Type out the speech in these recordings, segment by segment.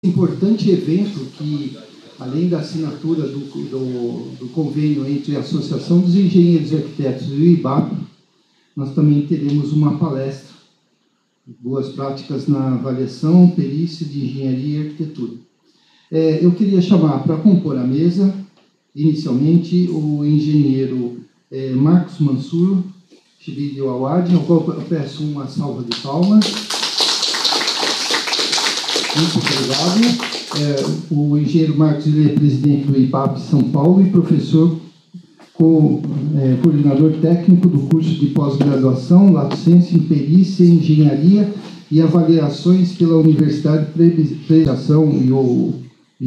Importante evento que, além da assinatura do convênio entre a Associação dos Engenheiros e Arquitetos e o IBAP, nós também teremos uma palestra, Boas Práticas na Avaliação, Perícia de Engenharia e Arquitetura. Eu queria chamar para compor a mesa, inicialmente, o engenheiro Marcos Mansur Shibidi Awad, ao qual eu peço uma salva de palmas. Muito obrigado. O engenheiro Marcos, ele é presidente do IBAP São Paulo e professor coordenador técnico do curso de pós-graduação, Lato Sensu em Perícia, Engenharia e Avaliações pela Universidade de Prestação e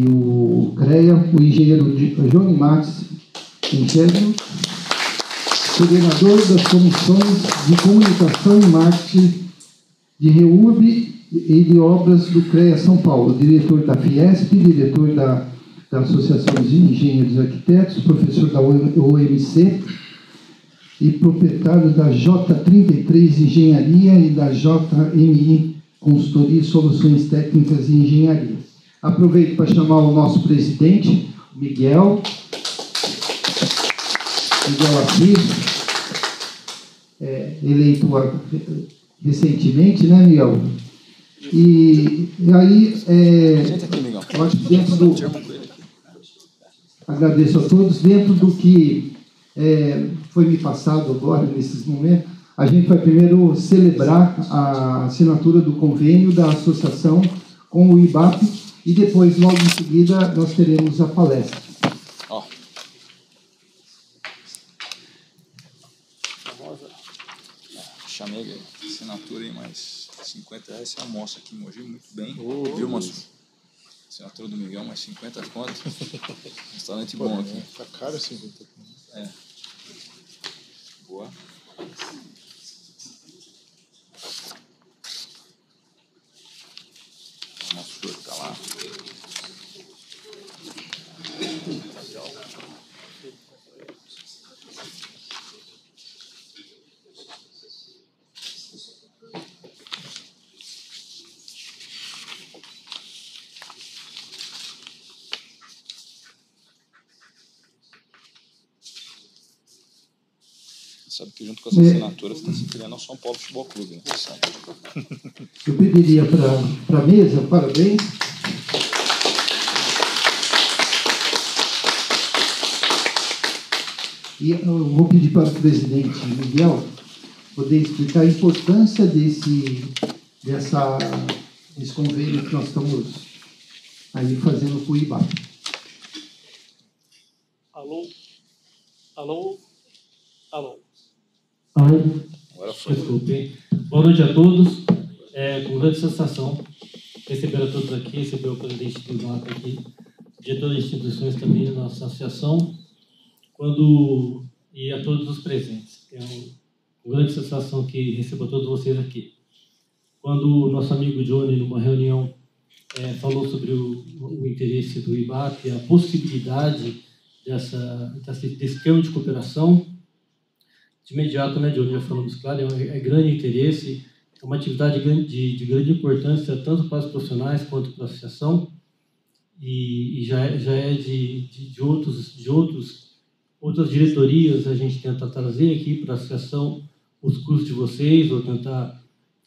o CREA, o engenheiro Johnny Max Enxergo, coordenador das comissões de comunicação e marketing de REURB e de obras do CREA São Paulo, diretor da Fiesp, diretor da Associação dos Engenheiros e Arquitetos, professor da OMC e proprietário da J33 Engenharia e da JMI Consultoria e Soluções Técnicas e Engenharia. Aproveito para chamar o nosso presidente, Miguel Assis, eleito recentemente, né, Miguel? E aí, eu acho que dentro do... Agradeço a todos. Dentro do que foi me passado agora, nesses momentos, a gente vai primeiro celebrar a assinatura do convênio da associação com o IBAP e depois, logo em seguida, nós teremos a palestra. Chamei a assinatura aí, mais R$50 você almoça aqui em Mogi, muito bem. Viu, Mansur? Assinatura do Miguel, mais 50 conto. Restaurante bom aqui. Tá caro 50 conto. Boa. Mansur tá lá. Sabe que junto com essa assinatura você está se criando ao São Paulo Futebol Clube, né? Eu pediria para a mesa, parabéns. E eu vou pedir para o presidente Miguel poder explicar a importância desse convênio que nós estamos aí fazendo com o IBAP. Alô. Desculpe. Boa noite a todos. Com grande sensação receber a todos aqui, receber o presidente do IBAP aqui, de todas as instituições também da nossa associação, e a todos os presentes. É uma grande sensação que recebo a todos vocês aqui. Quando o nosso amigo Johnny, numa reunião, falou sobre o interesse do IBAP, a possibilidade desse termo de cooperação, de imediato, né, Johnny, já falamos claro, é grande interesse, é uma atividade de grande importância, tanto para os profissionais quanto para a associação, e já é de outras diretorias, a gente tenta trazer aqui para a associação os cursos de vocês, ou tentar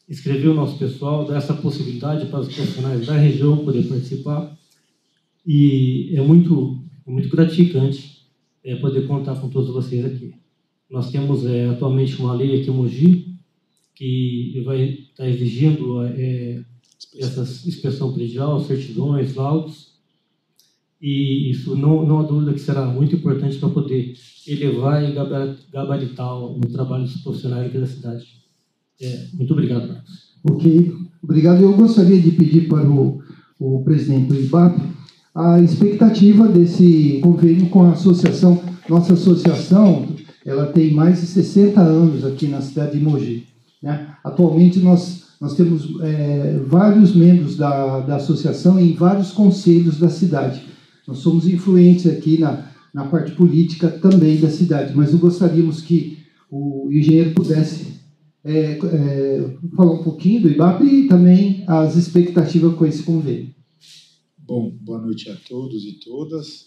escrever o nosso pessoal, dar essa possibilidade para os profissionais da região poder participar, e é muito gratificante poder contar com todos vocês aqui. Nós temos atualmente uma lei aqui em Mogi que vai estar exigindo essa inspeção predial, certidões, laudos, e isso não há dúvida que será muito importante para poder elevar e gabaritar o trabalho dos profissionais aqui da cidade. Muito obrigado, Marcos. Ok, obrigado. Eu gostaria de pedir para o presidente do IBAP a expectativa desse convênio com a associação. Nossa associação, ela tem mais de 60 anos aqui na cidade de Mogi, né? Atualmente nós temos vários membros da associação em vários conselhos da cidade. Nós somos influentes aqui na parte política também da cidade, mas gostaríamos que o engenheiro pudesse falar um pouquinho do IBAP e também as expectativas com esse convênio. Bom, boa noite a todos e todas.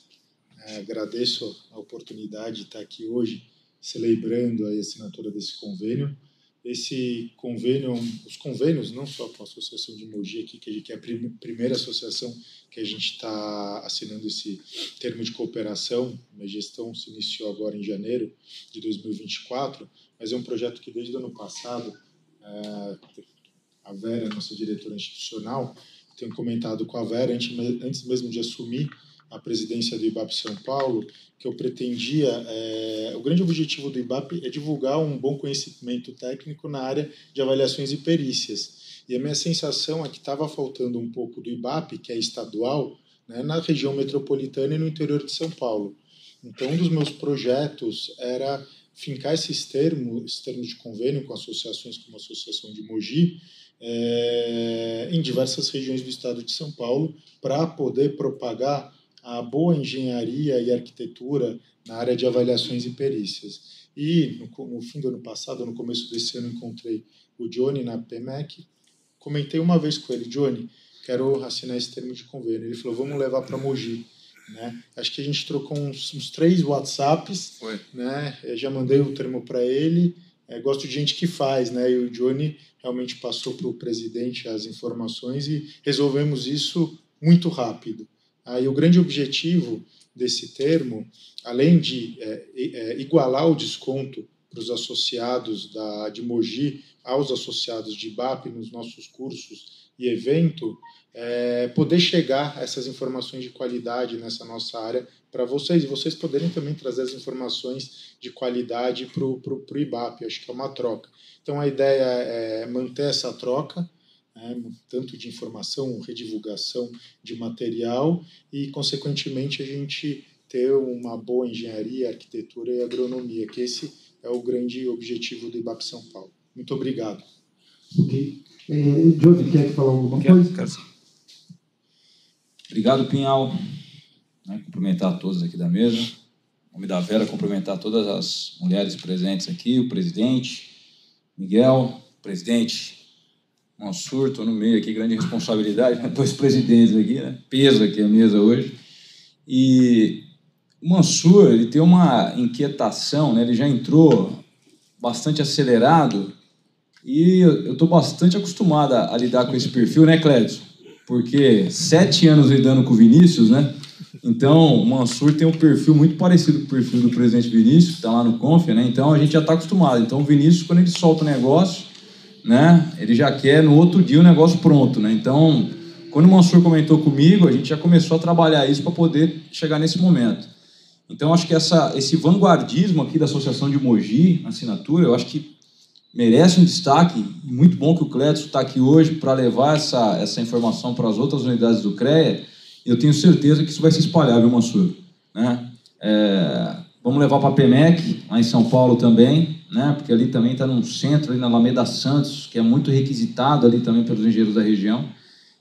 Agradeço a oportunidade de estar aqui hoje celebrando a assinatura desse convênio. Esse convênio, os convênios, não só com a Associação de Mogi aqui, que é a primeira associação que a gente está assinando esse termo de cooperação. A gestão se iniciou agora em janeiro de 2024, mas é um projeto que desde o ano passado, a Vera, nossa diretora institucional, tenho comentado com a Vera, antes mesmo de assumir a presidência do IBAP São Paulo, que eu pretendia, o grande objetivo do IBAP é divulgar um bom conhecimento técnico na área de avaliações e perícias. E a minha sensação é que estava faltando um pouco do IBAP, que é estadual, né, na região metropolitana e no interior de São Paulo. Então, um dos meus projetos era fincar esses termos de convênio com associações como a Associação de Mogi, em diversas regiões do estado de São Paulo, para poder propagar a boa engenharia e arquitetura na área de avaliações e perícias. E no fim do ano passado, no começo desse ano, encontrei o Johnny na PMEC, comentei uma vez com ele: Johnny, quero assinar esse termo de convênio. Ele falou: vamos levar para Mogi. Né? Acho que a gente trocou uns 3 WhatsApps. Foi. Né? Eu já mandei o termo para ele. Gosto de gente que faz, né? E o Johnny realmente passou para o presidente as informações e resolvemos isso muito rápido. Aí o grande objetivo desse termo, além de igualar o desconto para os associados de Mogi aos associados de IBAP nos nossos cursos e evento, poder chegar a essas informações de qualidade nessa nossa área para vocês, e vocês poderem também trazer as informações de qualidade para o IBAP. Acho que é uma troca. Então, a ideia é manter essa troca, tanto de informação, redivulgação de material e, consequentemente, a gente ter uma boa engenharia, arquitetura e agronomia, que esse é o grande objetivo do IBAP São Paulo. Muito obrigado. Ok. Johnny, quer falar alguma coisa? Quero sim. Obrigado, Pinhal. Cumprimentar a todos aqui da mesa. Em nome da Vera, cumprimentar todas as mulheres presentes aqui, o presidente, Miguel, presidente Mansur, estou no meio aqui, grande responsabilidade, 2 presidentes aqui, né? Peso aqui a mesa hoje. E o Mansur, ele tem uma inquietação, né? Ele já entrou bastante acelerado e eu estou bastante acostumado a lidar com esse perfil, né, Clédio? Porque 7 anos lidando com o Vinícius, né? Então, o Mansur tem um perfil muito parecido com o perfil do presidente Vinícius, que está lá no Confia, né? Então, a gente já está acostumado. Então, o Vinícius, quando ele solta o negócio, né, ele já quer, no outro dia, o negócio pronto, né? Então, quando o Mansur comentou comigo, a gente já começou a trabalhar isso para poder chegar nesse momento. Então, acho que esse vanguardismo aqui da Associação de Mogi, na assinatura, eu acho que merece um destaque. Muito bom que o Clédio está aqui hoje para levar essa informação para as outras unidades do CREA. Eu tenho certeza que isso vai se espalhar, viu, Mansur? Né? Vamos levar para a PMEC, lá em São Paulo também, né? Porque ali também está num centro, ali na Alameda Santos, que é muito requisitado ali também pelos engenheiros da região.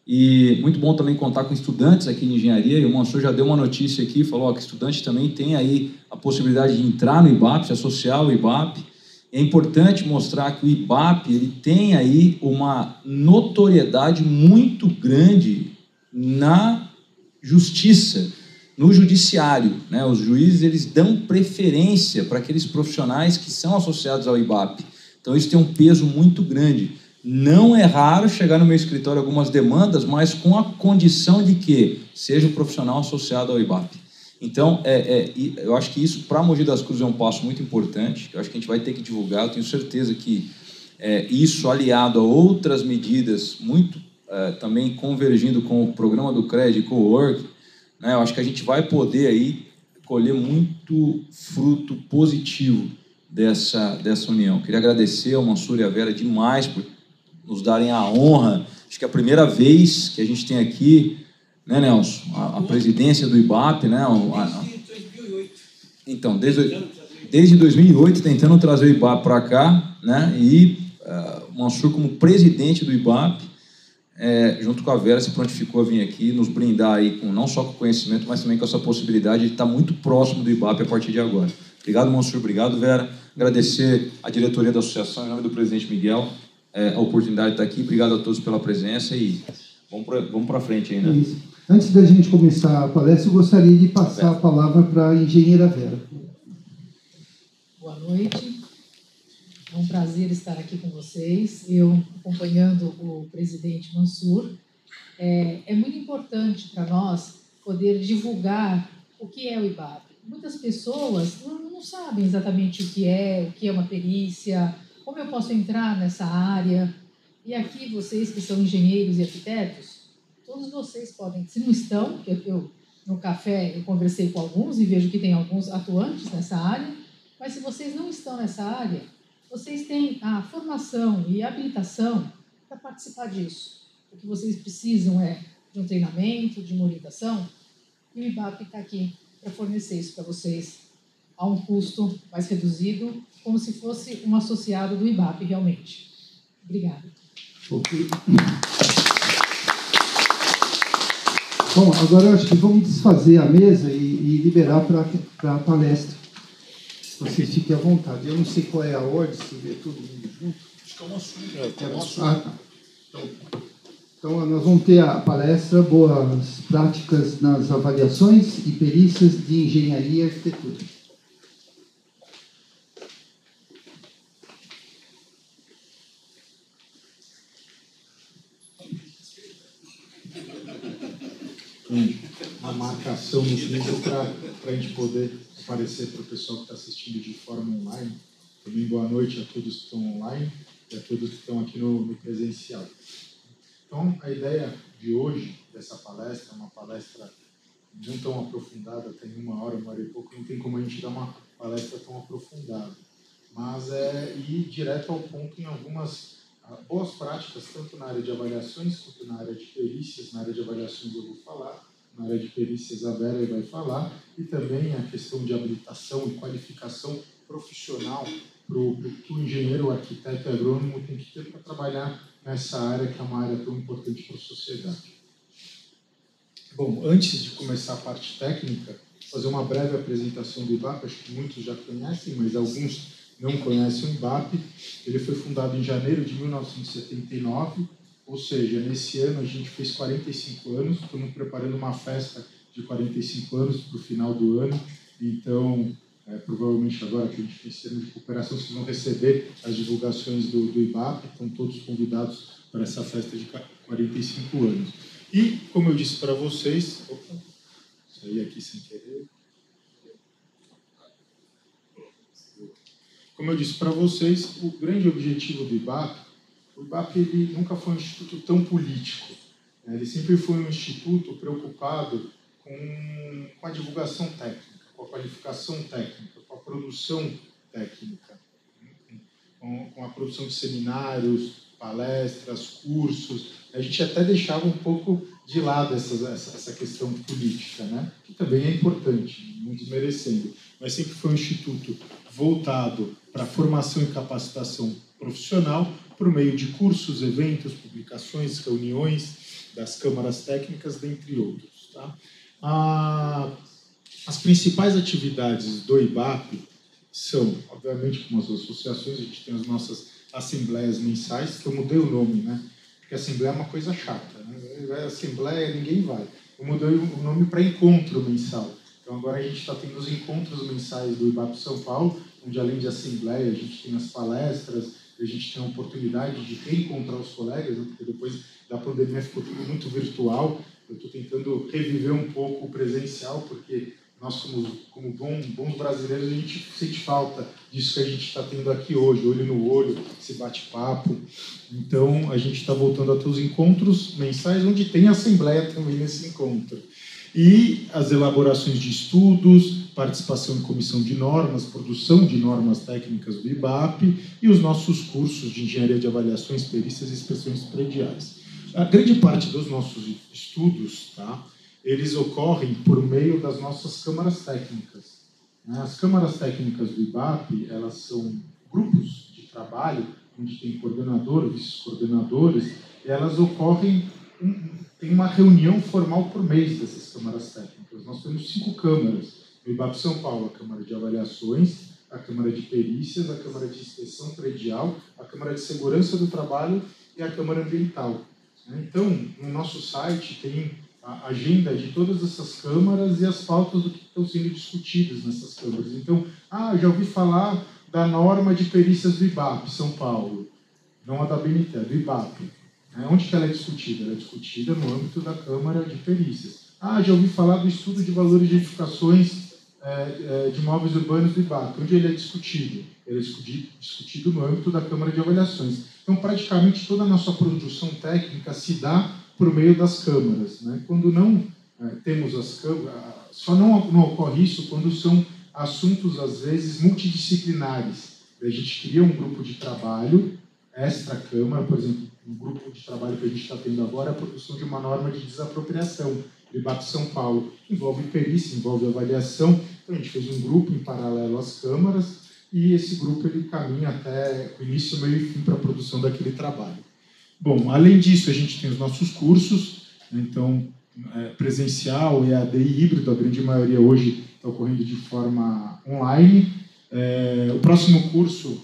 E muito bom também contar com estudantes aqui de engenharia, e o Mansur já deu uma notícia aqui, falou que estudante também tem aí a possibilidade de entrar no IBAP, se associar ao IBAP. É importante mostrar que o IBAP ele tem aí uma notoriedade muito grande na justiça, no judiciário, né? Os juízes eles dão preferência para aqueles profissionais que são associados ao IBAP. Então isso tem um peso muito grande. Não é raro chegar no meu escritório algumas demandas, mas com a condição de que seja um profissional associado ao IBAP. Então, eu acho que isso, para Mogi das Cruzes, é um passo muito importante. Eu acho que a gente vai ter que divulgar. Eu tenho certeza que isso, aliado a outras medidas, muito também convergindo com o programa do CREA, Co-Work, né, eu acho que a gente vai poder aí colher muito fruto positivo dessa união. Queria agradecer ao Mansur e à Vera demais por nos darem a honra. Acho que é a primeira vez que a gente tem aqui, né, Nelson, a presidência do IBAP, né? Então, desde 2008, tentando trazer o IBAP para cá, né? E o Mansur, como presidente do IBAP, junto com a Vera, se prontificou a vir aqui nos brindar aí com, não só com conhecimento, mas também com essa possibilidade de estar muito próximo do IBAP a partir de agora. Obrigado, Mansur. Obrigado, Vera. Agradecer a diretoria da associação, em nome do presidente Miguel, a oportunidade de estar aqui. Obrigado a todos pela presença e vamos para frente ainda. Antes da gente começar a palestra, eu gostaria de passar a palavra para a engenheira Vera. Boa noite. É um prazer estar aqui com vocês, eu acompanhando o presidente Mansur. É muito importante para nós poder divulgar o que é o IBAP. Muitas pessoas não sabem exatamente o que é uma perícia, como eu posso entrar nessa área. E aqui, vocês que são engenheiros e arquitetos, todos vocês podem, se não estão, eu no café eu conversei com alguns e vejo que tem alguns atuantes nessa área, mas se vocês não estão nessa área, vocês têm a formação e a habilitação para participar disso. O que vocês precisam é de um treinamento, de uma orientação, e o IBAP está aqui para fornecer isso para vocês a um custo mais reduzido, como se fosse um associado do IBAP realmente. Obrigada. Okay. Bom, agora eu acho que vamos desfazer a mesa e liberar para a palestra. Vocês fiquem à vontade. Eu não sei qual é a ordem, se vê todo mundo junto. Acho que é uma assunto. Tá. Então, nós vamos ter a palestra Boas Práticas nas Avaliações e Perícias de Engenharia e Arquitetura. Uma marcação no vídeo para a gente poder aparecer para o pessoal que está assistindo de forma online. Também boa noite a todos que estão online e a todos que estão aqui no presencial. Então, a ideia de hoje, dessa palestra, é uma palestra não tão aprofundada, tem 1 hora e pouco, não tem como a gente dar uma palestra tão aprofundada, mas é ir direto ao ponto em algumas boas práticas, tanto na área de avaliações quanto na área de perícias. Na área de avaliações eu vou falar, na área de perícias a Vera vai falar, e também a questão de habilitação e qualificação profissional para o engenheiro, o arquiteto e agrônomo tem que ter para trabalhar nessa área que é uma área tão importante para a sociedade. Bom, antes de começar a parte técnica, fazer uma breve apresentação do IBAP. Acho que muitos já conhecem, mas alguns não conhecem o IBAP. Ele foi fundado em janeiro de 1979, ou seja, nesse ano a gente fez 45 anos, estamos preparando uma festa de 45 anos para o final do ano, então provavelmente agora que a gente tem esse ano de recuperação, vocês vão receber as divulgações do IBAP, estão todos convidados para essa festa de 45 anos. E, como eu disse para vocês, saí aqui sem querer. Como eu disse para vocês, o grande objetivo do IBAP, o IBAP ele nunca foi um instituto tão político. Ele sempre foi um instituto preocupado com a divulgação técnica, com a qualificação técnica, com a produção técnica, com a produção de seminários, palestras, cursos. A gente até deixava um pouco de lado essa questão política, né? Que também é importante, não desmerecendo, mas sempre foi um instituto voltado para a formação e capacitação profissional por meio de cursos, eventos, publicações, reuniões das câmaras técnicas, dentre outros. Tá? As principais atividades do IBAP são, obviamente, como as associações, a gente tem as nossas assembleias mensais, que eu mudei o nome, né? Porque assembleia é uma coisa chata, né? Assembleia, ninguém vai. Eu mudei o nome para encontro mensal. Então, agora a gente está tendo os encontros mensais do IBAP São Paulo, onde, além de assembleia, a gente tem as palestras, a gente tem a oportunidade de reencontrar os colegas, né? Porque depois da pandemia ficou tudo muito virtual. Eu estou tentando reviver um pouco o presencial, porque nós, como bons brasileiros, a gente sente falta disso que a gente está tendo aqui hoje, olho no olho, esse bate-papo. Então, a gente está voltando a ter os encontros mensais, onde tem assembleia também nesse encontro. E as elaborações de estudos, participação em comissão de normas, produção de normas técnicas do IBAP e os nossos cursos de engenharia de avaliações, perícias e inspeções prediais. A grande parte dos nossos estudos, tá, eles ocorrem por meio das nossas câmaras técnicas. As câmaras técnicas do IBAP, elas são grupos de trabalho, onde tem coordenador, vice-coordenadores, e elas ocorrem, tem uma reunião formal por mês dessas câmaras técnicas. Nós temos 5 câmaras. No IBAP São Paulo, a Câmara de Avaliações, a Câmara de Perícias, a Câmara de Inspeção Predial, a Câmara de Segurança do Trabalho e a Câmara Ambiental. Então, no nosso site tem a agenda de todas essas câmaras e as pautas do que estão sendo discutidas nessas câmaras. Então, já ouvi falar da norma de perícias do IBAP, São Paulo, não a da BNT, do IBAP. Onde que ela é discutida? Ela é discutida no âmbito da Câmara de Perícias. Já ouvi falar do estudo de valores de edificações de imóveis urbanos do IBAP. Onde ele é discutido? Ele é discutido no âmbito da Câmara de Avaliações. Então, praticamente toda a nossa produção técnica se dá por meio das câmaras. Né? Quando não temos as câmaras, só não ocorre isso quando são assuntos, às vezes, multidisciplinares. A gente cria um grupo de trabalho extra-câmara, por exemplo, um grupo de trabalho que a gente está tendo agora é a produção de uma norma de desapropriação do IBAP São Paulo. Envolve perícia, envolve avaliação. Então, a gente fez um grupo em paralelo às câmaras e esse grupo ele caminha até o início, meio e fim para a produção daquele trabalho. Bom, além disso, a gente tem os nossos cursos, então, presencial, EAD e híbrido, a grande maioria hoje está ocorrendo de forma online. O próximo curso,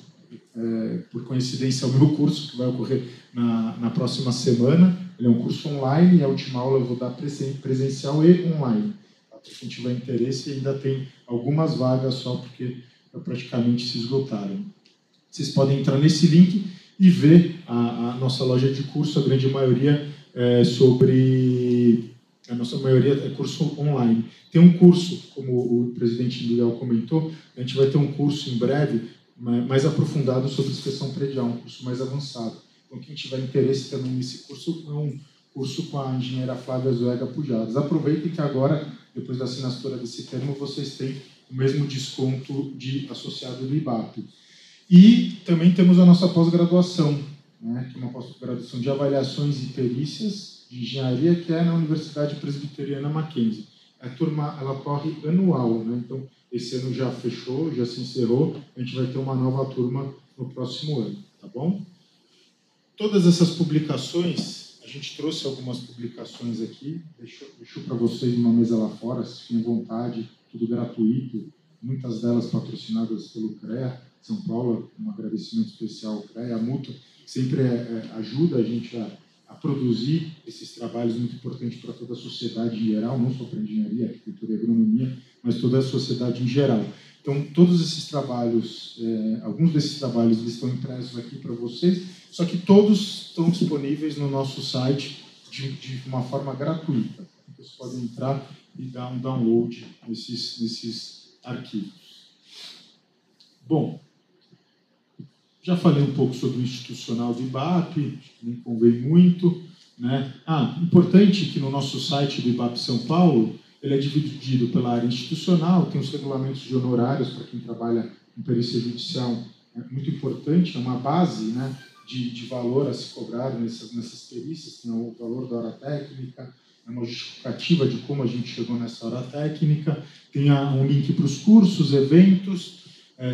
por coincidência, é o meu curso, que vai ocorrer na próxima semana. Ele é um curso online e a última aula eu vou dar presencial e online. Para quem tiver interesse, ainda tem algumas vagas só, porque praticamente se esgotaram. Vocês podem entrar nesse link e ver a nossa loja de curso, a grande maioria a nossa maioria é curso online. Tem um curso, como o presidente Miguel comentou, a gente vai ter um curso em breve mais aprofundado sobre inspeção predial, um curso mais avançado. Então, quem tiver interesse também nesse curso, é um curso com a engenheira Flávia Zoega Pujadas. Aproveitem que agora, depois da assinatura desse termo, vocês têm o mesmo desconto de associado do IBAP. E também temos a nossa pós-graduação, né, que é uma pós-graduação de avaliações e perícias de engenharia, que é na Universidade Presbiteriana Mackenzie. A turma ela ocorre anual, né? Então, esse ano já fechou, já se encerrou, a gente vai ter uma nova turma no próximo ano, tá bom? Todas essas publicações, a gente trouxe algumas publicações aqui, deixou para vocês uma mesa lá fora, se tiverem vontade, tudo gratuito, muitas delas patrocinadas pelo CREA São Paulo, um agradecimento especial ao CREA, a Mutua sempre ajuda a gente a produzir esses trabalhos muito importantes para toda a sociedade em geral, não só para a engenharia, arquitetura e agronomia, mas toda a sociedade em geral. Então, todos esses trabalhos, alguns desses trabalhos eles estão impressos aqui para vocês, só que todos estão disponíveis no nosso site de uma forma gratuita. Vocês podem entrar e dar um download nesses arquivos. Bom, já falei um pouco sobre o institucional do IBAP, nem convém muito, né? Importante que no nosso site do IBAP São Paulo, ele é dividido pela área institucional, tem os regulamentos de honorários para quem trabalha em perícia judicial, é muito importante, é uma base, né, de valor a se cobrar nessas perícias, tem o valor da hora técnica, é uma justificativa de como a gente chegou nessa hora técnica, tem um link para os cursos, eventos,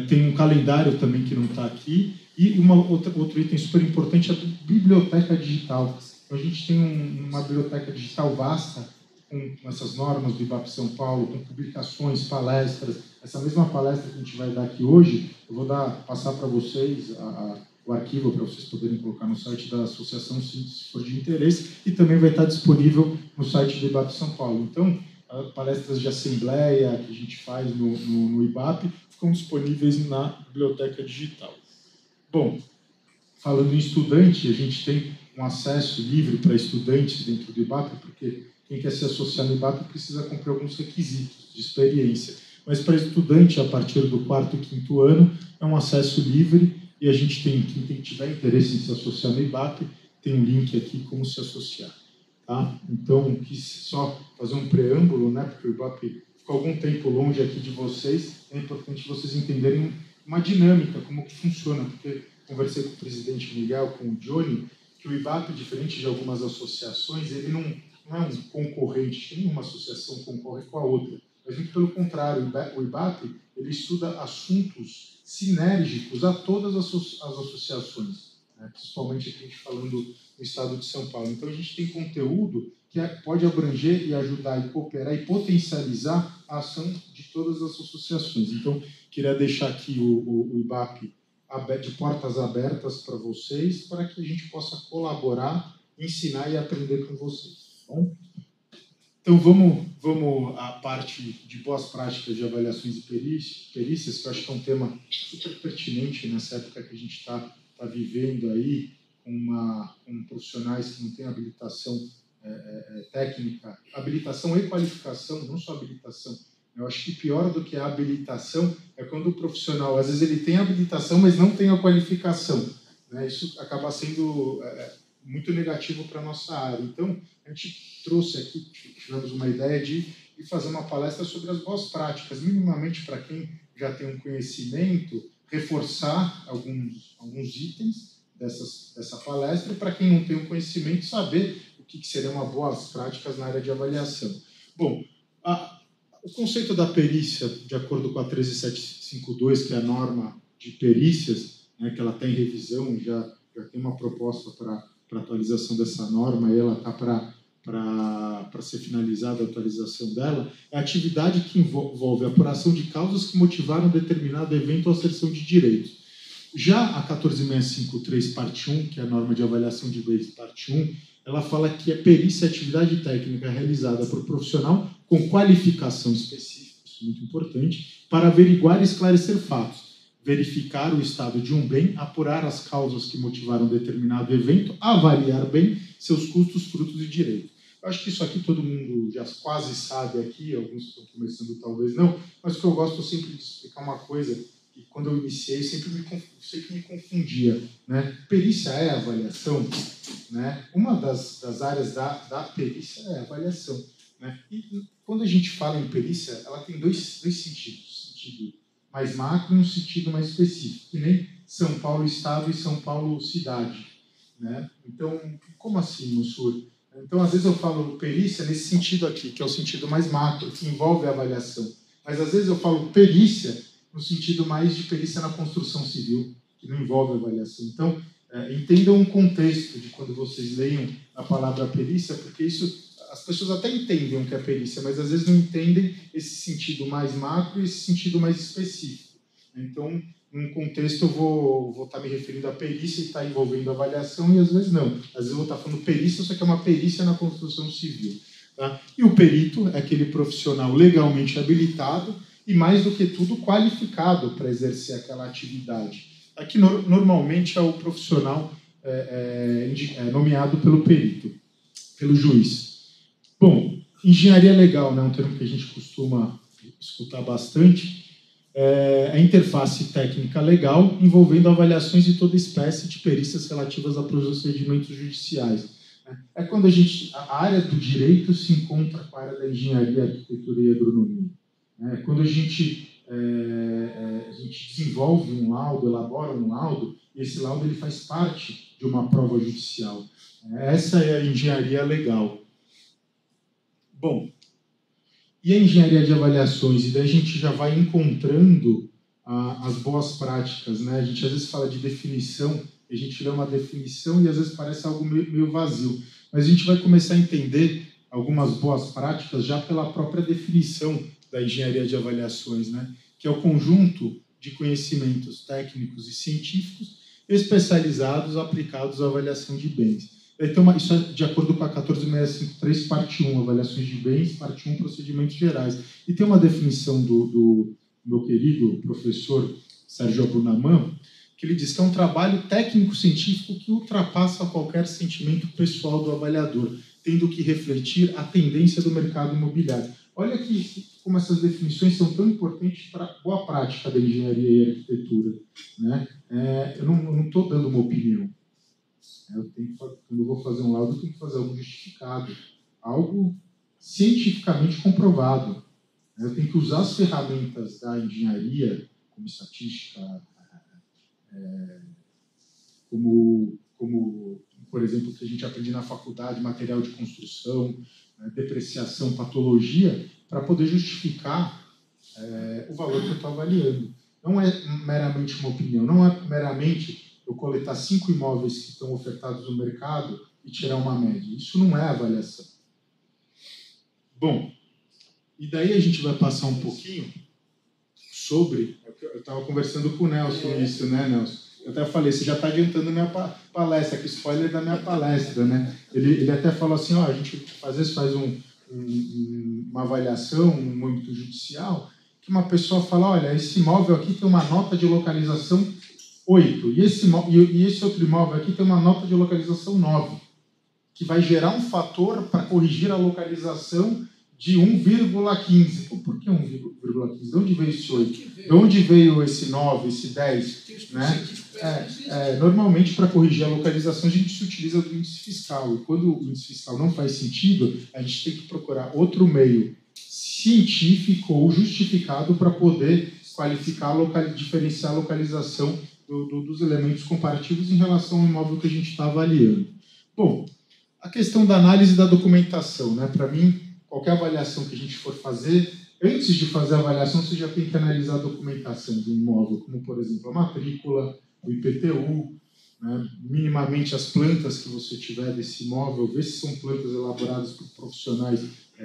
tem um calendário também que não está aqui, e outro item super importante é a biblioteca digital. Então, a gente tem uma biblioteca digital vasta, com essas normas do IBAP São Paulo, com publicações, palestras. Essa mesma palestra que a gente vai dar aqui hoje, eu vou passar para vocês o arquivo para vocês poderem colocar no site da associação, se for de interesse, e também vai estar disponível no site do IBAP São Paulo. Então, palestras de assembleia que a gente faz no IBAP ficam disponíveis na biblioteca digital. Bom, falando em estudante, a gente tem um acesso livre para estudantes dentro do IBAP, porque quem quer se associar no IBAP precisa cumprir alguns requisitos de experiência. Mas para estudante, a partir do 4º e 5º ano, é um acesso livre e a gente tem, quem tiver interesse em se associar no IBAP, tem um link aqui como se associar. Tá? Então, quis só fazer um preâmbulo, né, porque o IBAP ficou algum tempo longe aqui de vocês, é importante vocês entenderem uma dinâmica, como que funciona, porque conversei com o presidente Miguel, com o Johnny, que o IBAP, diferente de algumas associações, ele não é um concorrente, nenhuma associação concorre com a outra, mas muito pelo contrário, o IBAP ele estuda assuntos sinérgicos a todas as associações, né? Principalmente aqui a gente falando no estado de São Paulo. Então a gente tem conteúdo que pode abranger e ajudar e cooperar e potencializar a ação de todas as associações. Então, queria deixar aqui o IBAP de portas abertas para vocês, para que a gente possa colaborar, ensinar e aprender com vocês. Bom? Então, vamos à parte de boas práticas de avaliações e perícias, que eu acho que é um tema super pertinente nessa época que a gente está vivendo aí, com profissionais que não têm habilitação técnica, habilitação e qualificação, não só habilitação. Eu acho que pior do que a habilitação é quando o profissional, às vezes ele tem a habilitação, mas não tem a qualificação, né? Isso acaba sendo muito negativo para a nossa área. Então, a gente trouxe aqui, tivemos uma ideia de fazer uma palestra sobre as boas práticas, minimamente para quem já tem um conhecimento, reforçar alguns itens dessa palestra, e para quem não tem um conhecimento, saber o que seriam uma boas práticas na área de avaliação. Bom, o conceito da perícia, de acordo com a 13752, que é a norma de perícias, né, que ela está em revisão, já tem uma proposta para atualização dessa norma, e ela está para ser finalizada a atualização dela, é a atividade que envolve a apuração de causas que motivaram determinado evento ou asserção de direitos. Já a 14653, parte 1, que é a norma de avaliação de bens, parte 1, ela fala que a perícia é atividade técnica realizada por profissional com qualificação específica, isso é muito importante, para averiguar e esclarecer fatos, verificar o estado de um bem, apurar as causas que motivaram determinado evento, avaliar bem seus custos, frutos e direitos. Eu acho que isso aqui todo mundo já quase sabe aqui, alguns estão começando talvez não, mas o que eu gosto sempre de explicar uma coisa que quando eu iniciei sempre me confundia, né? Perícia é avaliação, né? Uma das áreas da perícia é avaliação, né? E quando a gente fala em perícia, ela tem dois sentidos, sentido mais macro e um sentido mais específico, que nem São Paulo Estado e São Paulo Cidade, né? Então, como assim, Mansur? Então, às vezes eu falo perícia nesse sentido aqui, que é o sentido mais macro, que envolve a avaliação. Mas, às vezes, eu falo perícia no sentido mais de perícia na construção civil, que não envolve avaliação. Então, entendam o contexto de quando vocês leiam a palavra perícia, porque isso, as pessoas até entendem o que é perícia, mas, às vezes, não entendem esse sentido mais macro e esse sentido mais específico. Então, num contexto eu vou estar me referindo à perícia e está envolvendo avaliação, e às vezes não. Às vezes eu vou estar falando perícia, só que é uma perícia na construção civil. Tá? E o perito é aquele profissional legalmente habilitado e, mais do que tudo, qualificado para exercer aquela atividade. Aqui, normalmente, é o profissional nomeado pelo perito, pelo juiz. Bom, engenharia legal, né, um termo que a gente costuma escutar bastante, a interface técnica legal envolvendo avaliações de toda espécie de perícias relativas a procedimentos judiciais. É quando a área do direito se encontra com a área da engenharia, arquitetura e agronomia. É quando a gente desenvolve um laudo, elabora um laudo, e esse laudo ele faz parte de uma prova judicial. Essa é a engenharia legal. Bom, e a engenharia de avaliações? E daí a gente já vai encontrando as boas práticas, né? A gente às vezes fala de definição, a gente lê uma definição e às vezes parece algo meio vazio. Mas a gente vai começar a entender algumas boas práticas já pela própria definição da engenharia de avaliações, né? Que é o conjunto de conhecimentos técnicos e científicos especializados aplicados à avaliação de bens. Então, isso é de acordo com a 14653, parte 1, avaliações de bens, parte 1, procedimentos gerais. E tem uma definição do meu querido professor Sérgio Abunaman, que ele diz que é um trabalho técnico-científico que ultrapassa qualquer sentimento pessoal do avaliador, tendo que refletir a tendência do mercado imobiliário. Olha como essas definições são tão importantes para a boa prática da engenharia e arquitetura, né? Eu não estou dando uma opinião. Quando eu vou fazer um laudo, eu tenho que fazer algo justificado, algo cientificamente comprovado. Eu tenho que usar as ferramentas da engenharia, como estatística, como por exemplo, que a gente aprende na faculdade, material de construção, depreciação, patologia, para poder justificar o valor que eu estou avaliando. Não é meramente uma opinião, não é meramente eu coletar 5 imóveis que estão ofertados no mercado e tirar uma média. Isso não é avaliação. Bom, e daí a gente vai passar um pouquinho sobre... Eu estava conversando com o Nelson isso, né, Nelson? Eu até falei, você já está adiantando a minha palestra, que spoiler da minha palestra, né? Ele até falou assim, a gente às vezes faz uma avaliação no âmbito judicial, que uma pessoa fala, olha, esse imóvel aqui tem uma nota de localização 8, e esse outro imóvel aqui tem uma nota de localização 9, que vai gerar um fator para corrigir a localização de 1,15. Por que 1,15? De onde veio esse 8? De onde veio esse 9, esse 10? Né? Normalmente, para corrigir a localização, a gente se utiliza do índice fiscal. E quando o índice fiscal não faz sentido, a gente tem que procurar outro meio científico ou justificado para poder qualificar, diferenciar a localização dos elementos comparativos em relação ao imóvel que a gente está avaliando. Bom, a questão da análise da documentação, né? Para mim, qualquer avaliação que a gente for fazer, antes de fazer a avaliação, você já tem que analisar a documentação do imóvel, como, por exemplo, a matrícula, o IPTU, né? Minimamente as plantas que você tiver desse imóvel, ver se são plantas elaboradas por profissionais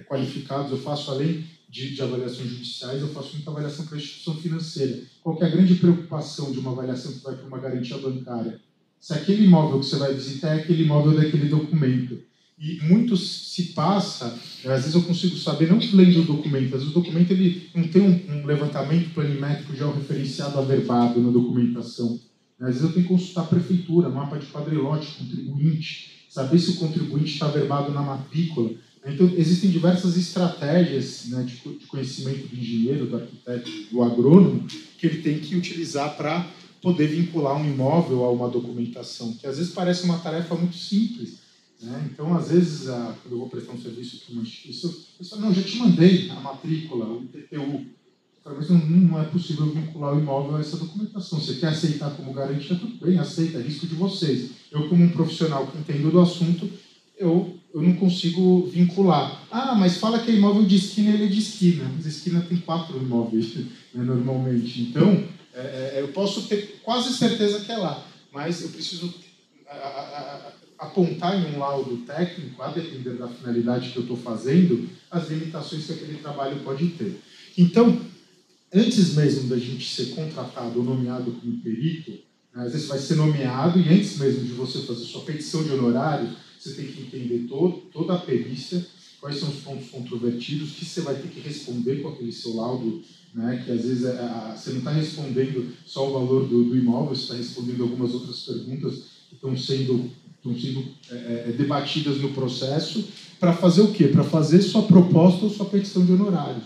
qualificados. Eu faço, além de avaliações judiciais, eu faço muita avaliação para a instituição financeira. Qual que é a grande preocupação de uma avaliação que vai para uma garantia bancária? Se aquele imóvel que você vai visitar é aquele imóvel daquele documento. E muito se passa, às vezes eu consigo saber, não lendo o documento, às vezes o documento ele não tem um levantamento planimétrico georreferenciado averbado na documentação. Às vezes eu tenho que consultar a prefeitura, mapa de quadrilote, contribuinte, saber se o contribuinte está averbado na matrícula. Então, existem diversas estratégias, né, de conhecimento do engenheiro, do arquiteto, do agrônomo, que ele tem que utilizar para poder vincular um imóvel a uma documentação, que às vezes parece uma tarefa muito simples, né? Então, às vezes, quando eu vou prestar um serviço para uma instituição, eu falo, não, já te mandei a matrícula, o IPTU, mas não é possível vincular o imóvel a essa documentação. Você quer aceitar como garantia? Tudo bem, aceita, é risco de vocês. Eu, como um profissional que entendo do assunto, eu não consigo vincular. Ah, mas fala que é imóvel de esquina, ele é de esquina. Mas a esquina tem 4 imóveis, né, normalmente. Então, eu posso ter quase certeza que é lá, mas eu preciso apontar em um laudo técnico, a depender da finalidade que eu estou fazendo, as limitações que aquele trabalho pode ter. Então, antes mesmo da gente ser contratado ou nomeado como perito, né, às vezes vai ser nomeado e antes mesmo de você fazer sua petição de honorário, você tem que entender toda a perícia, quais são os pontos controvertidos, que você vai ter que responder com aquele seu laudo, né, que às vezes você não está respondendo só o valor do imóvel, você está respondendo algumas outras perguntas que estão sendo debatidas no processo, para fazer o quê? Para fazer sua proposta ou sua petição de honorário.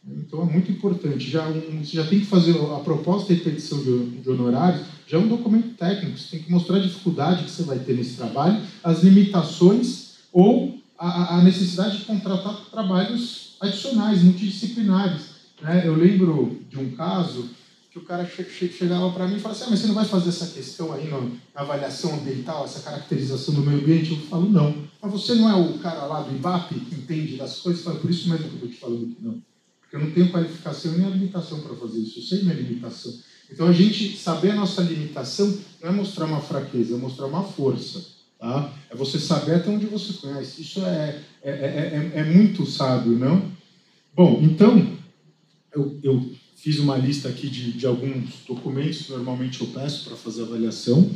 Então é muito importante. Você já tem que fazer a proposta e petição de honorários, já é um documento técnico. Você tem que mostrar a dificuldade que você vai ter nesse trabalho, as limitações ou a necessidade de contratar trabalhos adicionais, multidisciplinares, né? Eu lembro de um caso que o cara chegava para mim e falava assim, mas você não vai fazer essa questão aí na avaliação ambiental, essa caracterização do meio ambiente? Eu falo, não. Mas você não é o cara lá do IBAP que entende das coisas? Eu falo, por isso mesmo que eu estou te falando que não. Porque eu não tenho qualificação nem habilitação para fazer isso. Eu sei minha limitação. Então, a gente saber a nossa limitação não é mostrar uma fraqueza, é mostrar uma força. Tá? É você saber até onde você conhece. Isso é muito sábio, não? Bom, então, eu fiz uma lista aqui de alguns documentos que normalmente eu peço para fazer avaliação,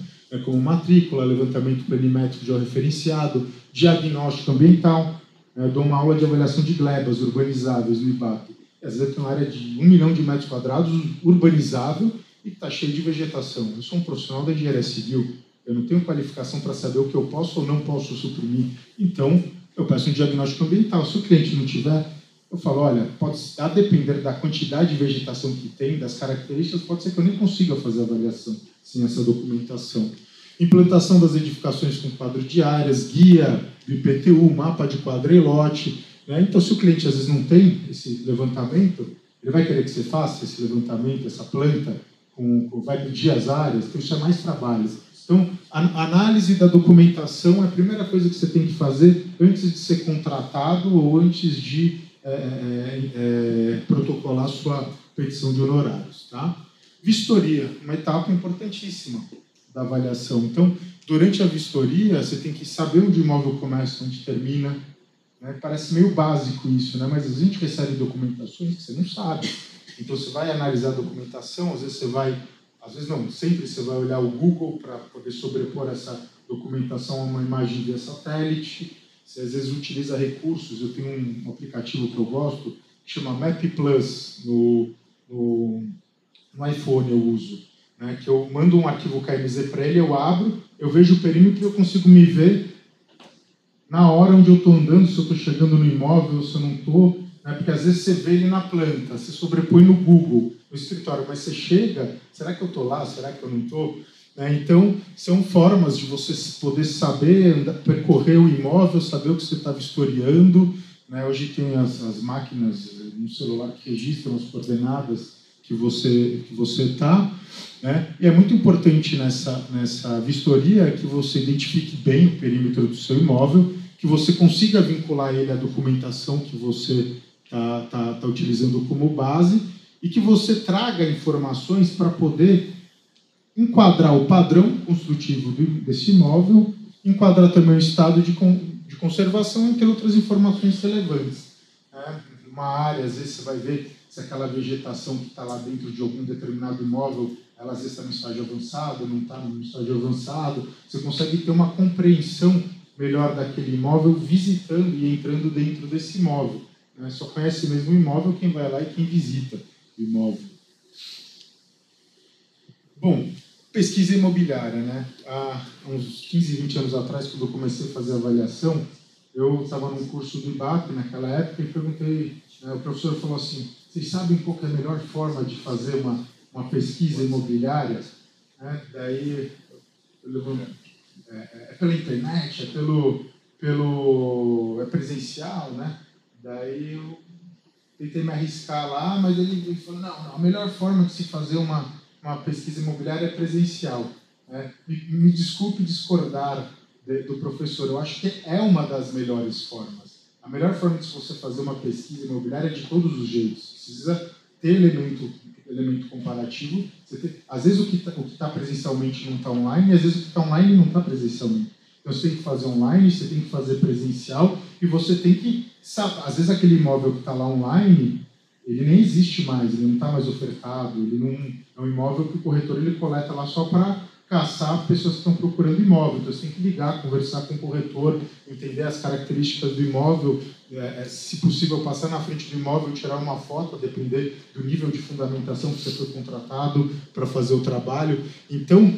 como matrícula, levantamento planimétrico georreferenciado, diagnóstico ambiental. Eu dou uma aula de avaliação de glebas urbanizáveis no IBAP. Às vezes tem uma área de 1 milhão de metros quadrados urbanizável e está cheio de vegetação. Eu sou um profissional da engenharia civil, eu não tenho qualificação para saber o que eu posso ou não posso suprimir. Então, eu peço um diagnóstico ambiental. Se o cliente não tiver, eu falo, olha, a depender da quantidade de vegetação que tem, das características, pode ser que eu nem consiga fazer a avaliação sem essa documentação. Implantação das edificações com quadro de áreas, guia do IPTU, mapa de quadrilote, né? Então, se o cliente às vezes não tem esse levantamento, ele vai querer que você faça esse levantamento, essa planta, vai medir as áreas, então isso é mais trabalho. Então, a análise da documentação é a primeira coisa que você tem que fazer antes de ser contratado ou antes de protocolar sua petição de honorários. Tá? Vistoria, uma etapa importantíssima da avaliação. Então, durante a vistoria, você tem que saber onde o imóvel começa, onde termina. Né? Parece meio básico isso, né? Mas a gente recebe documentações que você não sabe. Então, você vai analisar a documentação, às vezes não, sempre você vai olhar o Google para poder sobrepor essa documentação a uma imagem via satélite. você às vezes utiliza recursos. Eu tenho um aplicativo que eu gosto, que chama Map Plus, no iPhone eu uso, né? Que eu mando um arquivo KMZ para ele, eu abro, eu vejo o perímetro e eu consigo me ver na hora onde eu estou andando, se eu estou chegando no imóvel, se eu não estou, né? Porque às vezes você vê ele na planta, você sobrepõe no Google, no escritório, mas você chega, será que eu estou lá, será que eu não estou? Né? Então, são formas de você poder saber, percorrer o imóvel, saber o que você está vistoriando, né? Hoje tem as máquinas no celular que registram as coordenadas que você está, né? E é muito importante nessa vistoria que você identifique bem o perímetro do seu imóvel, que você consiga vincular ele à documentação que você tá utilizando como base e que você traga informações para poder enquadrar o padrão construtivo desse imóvel, enquadrar também o estado de conservação, entre outras informações relevantes. Né? Uma área, às vezes você vai ver se aquela vegetação que está lá dentro de algum determinado imóvel, ela às vezes está no estágio avançado, não está no estágio avançado. Você consegue ter uma compreensão melhor daquele imóvel visitando e entrando dentro desse imóvel. Né? Só conhece mesmo o imóvel quem vai lá e quem visita o imóvel. Bom, pesquisa imobiliária, né? Há uns 15, 20 anos atrás, quando eu comecei a fazer avaliação, eu estava num curso do IBAP naquela época e perguntei, né, o professor falou assim, vocês sabem qual que é a melhor forma de fazer uma pesquisa imobiliária? Né? Daí, é pela internet, é presencial, né? Daí eu tentei me arriscar lá, mas ele falou, não, a melhor forma de se fazer uma pesquisa imobiliária é presencial. Né? Me desculpe discordar do professor, eu acho que é uma das melhores formas. A melhor forma de você fazer uma pesquisa imobiliária é de todos os jeitos. Precisa ter elemento comparativo. Às vezes o que está presencialmente não está online, e às vezes o que está online não está presencialmente. Então você tem que fazer online, você tem que fazer presencial, e você tem que saber. Às vezes aquele imóvel que está lá online, ele nem existe mais, ele não está mais ofertado, ele não é um imóvel que o corretor ele coleta lá só para caçar pessoas que estão procurando imóvel. Então você tem que ligar, conversar com o corretor, entender as características do imóvel, se possível passar na frente do imóvel, tirar uma foto, a depender do nível de fundamentação que você foi contratado para fazer o trabalho. Então,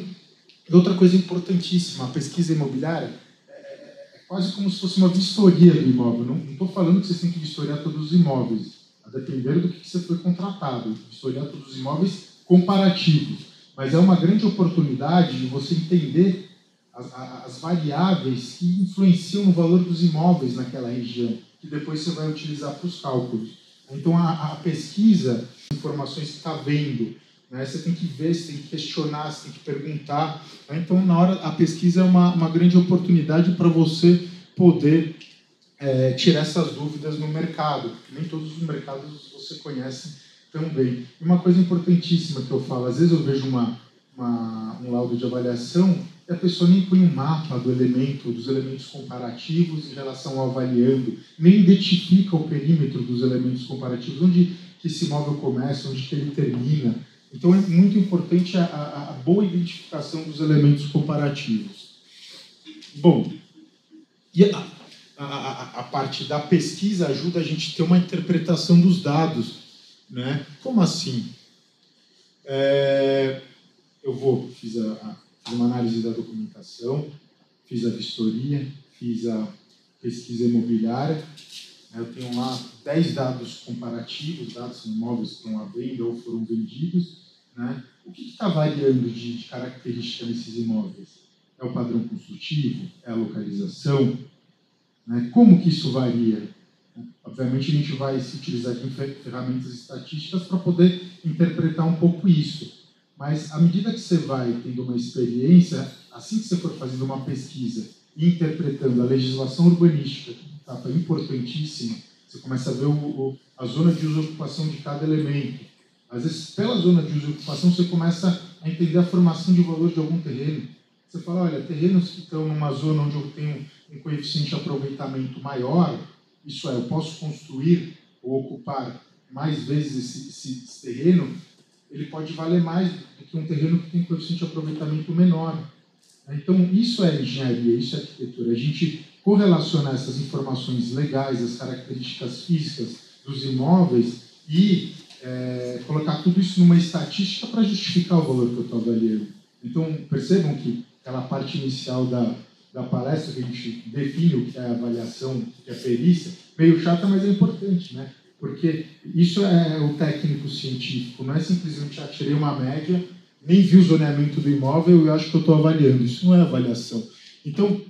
outra coisa importantíssima, a pesquisa imobiliária é quase como se fosse uma vistoria do imóvel. Não estou falando que você tem que vistoriar todos os imóveis, a depender do que você foi contratado, vistoriar todos os imóveis comparativos. Mas é uma grande oportunidade de você entender as variáveis que influenciam no valor dos imóveis naquela região, que depois você vai utilizar para os cálculos. Então, a pesquisa, as informações que você está vendo, né, você tem que ver, você tem que questionar, você tem que perguntar. Né? Então, na hora, a pesquisa é uma grande oportunidade para você poder tirar essas dúvidas no mercado, porque nem todos os mercados você conhece tão bem. E uma coisa importantíssima que eu falo, às vezes eu vejo um laudo de avaliação e a pessoa nem põe um mapa dos elementos comparativos em relação ao avaliando, nem identifica o perímetro dos elementos comparativos, onde que esse imóvel começa, onde que ele termina. Então é muito importante a boa identificação dos elementos comparativos. Bom, e a parte da pesquisa ajuda a gente a ter uma interpretação dos dados. Né? Como assim? Eu fiz uma análise da documentação, fiz a vistoria, fiz a pesquisa imobiliária. Eu tenho lá 10 dados comparativos, dados em imóveis que estão à venda ou foram vendidos. Né? O que está variando de característica nesses imóveis? É o padrão construtivo? É a localização? Né? Como que isso varia? Obviamente, a gente vai se utilizar de ferramentas estatísticas para poder interpretar um pouco isso. Mas, à medida que você vai tendo uma experiência, assim que você for fazendo uma pesquisa e interpretando a legislação urbanística, etapa importantíssima, você começa a ver a zona de uso e ocupação de cada elemento. Às vezes, pela zona de uso e ocupação, você começa a entender a formação de valor de algum terreno. Você fala, olha, terrenos que estão numa zona onde eu tenho um coeficiente de aproveitamento maior, isso é, eu posso construir ou ocupar mais vezes esse terreno, ele pode valer mais do que um terreno que tem coeficiente de aproveitamento menor. Então, isso é engenharia, isso é arquitetura. A gente correlacionar essas informações legais, as características físicas dos imóveis e colocar tudo isso numa estatística para justificar o valor que eu estou avaliando. Então, percebam que aquela parte inicial da palestra, que a gente define o que é avaliação, o que é perícia, meio chata, mas é importante, né? Porque isso é o técnico científico, não é simplesmente tirei uma média, nem vi o zoneamento do imóvel e eu acho que eu estou avaliando. Isso não é avaliação. Então,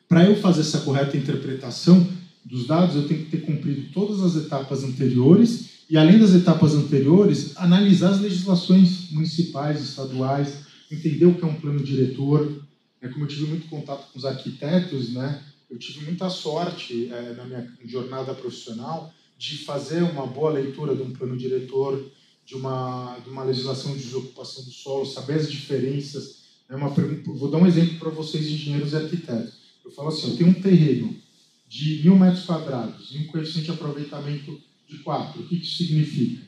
para eu fazer essa correta interpretação dos dados, eu tenho que ter cumprido todas as etapas anteriores e, além das etapas anteriores, analisar as legislações municipais, estaduais, entender o que é um plano diretor. Como eu tive muito contato com os arquitetos, né, eu tive muita sorte na minha jornada profissional de fazer uma boa leitura de um plano diretor, de uma legislação de desocupação do solo, saber as diferenças. Vou dar um exemplo para vocês, engenheiros e arquitetos. Eu falo assim, eu tenho um terreno de 1.000 metros quadrados e um coeficiente de aproveitamento de 4. O que isso significa?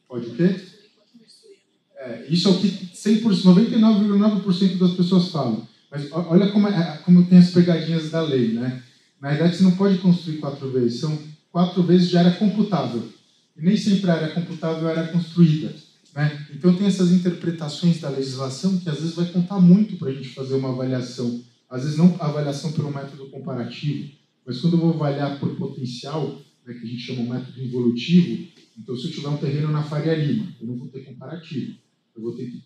Pode o quê? Isso é o que 100%, 99,9% das pessoas falam. Mas olha como tem as pegadinhas da lei, né? Na verdade, você não pode construir 4 vezes. São 4 vezes de área computável. E nem sempre a área computável é área construída, né? Então, tem essas interpretações da legislação que, às vezes, vai contar muito para a gente fazer uma avaliação. Às vezes, não a avaliação pelo método comparativo, mas quando eu vou avaliar por potencial, né, que a gente chama de método involutivo, então, se eu tiver um terreno na Faria Lima, eu não vou ter comparativo. Eu vou ter que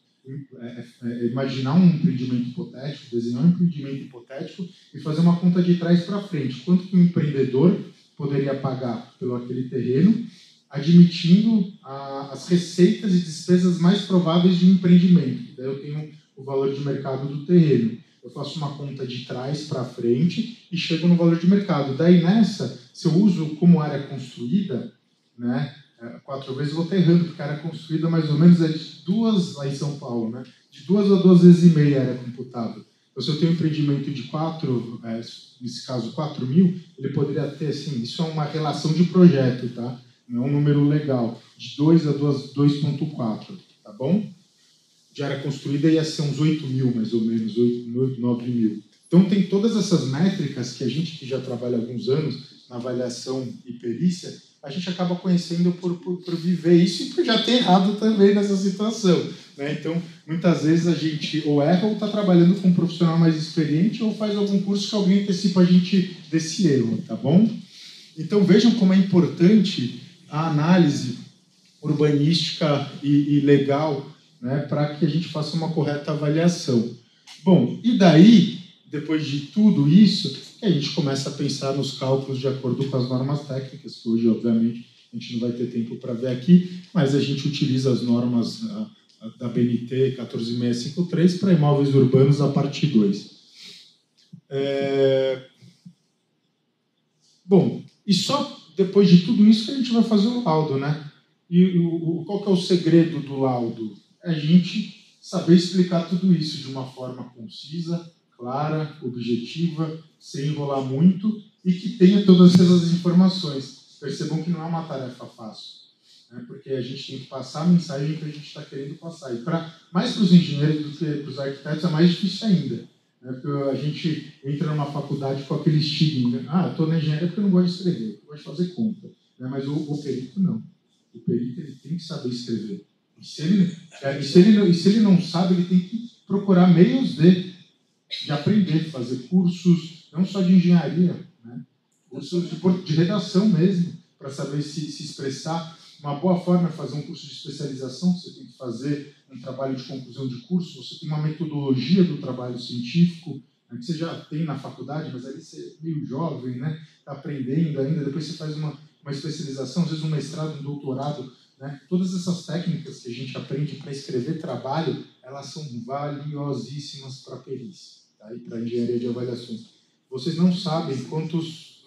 imaginar um empreendimento hipotético, desenhar um empreendimento hipotético e fazer uma conta de trás para frente. Quanto que o empreendedor poderia pagar pelo aquele terreno, admitindo as receitas e despesas mais prováveis de um empreendimento. Daí eu tenho o valor de mercado do terreno. Eu faço uma conta de trás para frente e chego no valor de mercado. Daí nessa, se eu uso como área construída, né, 4 vezes eu vou estar errando, porque a área construída mais ou menos é de 2, lá em São Paulo, né? De 2 a 2 vezes e meia a área computável. Então, se eu tenho um empreendimento de 4, nesse caso 4.000, ele poderia ter, assim, isso é uma relação de projeto, tá? Não é um número legal, de 2 a 2,4, tá bom? De área construída ia ser uns 8.000, mais ou menos, 9.000. Então, tem todas essas métricas que a gente que já trabalha há alguns anos na avaliação e perícia, a gente acaba conhecendo por viver isso e por já ter errado também nessa situação, né? Então, muitas vezes a gente ou erra ou está trabalhando com um profissional mais experiente ou faz algum curso que alguém antecipa a gente desse erro, tá bom? Então, vejam como é importante a análise urbanística e legal, né, para que a gente faça uma correta avaliação. Bom, e daí, depois de tudo isso, que a gente começa a pensar nos cálculos de acordo com as normas técnicas, que hoje, obviamente, a gente não vai ter tempo para ver aqui, mas a gente utiliza as normas da BNT 14653 para imóveis urbanos, a parte 2. Bom, e só depois de tudo isso que a gente vai fazer o laudo, né? E qual que é o segredo do laudo? É a gente saber explicar tudo isso de uma forma concisa, clara, objetiva, sem enrolar muito e que tenha todas essas informações. Percebam que não é uma tarefa fácil, né? Porque a gente tem que passar a mensagem que a gente está querendo passar. E mais para os engenheiros do que para os arquitetos é mais difícil ainda, né? Porque a gente entra numa faculdade com aquele estigma, né? Eu estou na engenharia porque eu não gosto de escrever, eu gosto de fazer conta, né? Mas o perito não. O perito ele tem que saber escrever. E se ele não sabe, ele tem que procurar meios de aprender, fazer cursos, não só de engenharia, né? Cursos de redação mesmo, para saber se expressar. Uma boa forma é fazer um curso de especialização, você tem que fazer um trabalho de conclusão de curso, você tem uma metodologia do trabalho científico, né, que você já tem na faculdade, mas aí você é meio jovem, né, está aprendendo ainda, depois você faz uma especialização, às vezes um mestrado, um doutorado, né? Todas essas técnicas que a gente aprende para escrever trabalho, elas são valiosíssimas para a perícia, tá? E para a engenharia de avaliações. Vocês não sabem quantos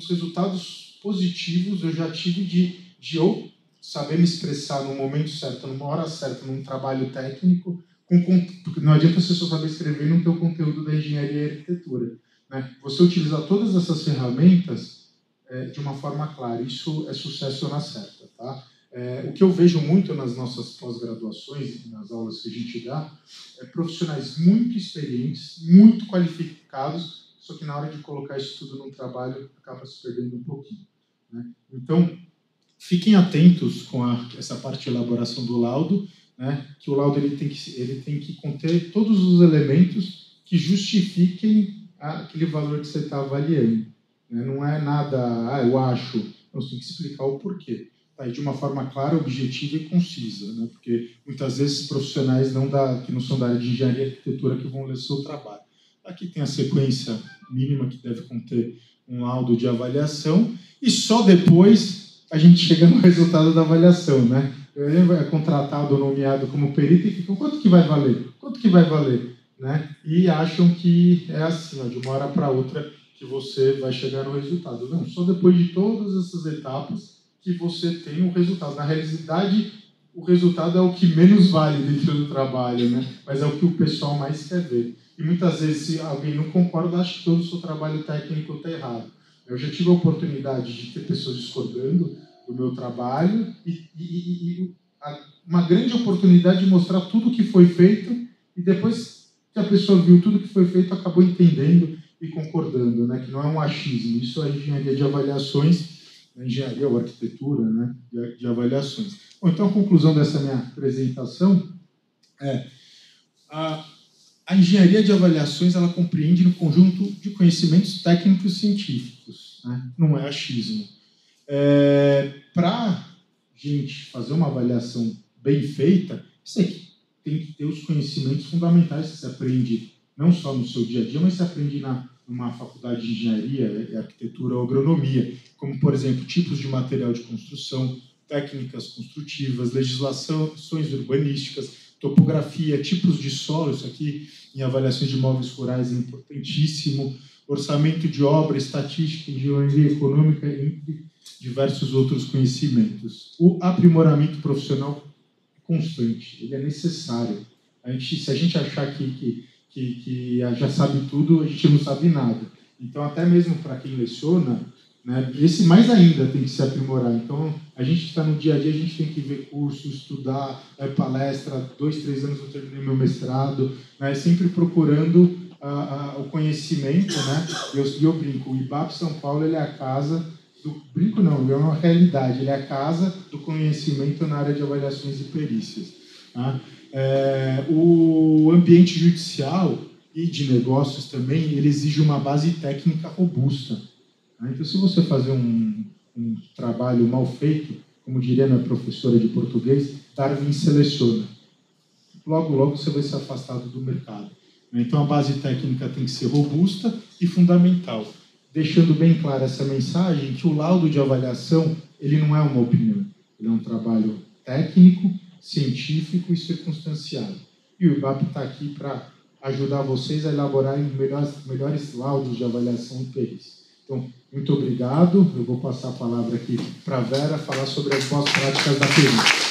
resultados positivos eu já tive de eu saber me expressar no momento certo, numa hora certa, num trabalho técnico, porque não adianta você só saber escrever e não ter o conteúdo da engenharia e arquitetura, né? Você utilizar todas essas ferramentas de uma forma clara, isso é sucesso na certa, tá? O que eu vejo muito nas nossas pós-graduações, nas aulas que a gente dá, é profissionais muito experientes, muito qualificados, só que na hora de colocar isso tudo no trabalho acaba se perdendo um pouquinho, né? Então, fiquem atentos com essa parte de elaboração do laudo, né? Que o laudo ele tem que conter todos os elementos que justifiquem aquele valor que você está avaliando, né? Não é nada, eu acho, você tem que explicar o porquê. De uma forma clara, objetiva e concisa, né? Porque muitas vezes profissionais que não são da área de engenharia e arquitetura que vão ler seu trabalho. Aqui tem a sequência mínima que deve conter um laudo de avaliação e só depois a gente chega no resultado da avaliação, né? É contratado ou nomeado como perito e fica, quanto que vai valer? Quanto que vai valer? Né? E acham que é assim, de uma hora para outra que você vai chegar no resultado. Não, só depois de todas essas etapas que você tem o resultado. Na realidade, o resultado é o que menos vale dentro do trabalho, né? Mas é o que o pessoal mais quer ver. E muitas vezes, se alguém não concorda, acha que todo o seu trabalho técnico está errado. Eu já tive a oportunidade de ter pessoas discordando do meu trabalho e uma grande oportunidade de mostrar tudo o que foi feito e depois que a pessoa viu tudo que foi feito, acabou entendendo e concordando, né? Que não é um achismo. Isso é engenharia de avaliações, na engenharia ou arquitetura, né, de avaliações. Bom, então, a conclusão dessa minha apresentação é a engenharia de avaliações ela compreende um conjunto de conhecimentos técnicos e científicos, né? Não é achismo. Para a gente fazer uma avaliação bem feita, isso aqui tem que ter os conhecimentos fundamentais que se aprende não só no seu dia a dia, mas se aprende numa faculdade de engenharia, arquitetura ou agronomia, como, por exemplo, tipos de material de construção, técnicas construtivas, legislações urbanísticas, topografia, tipos de solo, isso aqui em avaliações de imóveis rurais é importantíssimo, orçamento de obra, estatística, engenharia econômica, entre diversos outros conhecimentos. O aprimoramento profissional é constante, ele é necessário. Se a gente achar que já sabe tudo, a gente não sabe nada. Então, até mesmo para quem leciona, né, esse mais ainda tem que se aprimorar. Então, a gente está no dia a dia, a gente tem que ver curso, estudar, palestra. 2, 3 anos eu terminei meu mestrado, né, sempre procurando o conhecimento, né? Eu brinco, o IBAP São Paulo ele é a casa do... Brinco não, é uma realidade, ele é a casa do conhecimento na área de avaliações e perícias. Tá? O ambiente judicial e de negócios também, ele exige uma base técnica robusta. Tá? Então, se você fazer um trabalho mal feito, como diria minha professora de português, Darwin seleciona. Logo, logo você vai ser afastado do mercado. Então, a base técnica tem que ser robusta e fundamental, deixando bem clara essa mensagem que o laudo de avaliação ele não é uma opinião, ele é um trabalho técnico, científico e circunstanciado. E o IBAP está aqui para ajudar vocês a elaborarem melhores laudos de avaliação e perícia. Então, muito obrigado. Eu vou passar a palavra aqui para a Vera falar sobre as boas práticas da perícia.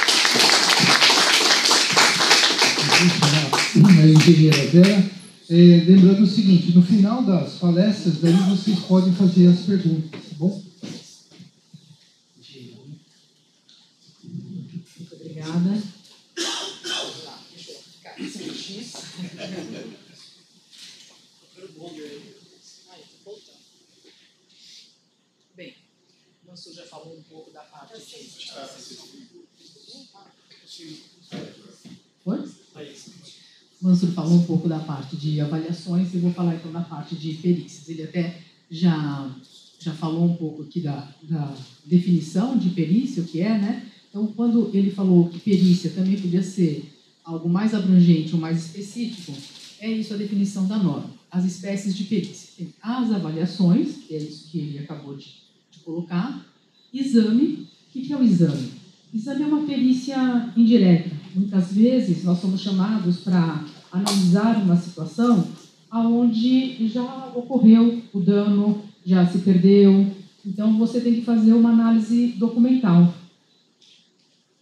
A engenheira Vera, lembrando o seguinte, no final das palestras, daí vocês podem fazer as perguntas, tá bom? Muito obrigada. Deixa eu ficar aqui sem X. Bem, o Mansur já falou um pouco da parte de... Foi? O Mansur falou um pouco da parte de avaliações, eu vou falar então da parte de perícias. Ele até já falou um pouco aqui da definição de perícia, o que é, né? Então, quando ele falou que perícia também podia ser algo mais abrangente ou mais específico, é isso a definição da norma. As espécies de perícia. Tem as avaliações, que é isso que ele acabou de colocar. Exame. O que é o exame? Exame é uma perícia indireta. Muitas vezes nós somos chamados para analisar uma situação onde já ocorreu o dano, já se perdeu. Então, você tem que fazer uma análise documental.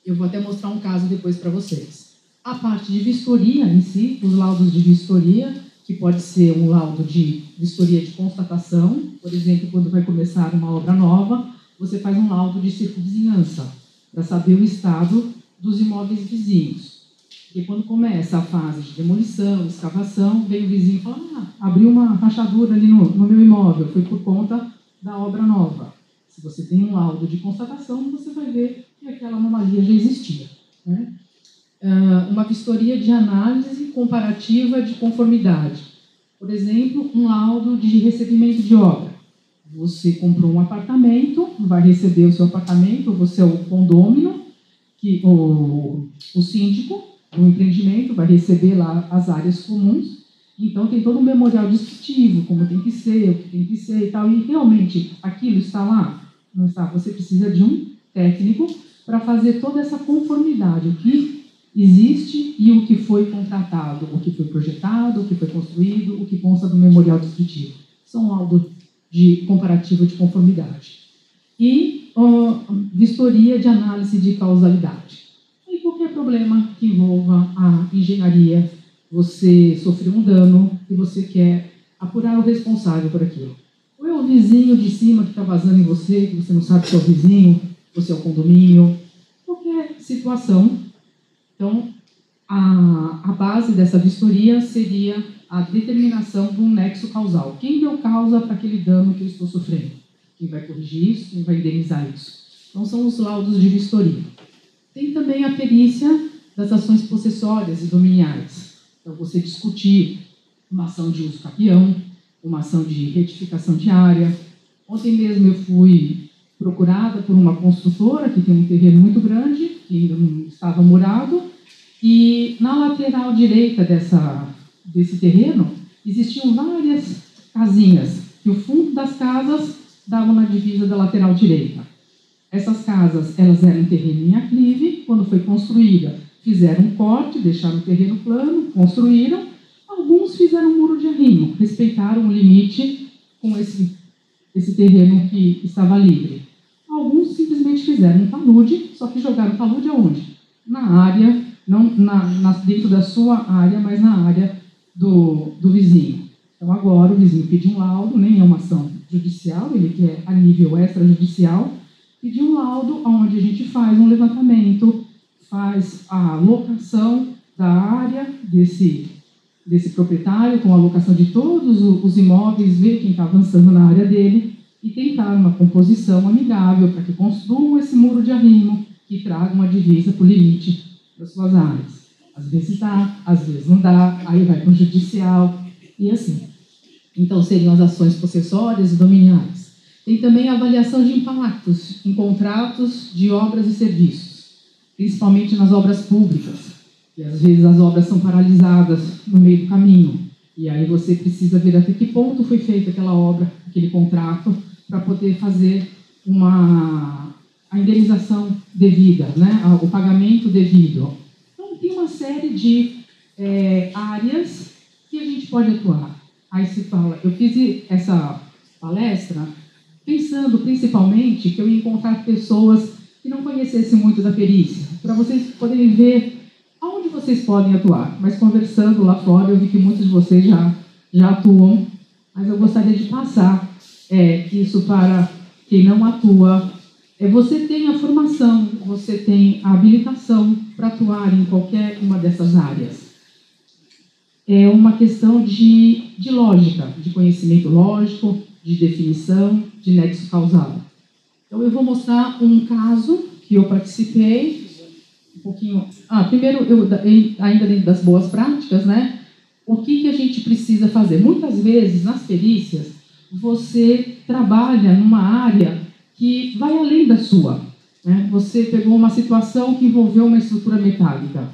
Eu vou até mostrar um caso depois para vocês. A parte de vistoria em si, os laudos de vistoria, que pode ser um laudo de vistoria de constatação. Por exemplo, quando vai começar uma obra nova, você faz um laudo de circunvizinhança. para saber o estado dos imóveis vizinhos. E quando começa a fase de demolição, escavação, vem o vizinho e fala: abriu uma rachadura ali no meu imóvel, foi por conta da obra nova. Se você tem um laudo de constatação, você vai ver que aquela anomalia já existia, né? Uma vistoria de análise comparativa de conformidade. Por exemplo, um laudo de recebimento de obra. Você comprou um apartamento, vai receber o seu apartamento, você é o condômino, o síndico, o empreendimento vai receber lá as áreas comuns. Então, tem todo um memorial descritivo, como tem que ser, o que tem que ser e tal. E, realmente, aquilo está lá? Não está. Você precisa de um técnico para fazer toda essa conformidade. O que existe e o que foi contratado, o que foi projetado, o que foi construído, o que consta do memorial descritivo. São laudos de comparativo de conformidade. E vistoria de análise de causalidade. E qualquer problema que envolva a engenharia, você sofreu um dano e você quer apurar o responsável por aquilo. Ou é o vizinho de cima que está vazando em você, que você não sabe se é o vizinho, ou se é o condomínio, qualquer situação. Então, a base dessa vistoria seria a determinação de um nexo causal. Quem deu causa para aquele dano que eu estou sofrendo? Quem vai corrigir isso? Quem vai indenizar isso? Então, são os laudos de vistoria. Tem também a perícia das ações possessórias e dominiais. Então, você discutir uma ação de uso capião, uma ação de retificação de área. Ontem mesmo eu fui procurada por uma construtora que tem um terreno muito grande, que ainda não estava morado, e na lateral direita desse terreno existiam várias casinhas, e o fundo das casas dava na divisa da lateral direita. Essas casas, elas eram em terreno em aclive. Quando foi construída, fizeram um corte, deixaram o terreno plano, construíram. Alguns fizeram um muro de arrimo, respeitaram o limite com esse terreno que estava livre. Alguns simplesmente fizeram um talude, só que jogaram talude aonde? Na área, não dentro da sua área, mas na área do vizinho. Então, agora o vizinho pediu um laudo, nem é uma ação judicial, ele quer a nível extrajudicial, pediu um laudo onde a gente faz um levantamento, faz a locação da área desse proprietário, com a locação de todos os imóveis, ver quem está avançando na área dele e tentar uma composição amigável para que construam esse muro de arrimo que traga uma divisa para o limite das suas áreas. Às vezes dá, às vezes não dá, aí vai para o judicial e assim. Então, seriam as ações possessórias e dominiais. Tem também a avaliação de impactos em contratos de obras e serviços, principalmente nas obras públicas. E às vezes as obras são paralisadas no meio do caminho. E aí você precisa ver até que ponto foi feita aquela obra, aquele contrato, para poder fazer a indenização devida, né? O pagamento devido. Então, tem uma série de áreas que a gente pode atuar. Aí se fala, eu fiz essa palestra pensando principalmente que eu ia encontrar pessoas que não conhecessem muito da perícia, para vocês poderem ver aonde vocês podem atuar. Mas conversando lá fora, eu vi que muitos de vocês já atuam, mas eu gostaria de passar isso para quem não atua. Você tem a formação, você tem a habilitação para atuar em qualquer uma dessas áreas. É uma questão de lógica, de conhecimento lógico, de definição, de nexo causal. Então, eu vou mostrar um caso que eu participei, um pouquinho... primeiro, ainda dentro das boas práticas, né? O que a gente precisa fazer? Muitas vezes, nas perícias, você trabalha numa área que vai além da sua, né? Você pegou uma situação que envolveu uma estrutura metálica.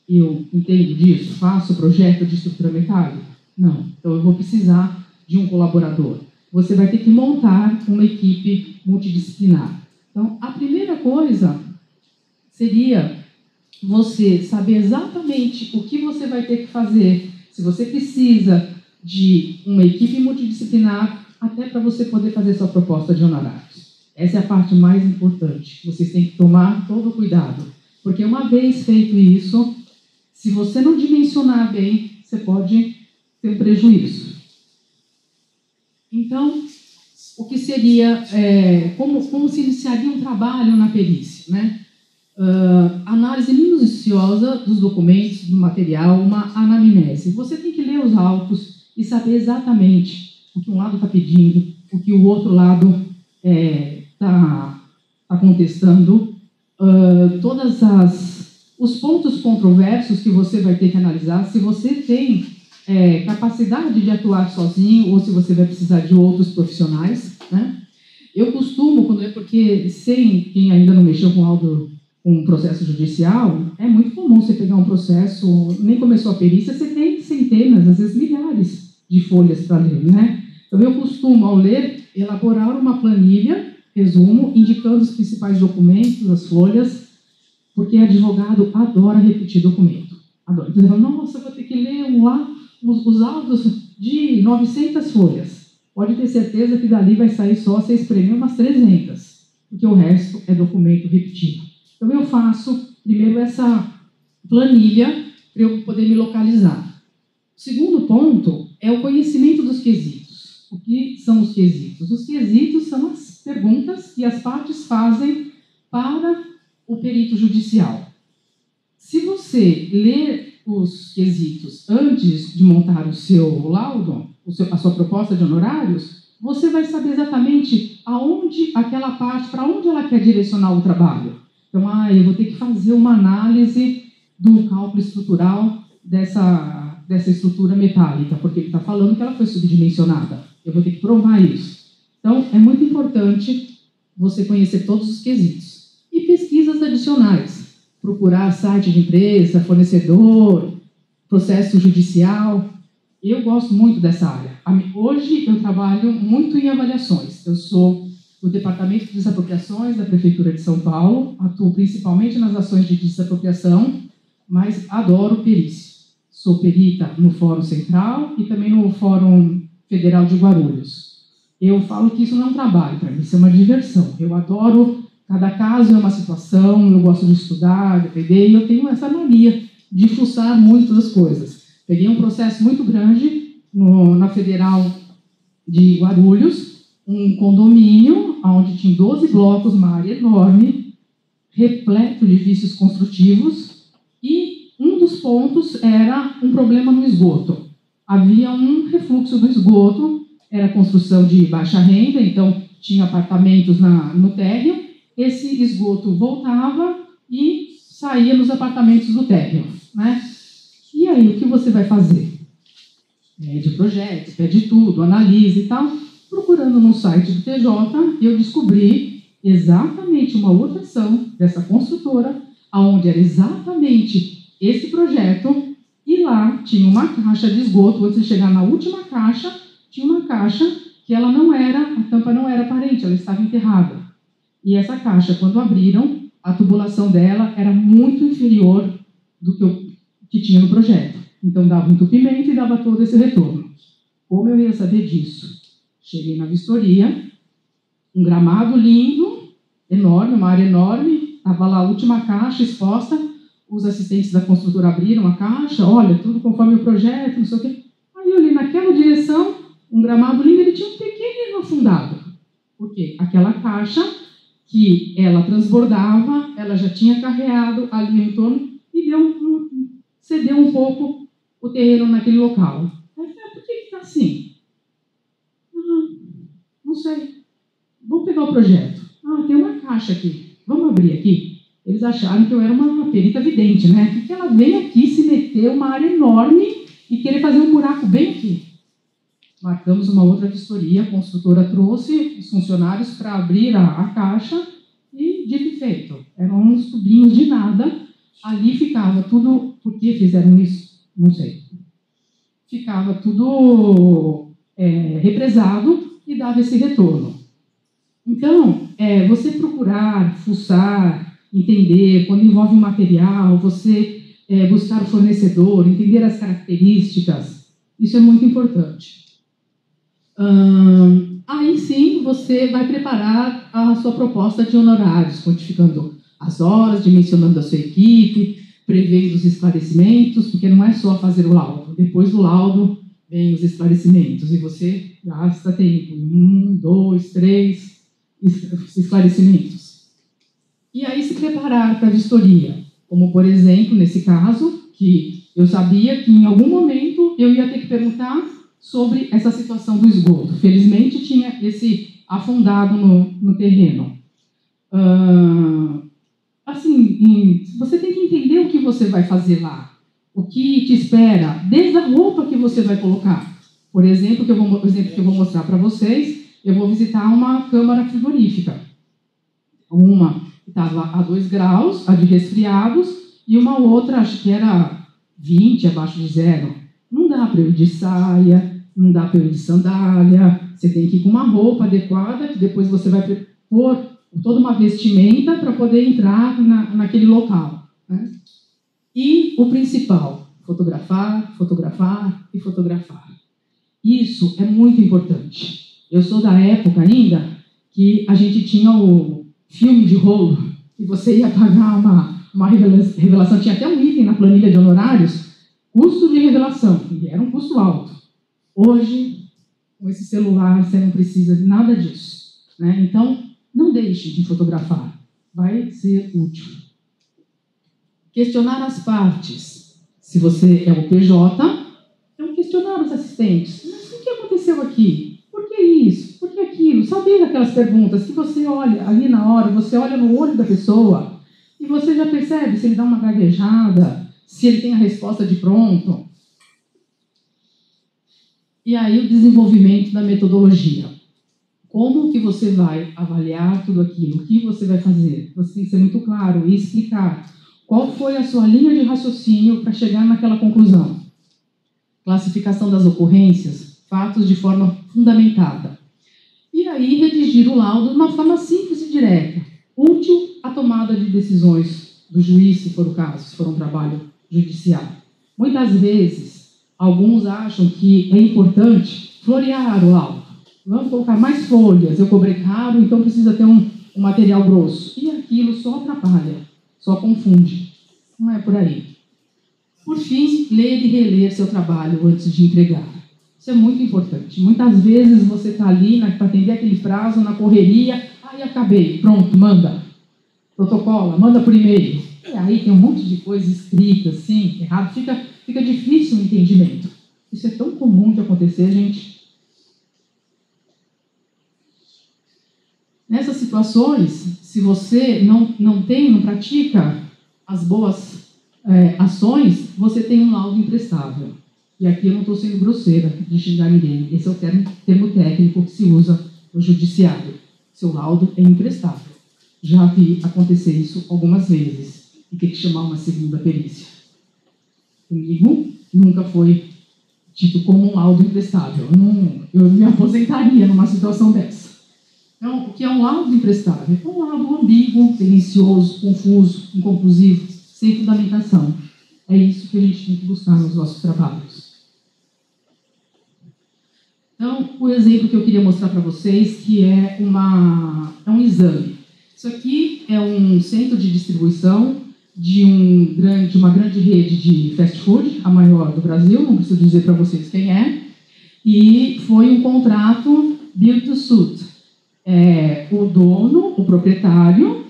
Eu entendo disso? Faço projeto de estrutura metálica? Não. Então, eu vou precisar de um colaborador. Você vai ter que montar uma equipe multidisciplinar. Então, a primeira coisa seria você saber exatamente o que você vai ter que fazer, se você precisa de uma equipe multidisciplinar, até para você poder fazer sua proposta de honorários. Essa é a parte mais importante. Vocês têm que tomar todo o cuidado. Porque uma vez feito isso, se você não dimensionar bem, você pode ter um prejuízo. Então, o que seria, como se iniciaria um trabalho na perícia, né? Análise minuciosa dos documentos, do material, uma anamnese. Você tem que ler os autos e saber exatamente o que um lado está pedindo, o que o outro lado está contestando, todos os pontos controversos que você vai ter que analisar, se você tem capacidade de atuar sozinho ou se você vai precisar de outros profissionais, né? Eu costumo, porque quem ainda não mexeu com um processo judicial, é muito comum você pegar um processo, nem começou a perícia, você tem centenas, às vezes milhares de folhas para ler, né? Então, eu costumo, ao ler, elaborar uma planilha, resumo, indicando os principais documentos, as folhas, porque advogado adora repetir documento. Adora. Então, eu falo, nossa, eu vou ter que ler os autos de 900 folhas. Pode ter certeza que dali vai sair só, você espremer umas 300, porque o resto é documento repetido. Então, eu faço primeiro essa planilha para eu poder me localizar. O segundo ponto é o conhecimento dos quesitos. O que são os quesitos? Os quesitos são as perguntas que as partes fazem para o perito judicial. Se você ler os quesitos antes de montar o seu laudo, a sua proposta de honorários, você vai saber exatamente aonde aquela parte, para onde ela quer direcionar o trabalho. Então, eu vou ter que fazer uma análise do cálculo estrutural dessa estrutura metálica, porque ele está falando que ela foi subdimensionada. Eu vou ter que provar isso. Então, é muito importante você conhecer todos os quesitos. E pesquisas adicionais. Procurar site de empresa, fornecedor, processo judicial. Eu gosto muito dessa área. Hoje, eu trabalho muito em avaliações. Eu sou do Departamento de Desapropriações da Prefeitura de São Paulo, atuo principalmente nas ações de desapropriação, mas adoro perícia. Sou perita no Fórum Central e também no Fórum Federal de Guarulhos. Eu falo que isso não é um trabalho para mim, isso é uma diversão. Eu adoro, cada caso é uma situação, eu gosto de estudar, de aprender, e eu tenho essa mania de fuçar muito das coisas. Peguei um processo muito grande na Federal de Guarulhos, um condomínio onde tinha 12 blocos, uma área enorme, repleto de vícios construtivos, e um dos pontos era um problema no esgoto. Havia um refluxo do esgoto, era construção de baixa renda, então tinha apartamentos no térreo, esse esgoto voltava e saía nos apartamentos do térreo, né? E aí, o que você vai fazer? Pede projeto, pede tudo, analisa e tal. Procurando no site do TJ, eu descobri exatamente uma outra ação dessa construtora, onde era exatamente esse projeto, e lá tinha uma caixa de esgoto. Antes de chegar na última caixa, tinha uma caixa que ela não era, a tampa não era aparente, ela estava enterrada. E essa caixa, quando abriram, a tubulação dela era muito inferior do que tinha no projeto. Então, dava um entupimento e dava todo esse retorno. Como eu ia saber disso? Cheguei na vistoria, um gramado lindo, enorme, uma área enorme, estava lá a última caixa exposta, os assistentes da construtora abriram a caixa, olha, tudo conforme o projeto, não sei o quê. Aí eu olhei naquela direção, um gramado lindo, ele tinha um pequenino afundado. Por quê? Aquela caixa que ela transbordava, ela já tinha carreado ali em torno e cedeu um pouco o terreno naquele local. Aí eu falei, por que está assim? Não sei. Vamos pegar o projeto. Tem uma caixa aqui. Vamos abrir aqui. Eles acharam que eu era uma perita vidente, né? Porque ela veio aqui se meter uma área enorme e querer fazer um buraco bem aqui. Marcamos uma outra vistoria, a construtora trouxe os funcionários para abrir a caixa e, dito e feito, eram uns tubinhos de nada. Ali ficava tudo... Por que fizeram isso? Não sei. Ficava tudo represado e dava esse retorno. Então, você procurar, fuçar, entender, quando envolve um material, você buscar o fornecedor, entender as características, isso é muito importante. Aí sim, você vai preparar a sua proposta de honorários, quantificando as horas, dimensionando a sua equipe, prevendo os esclarecimentos, porque não é só fazer o laudo. Depois do laudo, vem os esclarecimentos, e você gasta tempo em 1, 2, 3 esclarecimentos. E aí se preparar para a vistoria, como, por exemplo, nesse caso, que eu sabia que em algum momento eu ia ter que perguntar sobre essa situação do esgoto. Felizmente tinha esse afundado no terreno. Assim, você tem que entender o que você vai fazer lá, o que te espera, desde a roupa que você vai colocar. Por exemplo, o exemplo que eu vou mostrar para vocês, eu vou visitar uma câmara frigorífica. Uma estava a 2 graus, a de resfriados, e uma outra, acho que era 20, abaixo de 0. Não dá para eu ir de saia, não dá para eu ir de sandália, você tem que ir com uma roupa adequada, que depois você vai pôr toda uma vestimenta para poder entrar naquele local, né? E o principal, fotografar, fotografar e fotografar. Isso é muito importante. Eu sou da época ainda que a gente tinha o filme de rolo, e você ia pagar uma revelação, tinha até um item na planilha de honorários, custo de revelação, e era um custo alto. Hoje, com esse celular, você não precisa de nada disso, né? Então, não deixe de fotografar, vai ser útil. Questionar as partes. Se você é o PJ, então questionar os assistentes. Mas o que aconteceu aqui? Por que isso? Por que aquilo? Saber aquelas perguntas que você olha ali na hora, você olha no olho da pessoa e você já percebe se ele dá uma gaguejada, se ele tem a resposta de pronto. E aí o desenvolvimento da metodologia. Como que você vai avaliar tudo aquilo? O que você vai fazer? Você tem que ser muito claro e explicar qual foi a sua linha de raciocínio para chegar naquela conclusão. Classificação das ocorrências, fatos de forma fundamentada. E aí redigir o laudo de uma forma simples e direta, útil à tomada de decisões do juiz, se for o caso, se for um trabalho judicial. Muitas vezes, alguns acham que é importante florear o laudo. Vamos colocar mais folhas, eu cobrei caro, então precisa ter um material grosso. E aquilo só atrapalha, só confunde. Não é por aí. Por fim, ler e reler seu trabalho antes de entregar. Isso é muito importante. Muitas vezes você está ali para atender aquele prazo, na correria, aí acabei, pronto, manda. Protocola, manda por e-mail. E aí tem um monte de coisa escrita, assim, errado, fica difícil o entendimento. Isso é tão comum de acontecer, gente. Nessas situações, se você não pratica as boas ações, você tem um laudo imprestável. E aqui eu não estou sendo grosseira de xingar ninguém. Esse é o termo técnico que se usa no judiciário. Seu laudo é imprestável. Já vi acontecer isso algumas vezes e ter que chamar uma segunda perícia. Comigo, nunca foi dito como um laudo imprestável. Eu me aposentaria numa situação dessa. Então, o que é um laudo imprestável? É um laudo ambíguo, tendencioso, confuso, inconclusivo, sem fundamentação. É isso que a gente tem que buscar nos nossos trabalhos. Então, o exemplo que eu queria mostrar para vocês, que é um exame. Isso aqui é um centro de distribuição de uma grande rede de fast food, a maior do Brasil, não preciso dizer para vocês quem é, e foi um contrato build to suit. O dono, o proprietário,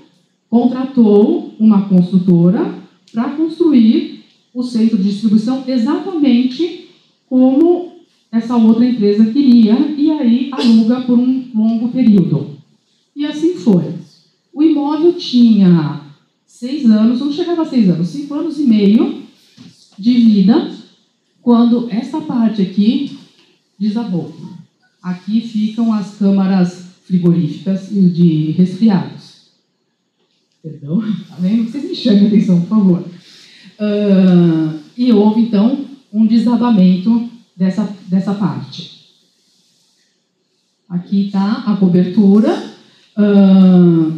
contratou uma construtora para construir o centro de distribuição exatamente como essa outra empresa queria, e aí aluga por um longo período. E assim foi. O imóvel tinha 6 anos, não chegava a 6 anos, 5 anos e meio de vida, quando essa parte aqui desabou. Aqui ficam as câmaras frigoríficas e os de resfriados. Perdão, tá vendo? Vocês me chamem a atenção, por favor. E houve, então, um desabamento dessa parte. Aqui está a cobertura,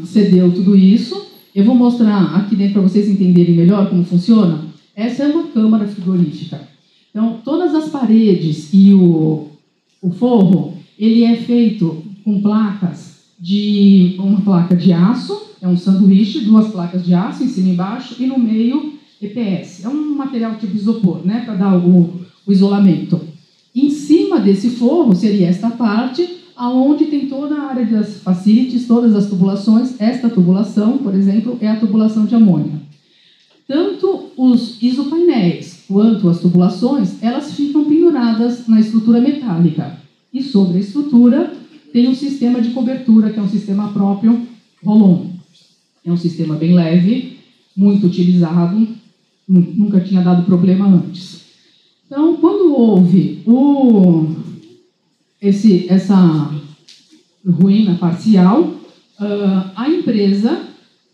cedeu tudo isso. Eu vou mostrar aqui dentro para vocês entenderem melhor como funciona. Essa é uma câmara frigorífica. Então, todas as paredes e o forro, ele é feito com placas uma placa de aço, é um sanduíche, 2 placas de aço em cima e embaixo, e no meio EPS. É um material tipo isopor, né, para dar o isolamento. Em cima desse forro seria esta parte, aonde tem toda a área das facilities, todas as tubulações. Esta tubulação, por exemplo, é a tubulação de amônia. Tanto os isopainéis quanto as tubulações, elas ficam penduradas na estrutura metálica. E sobre a estrutura tem um sistema de cobertura, que é um sistema próprio, roll-on. É um sistema bem leve, muito utilizado, nunca tinha dado problema antes. Então, quando houve essa ruína parcial, a empresa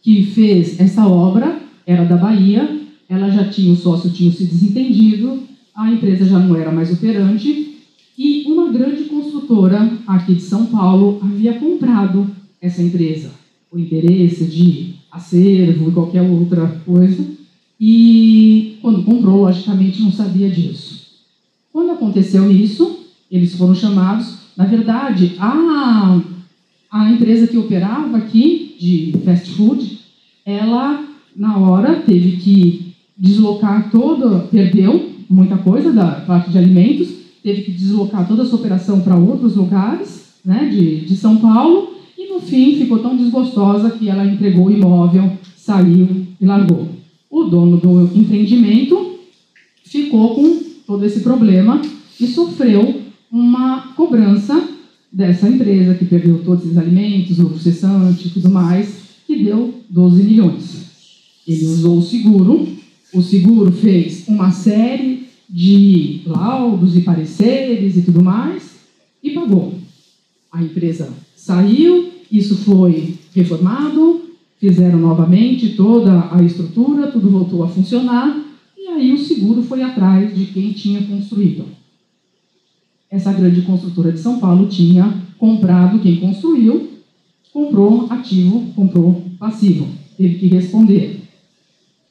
que fez essa obra era da Bahia, ela já tinha, o sócio tinha se desentendido, a empresa já não era mais operante, e uma grande construtora aqui de São Paulo havia comprado essa empresa, o interesse de acervo e qualquer outra coisa, e quando comprou, logicamente, não sabia disso. Quando aconteceu isso, eles foram chamados. Na verdade, a empresa que operava aqui, de fast food, ela, na hora, teve que deslocar perdeu muita coisa da parte de alimentos, teve que deslocar toda a sua operação para outros lugares, né, de São Paulo, e no fim ficou tão desgostosa que ela entregou o imóvel, saiu e largou. O dono do empreendimento ficou com todo esse problema e sofreu uma cobrança dessa empresa que perdeu todos esses alimentos, o cessante e tudo mais, que deu 12 milhões. Ele usou o seguro fez uma série de laudos e pareceres e tudo mais, e pagou. A empresa saiu, isso foi reformado, fizeram novamente toda a estrutura, tudo voltou a funcionar, e aí o seguro foi atrás de quem tinha construído. Essa grande construtora de São Paulo tinha comprado quem construiu, comprou ativo, comprou passivo, teve que responder.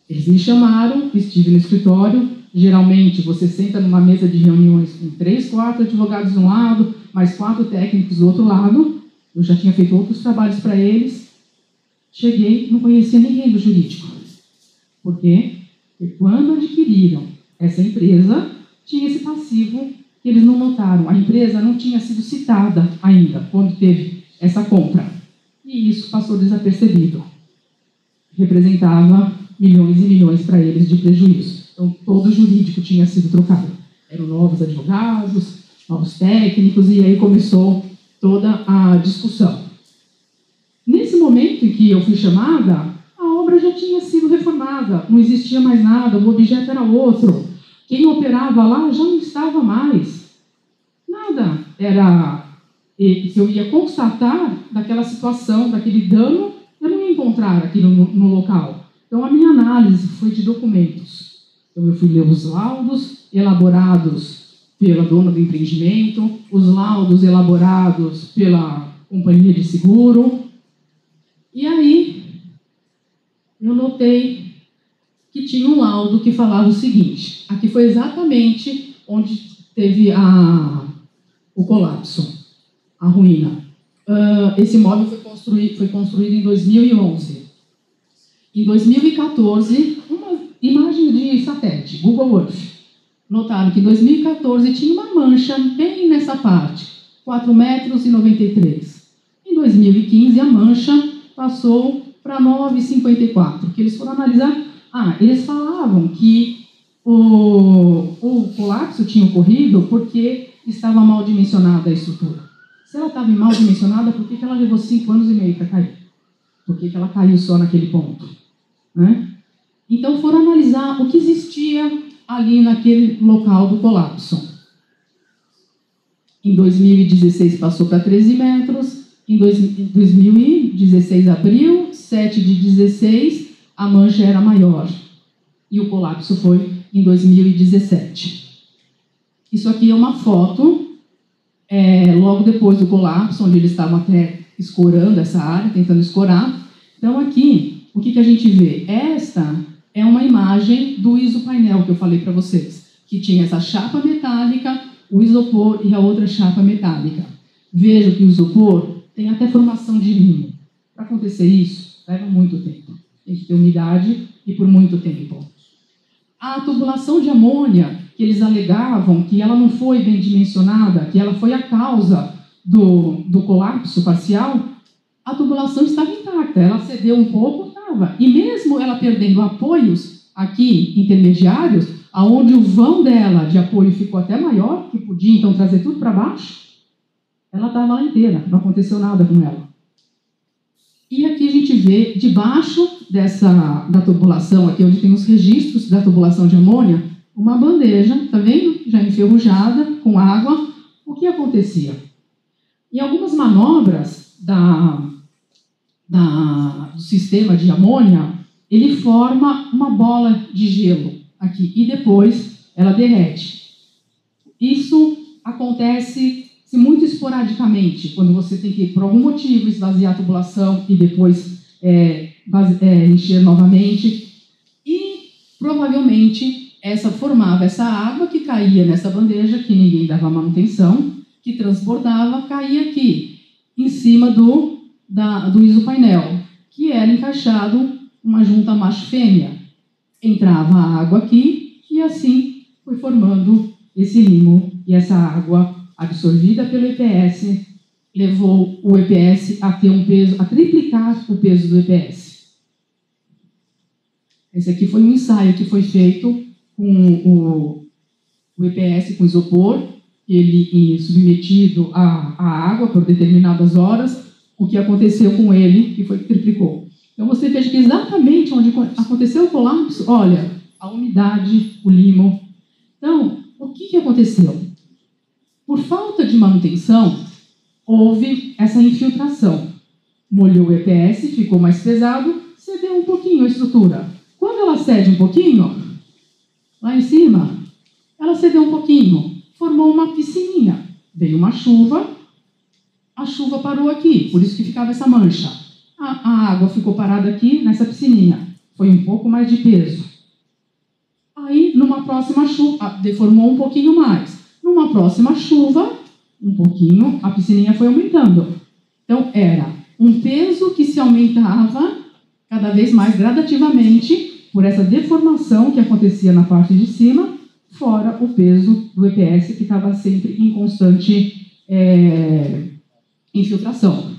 Eles me chamaram, estive no escritório. Geralmente você senta numa mesa de reuniões com 3, 4 advogados de um lado, mais 4 técnicos do outro lado. Eu já tinha feito outros trabalhos para eles. Cheguei, não conhecia ninguém do jurídico. Por quê? Porque quando adquiriram essa empresa, tinha esse passivo que eles não notaram. A empresa não tinha sido citada ainda, quando teve essa compra. E isso passou desapercebido. Representava milhões e milhões para eles de prejuízo. Então, todo o jurídico tinha sido trocado. Eram novos advogados, novos técnicos, e aí começou toda a discussão. Nesse momento em que eu fui chamada, a obra já tinha sido reformada, não existia mais nada, o objeto era outro. Quem operava lá já não estava mais. Nada era que eu ia constatar daquela situação, daquele dano, eu não ia encontrar aquilo no local. Então, a minha análise foi de documentos. Então, eu fui ler os laudos elaborados pela dona do empreendimento, os laudos elaborados pela companhia de seguro. E aí, eu notei que tinha um laudo que falava o seguinte: aqui foi exatamente onde teve o colapso, a ruína. Esse imóvel foi construído em 2011. Em 2014, uma imagem de satélite, Google Earth, notaram que em 2014 tinha uma mancha bem nessa parte, 4,93 metros. Em 2015, a mancha passou para 9,54, que eles foram analisar. Eles falavam que o colapso tinha ocorrido porque estava mal dimensionada a estrutura. Se ela estava mal dimensionada, por que ela levou 5 anos e meio para cair? Por que ela caiu só naquele ponto? Né? Então, foram analisar o que existia ali naquele local do colapso. Em 2016, passou para 13 metros. Em 2016, abril, 7 de 16, a mancha era maior. E o colapso foi em 2017. Isso aqui é uma foto, logo depois do colapso, onde eles estavam até escorando essa área, tentando escorar. Então, aqui, o que a gente vê? Esta é uma imagem do isopainel que eu falei para vocês, que tinha essa chapa metálica, o isopor e a outra chapa metálica. Veja que o isopor tem até formação de limo. Para acontecer isso, leva muito tempo. Tem que ter umidade e por muito tempo. A tubulação de amônia, que eles alegavam que ela não foi bem dimensionada, que ela foi a causa do colapso parcial, a tubulação estava intacta, ela cedeu um pouco, estava. E mesmo ela perdendo apoios aqui, intermediários, aonde o vão dela de apoio ficou até maior, que podia então trazer tudo para baixo, ela estava lá inteira, não aconteceu nada com ela. E aqui a gente vê, debaixo da tubulação, aqui onde tem os registros da tubulação de amônia, uma bandeja, tá vendo? Já enferrujada, com água. O que acontecia? Em algumas manobras do sistema de amônia, ele forma uma bola de gelo aqui, e depois ela derrete. Isso acontece muito esporadicamente, quando você tem que, por algum motivo, esvaziar a tubulação e depois encher novamente. E, provavelmente, formava essa água que caía nessa bandeja, que ninguém dava manutenção, que transbordava, caía aqui, em cima do isopainel, que era encaixado uma junta macho-fêmea. Entrava a água aqui e, assim, foi formando esse limo e essa água absorvida pelo EPS, levou o EPS a ter um peso, a triplicar o peso do EPS. Esse aqui foi um ensaio que foi feito com o EPS com isopor, ele submetido à água por determinadas horas, o que aconteceu com ele, que foi que triplicou. Então você veja que exatamente onde aconteceu o colapso, olha, a umidade, o limo. Então, o que aconteceu? Por falta de manutenção, houve essa infiltração. Molhou o EPS, ficou mais pesado, cedeu um pouquinho a estrutura. Quando ela cede um pouquinho, lá em cima, ela cedeu um pouquinho, formou uma piscininha. Veio uma chuva, a chuva parou aqui, por isso que ficava essa mancha. A água ficou parada aqui, nessa piscininha. Foi um pouco mais de peso. Aí, numa próxima chuva, deformou um pouquinho mais. Numa próxima chuva, um pouquinho, a piscininha foi aumentando. Então, era um peso que se aumentava cada vez mais gradativamente por essa deformação que acontecia na parte de cima, fora o peso do EPS, que estava sempre em constante infiltração.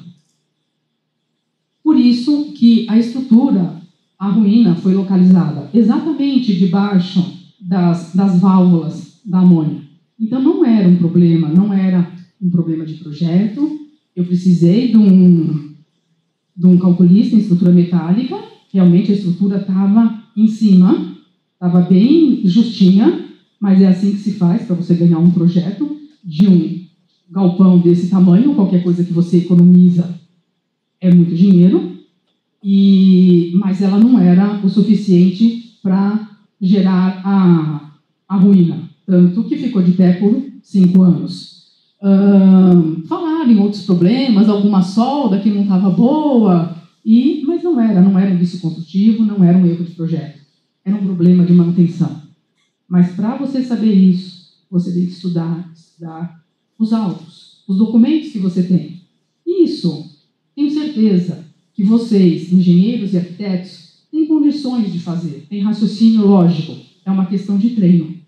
Por isso que a estrutura, a ruína, foi localizada exatamente debaixo das válvulas da amônia. Então, não era um problema de projeto. Eu precisei de um calculista em estrutura metálica. Realmente, a estrutura estava em cima, estava bem justinha, mas é assim que se faz para você ganhar um projeto de um galpão desse tamanho. Qualquer coisa que você economiza é muito dinheiro, mas ela não era o suficiente para gerar a ruína. Tanto que ficou de pé por 5 anos. Falaram em outros problemas, alguma solda que não estava boa, mas não era um vício construtivo, não era um erro de projeto. Era um problema de manutenção. Mas para você saber isso, você tem que estudar os autos, os documentos que você tem. Isso, tenho certeza que vocês, engenheiros e arquitetos, têm condições de fazer, têm raciocínio lógico. É uma questão de treino.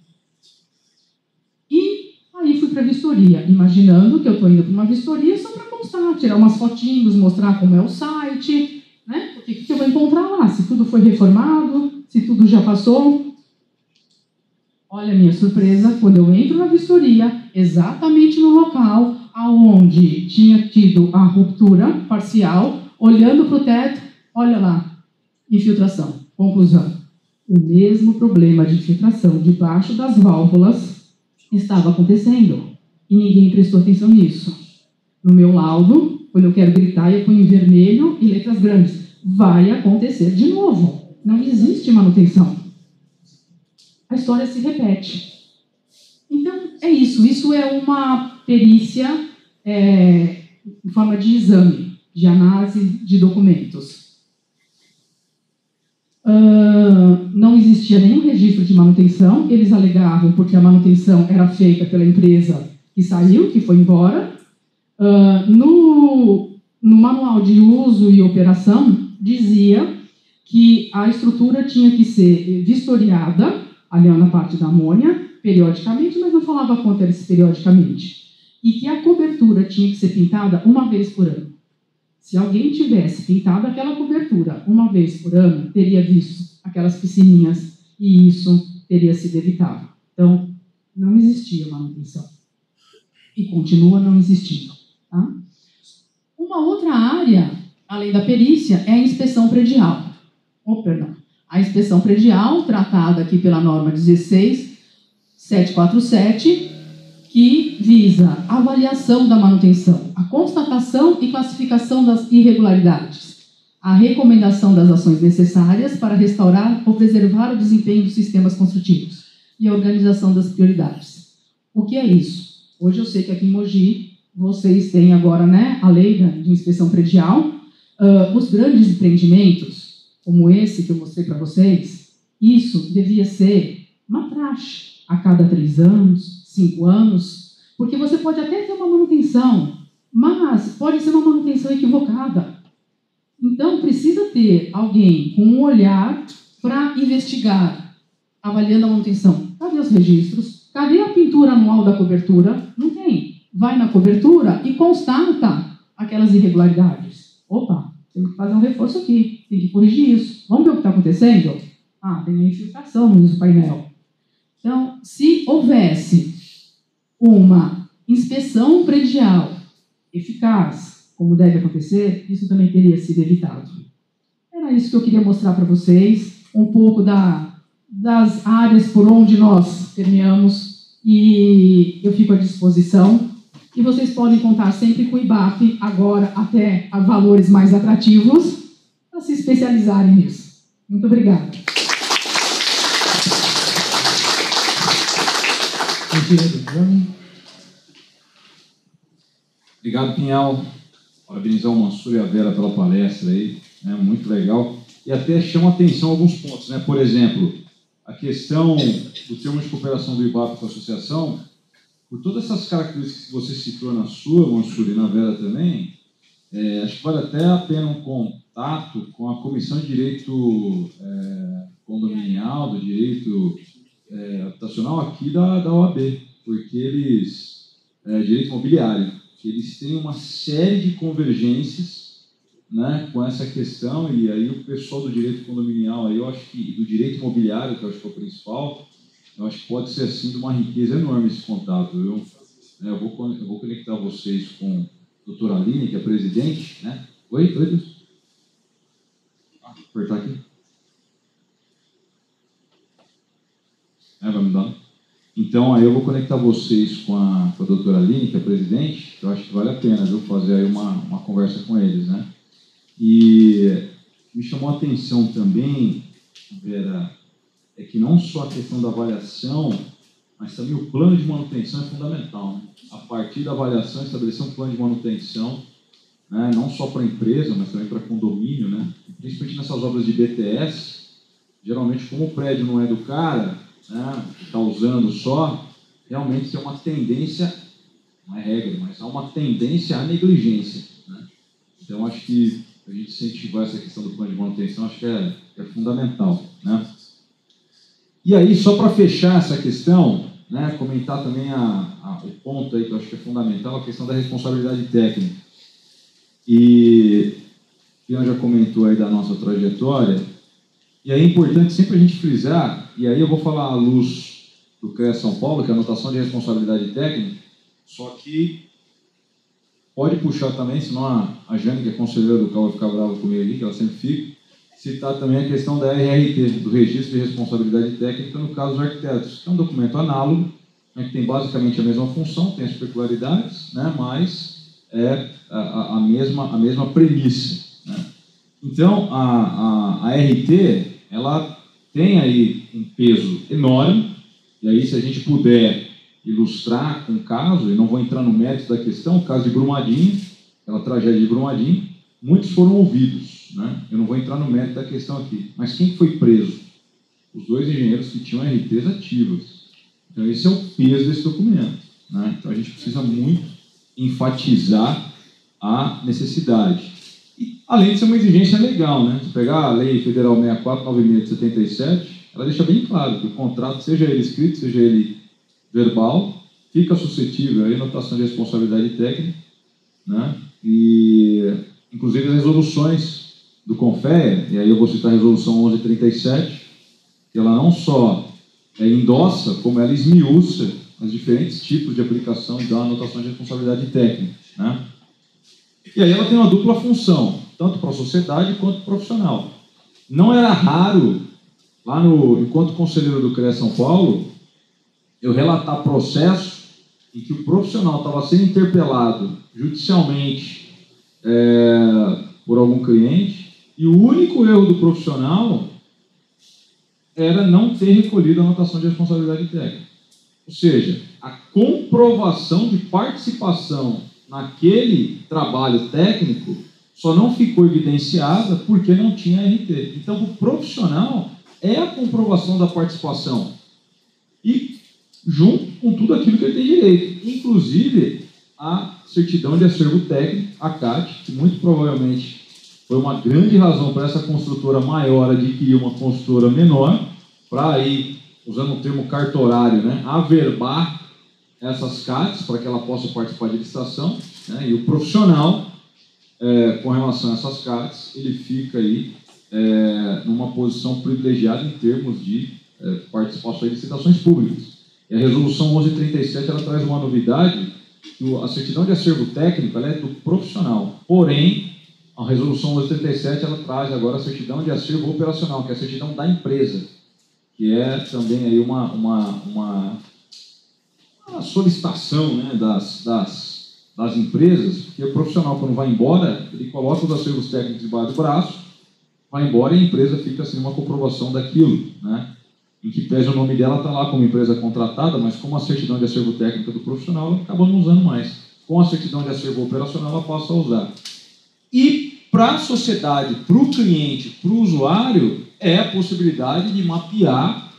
Aí fui para a vistoria, imaginando que eu estou indo para uma vistoria só para constar, tirar umas fotinhos, mostrar como é o site, né? Porque o que eu vou encontrar lá? Se tudo foi reformado, se tudo já passou. Olha a minha surpresa, quando eu entro na vistoria, exatamente no local onde tinha tido a ruptura parcial, olhando para o teto, olha lá, infiltração. Conclusão, o mesmo problema de infiltração debaixo das válvulas estava acontecendo e ninguém prestou atenção nisso. No meu laudo, quando eu quero gritar, eu ponho em vermelho e letras grandes. Vai acontecer de novo. Não existe manutenção. A história se repete. Então, é isso. Isso é uma perícia em forma de exame, de análise de documentos. Não existia nenhum registro de manutenção. Eles alegavam porque a manutenção era feita pela empresa que saiu, que foi embora. No manual de uso e operação, dizia que a estrutura tinha que ser vistoriada, ali na parte da amônia, periodicamente, mas não falava quanto era esse periodicamente. E que a cobertura tinha que ser pintada uma vez por ano. Se alguém tivesse pintado aquela cobertura uma vez por ano, teria visto aquelas piscininhas e isso teria sido evitado. Então, não existia manutenção. E continua não existindo. Tá? Uma outra área, além da perícia, é a inspeção predial. A inspeção predial, tratada aqui pela norma 16747, que visa a avaliação da manutenção, a constatação e classificação das irregularidades, a recomendação das ações necessárias para restaurar ou preservar o desempenho dos sistemas construtivos e a organização das prioridades. O que é isso? Hoje eu sei que aqui em Mogi vocês têm agora, né, a lei de inspeção predial. Os grandes empreendimentos, como esse que eu mostrei para vocês, isso devia ser uma praxe a cada 3 anos, 5 anos, porque você pode até ter uma manutenção, mas pode ser uma manutenção equivocada. Então, precisa ter alguém com um olhar para investigar, avaliando a manutenção. Cadê os registros? Cadê a pintura anual da cobertura? Não tem. Vai na cobertura e constata aquelas irregularidades. Opa, tem que fazer um reforço aqui, tem que corrigir isso. Vamos ver o que está acontecendo? Tem a infiltração no painel. Então, se houvesse uma inspeção predial eficaz, como deve acontecer, isso também teria sido evitado. Era isso que eu queria mostrar para vocês, um pouco das áreas por onde nós permeamos, e eu fico à disposição. E vocês podem contar sempre com o IBAP, agora até a valores mais atrativos, para se especializarem nisso. Muito obrigada. Obrigado, Pinhal. Parabenizar o Mansur e a Vera pela palestra aí, né? Muito legal. E até chama atenção alguns pontos, né? Por exemplo, a questão do termo de cooperação do IBAP com a associação, por todas essas características que você citou na sua, Mansur, e na Vera também, acho que vale até a pena um contato com a Comissão de Direito Condominial, do Direito Habitacional aqui da OAB, porque eles, direito imobiliário, que eles têm uma série de convergências, né, com essa questão, e aí o pessoal do direito condominial, aí eu acho que do direito imobiliário, que eu acho que é o principal, eu acho que pode ser assim de uma riqueza enorme esse contato. Eu vou conectar vocês com a doutora Aline, que é presidente, né? Oi, Deus. Vou apertar aqui. Vai me dar. Então, aí eu vou conectar vocês com a doutora Aline, que é presidente, que eu acho que vale a pena, viu, fazer aí uma conversa com eles, né? E me chamou a atenção também, Vera, é que não só a questão da avaliação, mas também o plano de manutenção é fundamental, né? A partir da avaliação, estabelecer um plano de manutenção, né, não só para a empresa, mas também para condomínio, né? Principalmente nessas obras de BTS, geralmente, como o prédio não é do cara, né, que está usando só, realmente tem uma tendência, não é regra, mas há uma tendência à negligência, né? Então, acho que a gente incentivar essa questão do plano de manutenção, acho que é fundamental, né? E aí, só para fechar essa questão, né, comentar também o ponto aí que eu acho que é fundamental, a questão da responsabilidade técnica. E o Ian já comentou aí da nossa trajetória, e aí é importante sempre a gente frisar, e aí eu vou falar à luz do CREA São Paulo, que é a anotação de responsabilidade técnica, só que pode puxar também, senão a Jane, que é conselheira do CAU, vai ficar brava comigo ali, que ela sempre fica, citar também a questão da RRT, do Registro de Responsabilidade Técnica, no caso dos arquitetos, que é um documento análogo, né, que tem basicamente a mesma função, tem as peculiaridades, né, mas é a mesma premissa, né? Então, a RT, ela tem aí um peso enorme, e aí se a gente puder ilustrar com o caso, e não vou entrar no mérito da questão, o caso de Brumadinho, aquela tragédia de Brumadinho, muitos foram ouvidos, né? Eu não vou entrar no mérito da questão aqui, mas quem foi preso? Os 2 engenheiros que tinham RTs ativas. Então esse é o peso desse documento, né? Então a gente precisa muito enfatizar a necessidade. E, além de ser uma exigência legal, né? Se pegar a Lei Federal 6496 de 77, ela deixa bem claro que o contrato, seja ele escrito, seja ele verbal, fica suscetível à anotação de responsabilidade técnica, né? E, inclusive, as resoluções do CONFEA, e aí eu vou citar a resolução 1137, que ela não só endossa, como ela esmiuça os diferentes tipos de aplicação da anotação de responsabilidade técnica, né? E aí ela tem uma dupla função, tanto para a sociedade quanto profissional. Não era raro, enquanto conselheiro do CREA São Paulo, eu relatar processo em que o profissional estava sendo interpelado judicialmente por algum cliente, e o único erro do profissional era não ter recolhido a anotação de responsabilidade técnica. Ou seja, a comprovação de participação naquele trabalho técnico só não ficou evidenciada porque não tinha RT. Então, o profissional é a comprovação da participação. E junto com tudo aquilo que ele tem direito. Inclusive, a certidão de acervo técnico, a CAT, que muito provavelmente foi uma grande razão para essa construtora maior adquirir uma construtora menor, para aí, usando o termo cartorário, né, averbar essas CATs para que ela possa participar de licitação, né, e o profissional, com relação a essas CATs, ele fica aí numa posição privilegiada em termos de participação em licitações públicas. E a resolução 1137 ela traz uma novidade, que a certidão de acervo técnico ela é do profissional, porém, a resolução 1137 ela traz agora a certidão de acervo operacional, que é a certidão da empresa, que é também aí uma solicitação, né, das empresas, porque o profissional, quando vai embora, ele coloca os acervos técnicos debaixo do braço, vai embora e a empresa fica assim, uma comprovação daquilo, né, em que pese o nome dela está lá como empresa contratada, mas como a certidão de acervo técnico do profissional, ela acaba não usando mais. Com a certidão de acervo operacional, ela passa a usar. E para a sociedade, para o cliente, para o usuário, é a possibilidade de mapear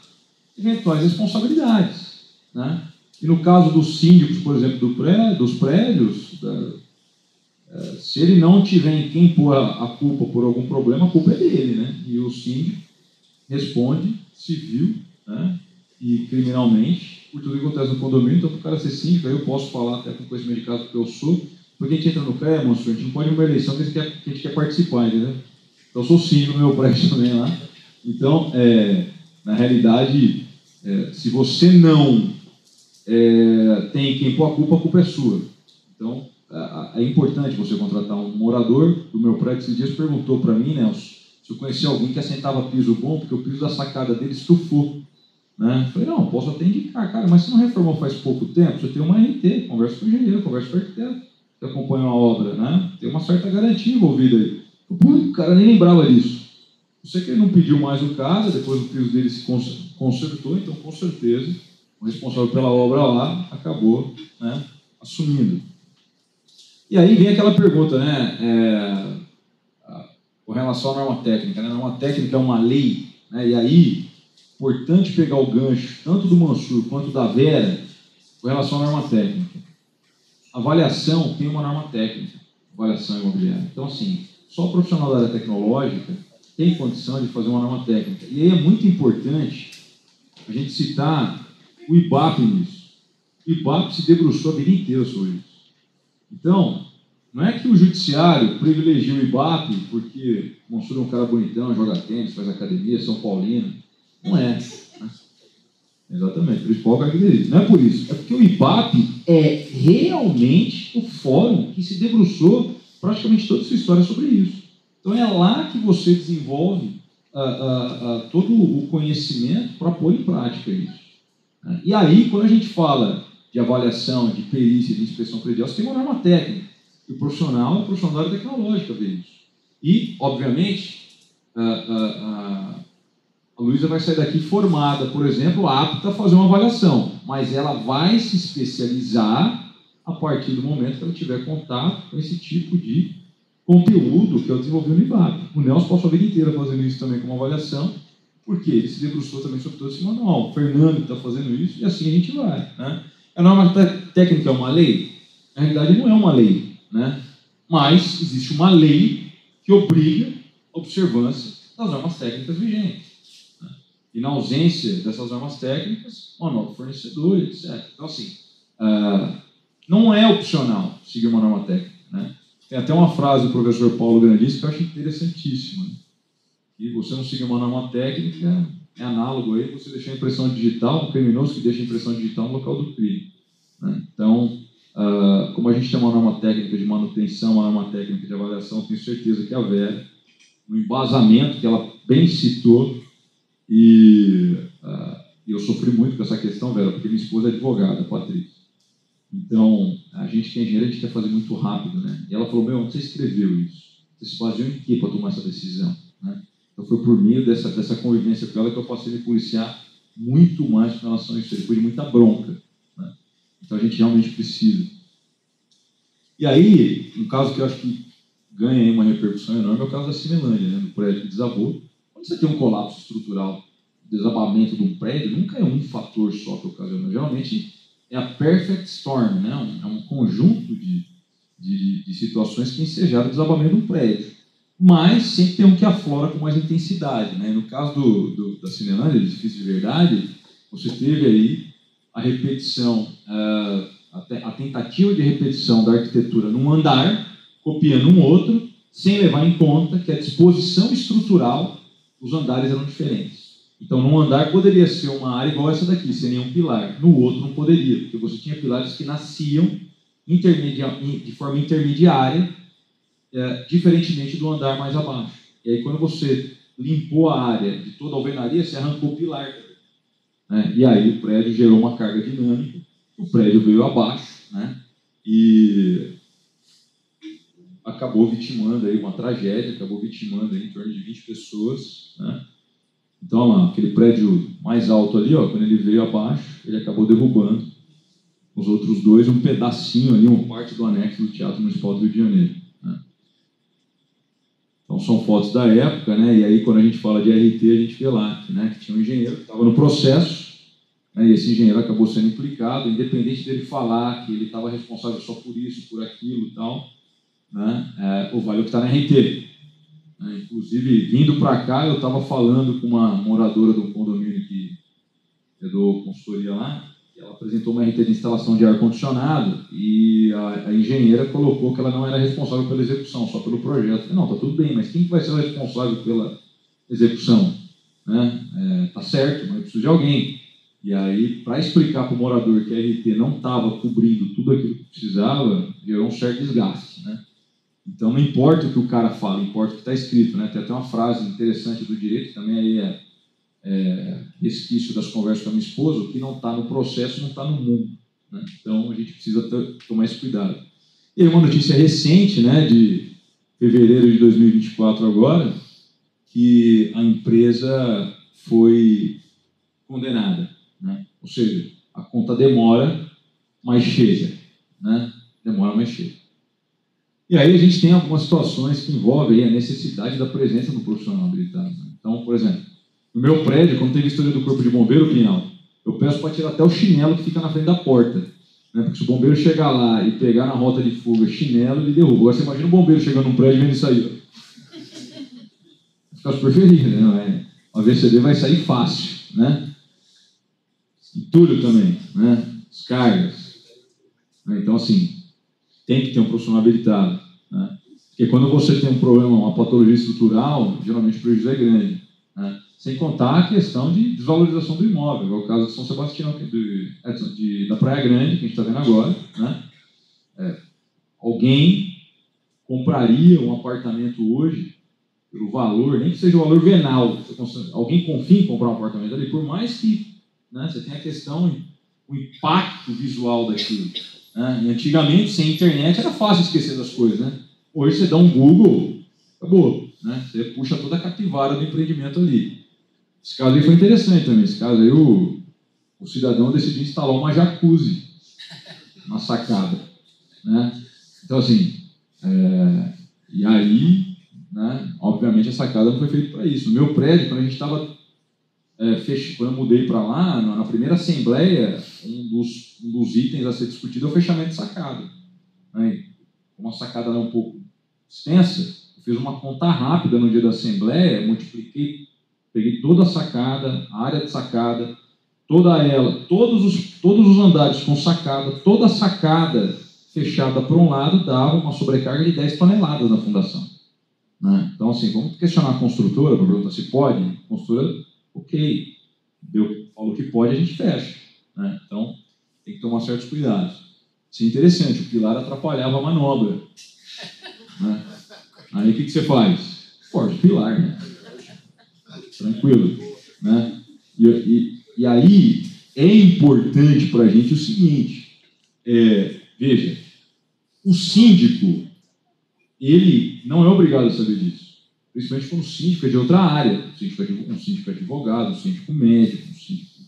eventuais responsabilidades, né? E no caso dos síndicos, por exemplo, dos prédios, se ele não tiver em quem pôr a culpa por algum problema, a culpa é dele, né? E o síndico responde civil, né, e criminalmente por tudo que acontece no condomínio. Então, para o cara ser síndico, aí eu posso falar até com conhecimento de caso que eu sou, porque a gente entra no CREA, Mansur, a gente não pode ir uma eleição que a gente quer participar, entendeu? Então, eu sou síndico no meu prédio também lá. Então, na realidade, se você não tem quem pôr a culpa é sua. Então, é importante você contratar um morador do meu prédio. Esses dias perguntou para mim, Nelson, se eu conhecia alguém que assentava piso bom, porque o piso da sacada dele estufou, né? Eu falei, não, posso até indicar, cara, mas se não reformou faz pouco tempo, você tem uma RT, conversa com o engenheiro, conversa com o arquiteto, que acompanha a obra, né? Tem uma certa garantia envolvida aí. O cara nem lembrava disso. Eu sei que ele não pediu mais o cara, depois o piso dele se consertou, então com certeza o responsável pela obra lá acabou, né, assumindo. E aí vem aquela pergunta, né, com relação à norma técnica, né? A norma técnica é uma lei, né? E aí, importante pegar o gancho, tanto do Mansur quanto da Vera, com relação à norma técnica. A avaliação tem uma norma técnica, avaliação imobiliária. Então, assim, só o profissional da área tecnológica tem condição de fazer uma norma técnica. E aí é muito importante a gente citar o IBAP nisso. O IBAP se debruçou a vida inteira sobre isso. Então, não é que o judiciário privilegia o IBAP porque o Mansur é um cara bonitão, joga tênis, faz academia, São Paulino. Não é. Né? Exatamente, o principal característica. Não é por isso. É porque o IBAP é realmente o fórum que se debruçou praticamente toda a sua história sobre isso. Então é lá que você desenvolve todo o conhecimento para pôr em prática isso. Né? E aí, quando a gente fala de avaliação, de perícia, de inspeção predial, você tem uma norma técnica. E o profissional é o profissional da área tecnológica ver isso. E, obviamente, a Luísa vai sair daqui formada, por exemplo, apta a fazer uma avaliação, mas ela vai se especializar a partir do momento que ela tiver contato com esse tipo de conteúdo que eu desenvolvi no IBAP. O Nelson passou a vida inteira fazendo isso também como avaliação, porque ele se debruçou também sobre todo esse manual. O Fernando está fazendo isso e assim a gente vai. Né? A norma técnica é uma lei? Na realidade, não é uma lei, né? Mas existe uma lei que obriga a observância das normas técnicas vigentes. Né? E na ausência dessas normas técnicas, uma nota fornecedor, etc. Então, assim, não é opcional seguir uma norma técnica, né? Tem até uma frase do professor Paulo Grandis que eu acho interessantíssima, né? E você não seguir uma norma técnica é análogo aí você deixar a impressão digital, um criminoso que deixa a impressão digital no local do crime, né? Então, como a gente tem uma norma técnica de manutenção, uma norma técnica de avaliação, tenho certeza que a Vera, no embasamento que ela bem citou, e eu sofri muito com essa questão, Vera, porque minha esposa é advogada, Patrícia. Então, a gente que é engenheiro, a gente quer fazer muito rápido, né? E ela falou, onde você escreveu isso? Você se baseou em quê para tomar essa decisão? Né? Então, foi por meio dessa convivência com ela que eu passei a me policiar muito mais com relação a isso, depois de muita bronca, né? Então, a gente realmente precisa. E aí, um caso que eu acho que ganha aí uma repercussão enorme é o caso da Cinelândia, né? Do prédio que desabou. Quando você tem um colapso estrutural, desabamento de um prédio, nunca é um fator só que ocasiona. Geralmente é a perfect storm, né? É um conjunto de situações que ensejaram o desabamento de um prédio. Mas sempre tem um que aflora com mais intensidade, né? No caso da Cinelândia, edifício de verdade, você teve aí a repetição, a tentativa de repetição da arquitetura num andar, copiando um outro, sem levar em conta que a disposição estrutural, os andares eram diferentes. Então, num andar poderia ser uma área igual essa daqui, sem nenhum pilar. No outro não poderia, porque você tinha pilares que nasciam de forma intermediária, diferentemente do andar mais abaixo. E aí, quando você limpou a área de toda a alvenaria, você arrancou o pilar, né? E aí o prédio gerou uma carga dinâmica, o prédio veio abaixo, né? E acabou vitimando aí uma tragédia, acabou vitimando aí em torno de 20 pessoas, né? Então, olha lá, aquele prédio mais alto ali, ó, quando ele veio abaixo, ele acabou derrubando os outros dois, um pedacinho ali, uma parte do anexo do Teatro Municipal do Rio de Janeiro, né? Então, são fotos da época, né? E aí, quando a gente fala de RT, a gente vê lá, né, que tinha um engenheiro que estava no processo, né, e esse engenheiro acabou sendo implicado, independente dele falar que ele estava responsável só por isso, por aquilo e tal, né? Valeu que está na RT. Inclusive, vindo para cá, eu estava falando com uma moradora de um condomínio que eu dou consultoria lá, e ela apresentou uma RT de instalação de ar-condicionado, e a engenheira colocou que ela não era responsável pela execução, só pelo projeto. Eu falei, não, está tudo bem, mas quem que vai ser o responsável pela execução? Né? Tá certo, mas eu preciso de alguém. E aí, para explicar para o morador que a RT não estava cobrindo tudo aquilo que precisava, gerou um certo desgaste, né? Então, não importa o que o cara fala, importa o que está escrito, né? Tem até uma frase interessante do direito, também aí resquício das conversas com a minha esposa, o que não está no processo não está no mundo, né? Então, a gente precisa tomar esse cuidado. E aí, uma notícia recente, né, de fevereiro de 2024 agora, que a empresa foi condenada, né? Ou seja, a conta demora, mas chega, né? Demora, mas chega. E aí a gente tem algumas situações que envolvem aí a necessidade da presença do profissional habilitado, né? Então, por exemplo, no meu prédio, quando tem vistoria do Corpo de Bombeiro, Pinhal, eu peço para tirar até o chinelo que fica na frente da porta, né? Porque se o bombeiro chegar lá e pegar na rota de fuga chinelo, ele derruba. Agora você imagina um bombeiro chegando num prédio e vendo isso aí, ó. Vai ficar super feliz, né? A VCD vai sair fácil, né? Entulho também, né? Descargas. Então, assim, tem que ter um profissional habilitado, né? Porque quando você tem um problema, uma patologia estrutural, geralmente o prejuízo é grande, né? Sem contar a questão de desvalorização do imóvel, é o caso de São Sebastião, da Praia Grande, que a gente está vendo agora, né? Alguém compraria um apartamento hoje pelo valor, nem que seja o valor venal, alguém confia em comprar um apartamento ali, por mais que, né, você tenha a questão, o impacto visual daquilo, né? E antigamente, sem internet, era fácil esquecer das coisas, né? Hoje você dá um Google, acabou, né? Você puxa toda a capivara do empreendimento ali. Esse caso aí foi interessante também. Esse caso aí, o cidadão decidiu instalar uma jacuzzi na sacada, né? Então, assim, e aí, né, obviamente a sacada não foi feita para isso. No meu prédio, quando a gente estava quando eu mudei para lá, na primeira assembleia, um dos itens a ser discutido é o fechamento de sacada, né? Uma sacada um pouco extensa, eu fiz uma conta rápida no dia da assembleia, multipliquei Peguei toda a sacada, a área de sacada, toda ela, todos os andares com sacada, toda a sacada fechada por um lado dava uma sobrecarga de 10 toneladas na fundação. Né? Então, assim, vamos questionar a construtora para perguntar se pode. A construtora, ok, falou que pode, a gente fecha. Né? Então, tem que tomar certos cuidados. Isso é interessante, o pilar atrapalhava a manobra. Né? Aí o que você faz? Forte o pilar, né? Tranquilo. Né? E aí é importante para a gente o seguinte, veja, o síndico, ele não é obrigado a saber disso, principalmente quando o síndico é de outra área, um síndico advogado, um síndico médico, um síndico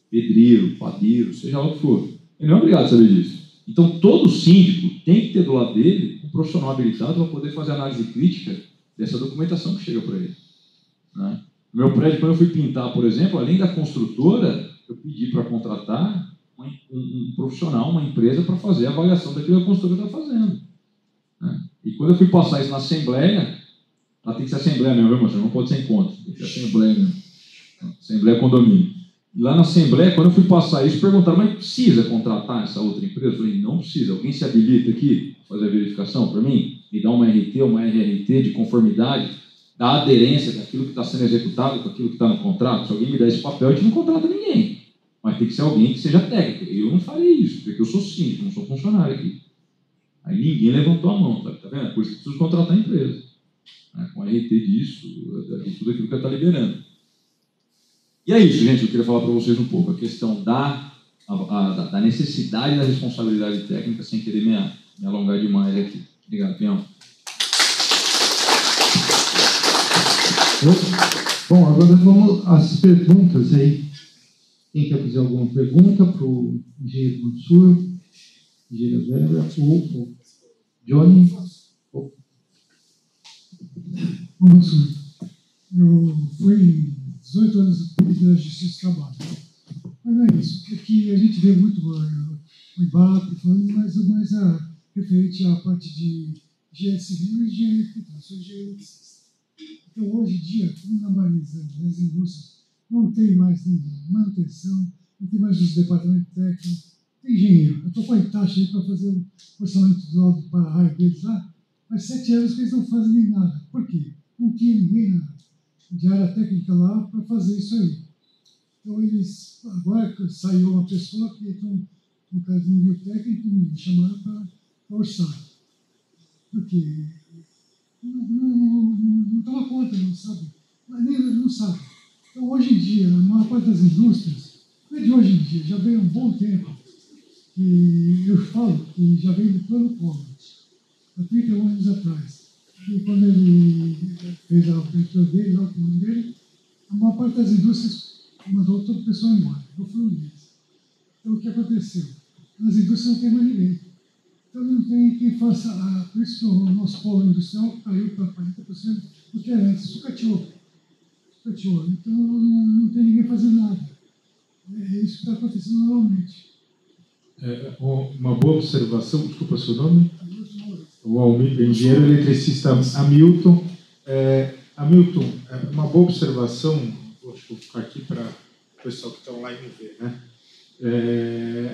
pedreiro, padeiro, seja lá o que for. Ele não é obrigado a saber disso. Então, todo síndico tem que ter do lado dele um profissional habilitado para poder fazer análise crítica dessa documentação que chega para ele. Né? No meu prédio, quando eu fui pintar, por exemplo, além da construtora, eu pedi para contratar um profissional, uma empresa, para fazer a avaliação daquilo que a construtora está fazendo. Né? E quando eu fui passar isso na assembleia, ela tem que ser assembleia mesmo, viu, moço? Não pode ser encontro, tem que ser assembleia mesmo. Assembleia condomínio. E lá na assembleia, quando eu fui passar isso, perguntaram, mas precisa contratar essa outra empresa? Eu falei, não precisa. Alguém se habilita aqui para fazer a verificação para mim? Me dá uma RT, uma RRT de conformidade, da aderência daquilo que está sendo executado com aquilo que está no contrato. Se alguém me der esse papel, a gente não contrata ninguém. Mas tem que ser alguém que seja técnico. Eu não farei isso, porque eu sou síndico, não sou funcionário aqui. Aí ninguém levantou a mão, tá vendo? Por isso que preciso contratar a empresa. Né? Com RT disso, de tudo aquilo que ela está liberando. E é isso, gente, eu queria falar para vocês um pouco. A questão da necessidade da responsabilidade técnica, sem querer me alongar demais aqui. Obrigado, Pinhão. Bom, agora vamos às perguntas aí. Quem quer fazer alguma pergunta para o engenheiro Mansur, engenheiro Vera, ou Johnny? Bom, Mansur, eu fui 18 anos da Justiça do Trabalho. Mas não é isso. É que a gente vê muito o IBAP falando mais referente à parte de engenharia civil e engenharia arquitetura, sou engenheiro eletricista. Então, hoje em dia, como na maioria das indústrias, não tem mais manutenção, não tem mais os departamentos técnicos, tem engenheiro. Eu estou com a taxa aí para fazer o orçamento do lado para a raio deles lá, faz 7 anos que eles não fazem nem nada. Por quê? Não tinha ninguém de área técnica lá para fazer isso aí. Então, eles, agora saiu uma pessoa que tem um cara de nível técnico me chamaram para orçar. Por quê? Não toma conta, não sabe. Não sabe. Então, hoje em dia, na maior parte das indústrias, não é de hoje em dia, já vem há um bom tempo, que eu falo que já vem do plano Collor, há 31 anos atrás. E quando ele fez a abertura dele, lá com o nome dele, a maior parte das indústrias mandou todo o pessoal embora. Eu fui um deles. Então, o que aconteceu? Nas indústrias não tem mais ninguém. Então, não tem quem faça. Por isso que o nosso polo industrial caiu para 40% do que era antes. Sucateou. Então, não tem ninguém fazendo nada. É isso que está acontecendo normalmente. Uma boa observação. Desculpa, seu nome? O engenheiro eletricista Hamilton. Hamilton, uma boa observação, vou ficar aqui para o pessoal que está online ver, né?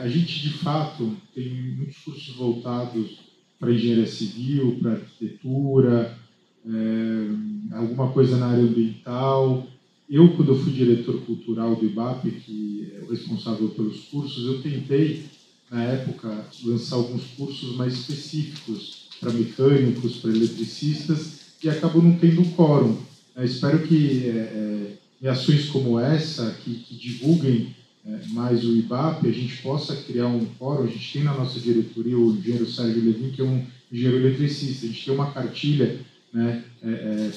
A gente, de fato, tem muitos cursos voltados para engenharia civil, para arquitetura, alguma coisa na área ambiental. Eu, quando eu fui diretor cultural do IBAP, que é o responsável pelos cursos, eu tentei, na época, lançar alguns cursos mais específicos para mecânicos, para eletricistas, e acabou não tendo quórum. Espero que ações como essa, que divulguem mais o IBAP, a gente possa criar um quórum. A gente tem na nossa diretoria o engenheiro Sérgio Levin, que é um engenheiro eletricista. A gente tem uma cartilha, né,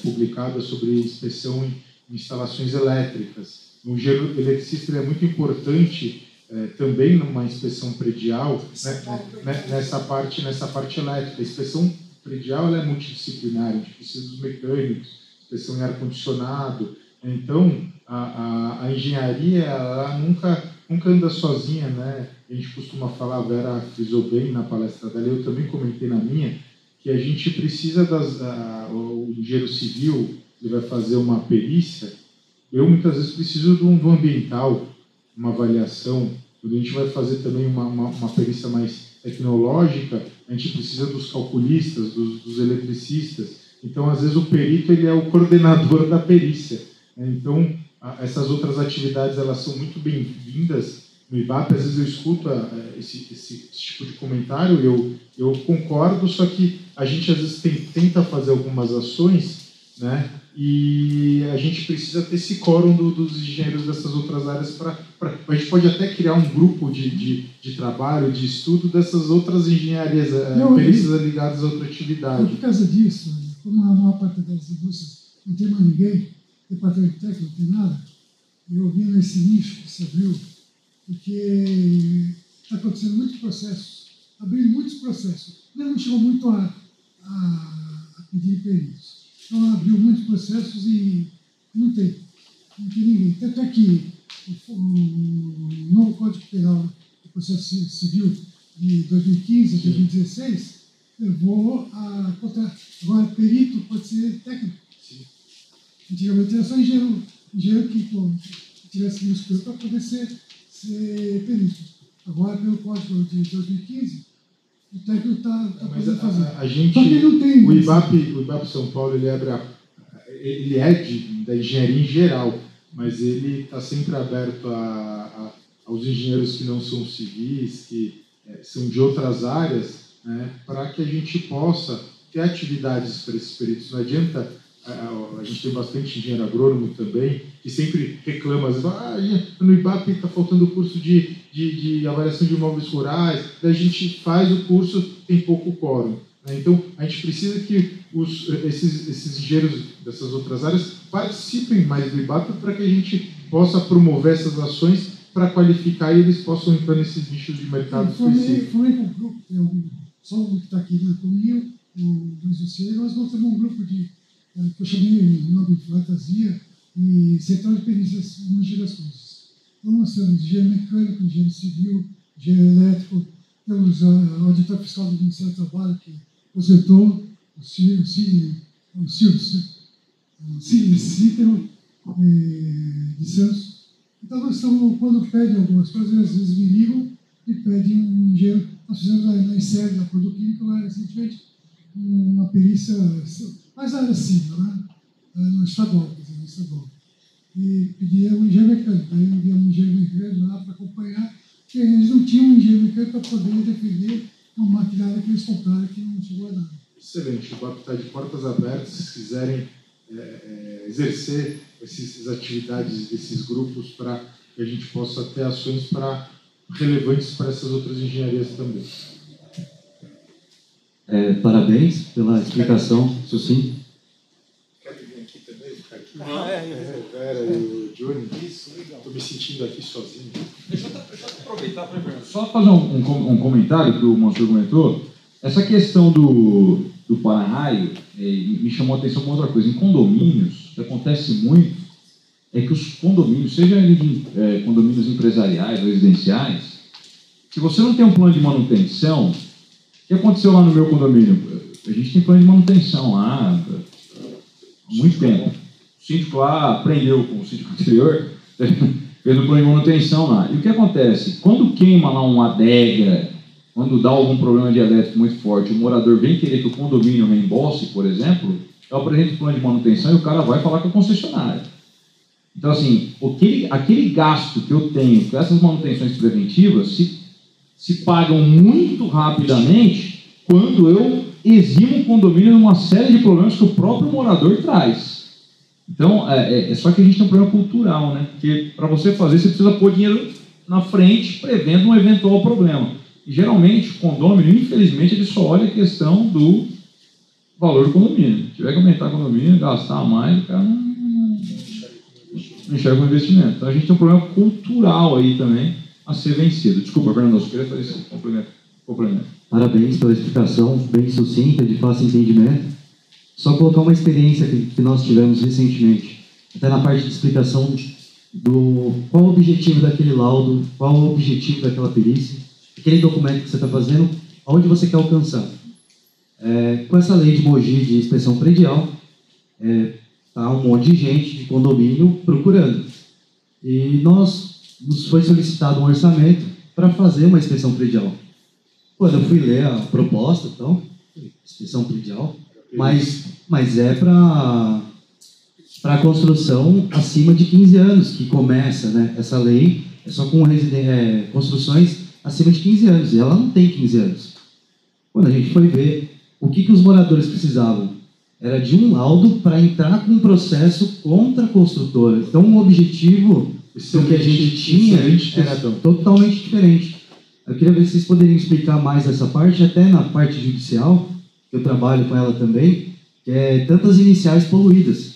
publicada sobre inspeção em instalações elétricas. O engenheiro eletricista é muito importante também numa inspeção predial, né, nessa parte elétrica. A inspeção predial ela é multidisciplinar, a gente precisa dos mecânicos, inspeção em ar-condicionado. Então, a engenharia ela nunca anda sozinha, né? A gente costuma falar, a Vera frisou bem na palestra dela, eu também comentei na minha, que a gente precisa o engenheiro civil, ele vai fazer uma perícia, eu muitas vezes preciso de um ambiental, uma avaliação. Quando a gente vai fazer também uma perícia mais tecnológica, a gente precisa dos calculistas, dos eletricistas. Então, às vezes, o perito ele é o coordenador da perícia, né? Então, essas outras atividades elas são muito bem-vindas no IBAP. Às vezes eu escuto esse tipo de comentário, eu concordo, só que a gente às vezes tenta fazer algumas ações, né? E a gente precisa ter esse quórum dos engenheiros dessas outras áreas a gente pode até criar um grupo de trabalho, de estudo dessas outras engenharias, perícias ligadas a outra atividade. Por causa disso, como a maior parte das indústrias não tem mais ninguém, departamento técnico não tem nada, eu vi nesse nicho que se abriu, porque está acontecendo muitos processos, abrindo muitos processos. Não chegou muito a pedir peritos. Então, abriu muitos processos e não tem ninguém. Tanto é que o novo Código Penal do Processo Civil de 2015 a 2016 levou a contar. Agora, perito pode ser técnico. Sim. Antigamente era só engenheiro que tivesse no escuro para poder ser perito. Agora, pelo Código de 2015, o técnico está podendo fazer. A gente, só que não tem. O IBAP São Paulo, ele é da engenharia em geral, mas ele está sempre aberto aos engenheiros que não são civis, que são de outras áreas, né, para que a gente possa ter atividades para esses peritos. Não adianta, a gente tem bastante engenheiro agrônomo também, que sempre reclama, às vezes, no IBAP está faltando o curso de avaliação de imóveis rurais, daí a gente faz o curso, tem pouco quórum. Né? Então, a gente precisa que esses engenheiros dessas outras áreas participem mais do IBAP para que a gente possa promover essas ações para qualificar e eles possam entrar nesses nichos de mercado específicos. Formei com um grupo, só um que está aqui comigo, o Luiz Luciano, nós montamos um grupo que eu chamei de nome de fantasia e central de perícias Mogi das Cruzes. Então, nós temos engenheiro mecânico, engenheiro civil, engenheiro elétrico, temos a auditor fiscal do Ministério do Trabalho, que aposentou, o Cícero de Santos. Então, nós estamos, quando pedem algumas coisas, às vezes me ligam e pedem um engenheiro. Nós fizemos na ICER, da Produquímica, lá recentemente, uma perícia, mais área civil, né? No estadual, quer dizer, no estadual. E pedia um engenheiro mecânico. Aí enviamos um engenheiro mecânico lá para acompanhar, porque eles não tinham um engenheiro mecânico para poder defender uma maquinária que eles compraram que não chegou a nada. Excelente, o BAP está de portas abertas, se quiserem exercer essas atividades desses grupos para que a gente possa ter ações relevantes para essas outras engenharias também. Parabéns pela explicação sucinta. Querem vir aqui também? Ficar aqui? Vera e o Johnny. Isso, legal. Estou me sentindo aqui sozinho. Deixa eu aproveitar para só fazer um comentário que o Mansur comentou. Essa questão do para-raio me chamou a atenção para outra coisa. Em condomínios, o que acontece muito é que os condomínios, seja condomínios empresariais ou residenciais, se você não tem um plano de manutenção, o que aconteceu lá no meu condomínio? A gente tem plano de manutenção lá há muito tempo. O síndico lá aprendeu com o síndico anterior, fez o plano de manutenção lá. E o que acontece? Quando queima lá uma adega, quando dá algum problema de elétrico muito forte, o morador vem querer que o condomínio reembolse, por exemplo, eu apresento o plano de manutenção e o cara vai falar com a concessionária. Então, assim, aquele gasto que eu tenho com essas manutenções preventivas se pagam muito rapidamente quando eu eximo o condomínio de uma série de problemas que o próprio morador traz. Então, é só que a gente tem um problema cultural, né? Porque para você fazer, você precisa pôr dinheiro na frente, prevendo um eventual problema. E, geralmente, o condomínio, infelizmente, ele só olha a questão do valor do condomínio. Se tiver que aumentar o condomínio, gastar mais, o cara não enxerga o investimento. Então, a gente tem um problema cultural aí também a ser vencido. Desculpa, Fernando, eu queria fazer esse complemento. Parabéns pela explicação bem sucinta, de fácil entendimento. Só colocar uma experiência que nós tivemos recentemente, até na parte de explicação do qual o objetivo daquele laudo, qual o objetivo daquela perícia, aquele documento que você está fazendo, aonde você quer alcançar. Com essa lei de Mogi de inspeção predial, Tá um monte de gente de condomínio procurando. E nos foi solicitado um orçamento para fazer uma inspeção predial. Quando eu fui ler a proposta, então, inspeção predial, mas é para construção acima de 15 anos que começa, né? Essa lei é só com construções acima de 15 anos, e ela não tem 15 anos. Quando a gente foi ver o que os moradores precisavam, era de um laudo para entrar com um processo contra a construtora. Então, o objetivo que a gente tinha era totalmente diferente. Eu queria ver se vocês poderiam explicar mais essa parte, até na parte judicial, que eu trabalho com ela também, que é tantas iniciais poluídas.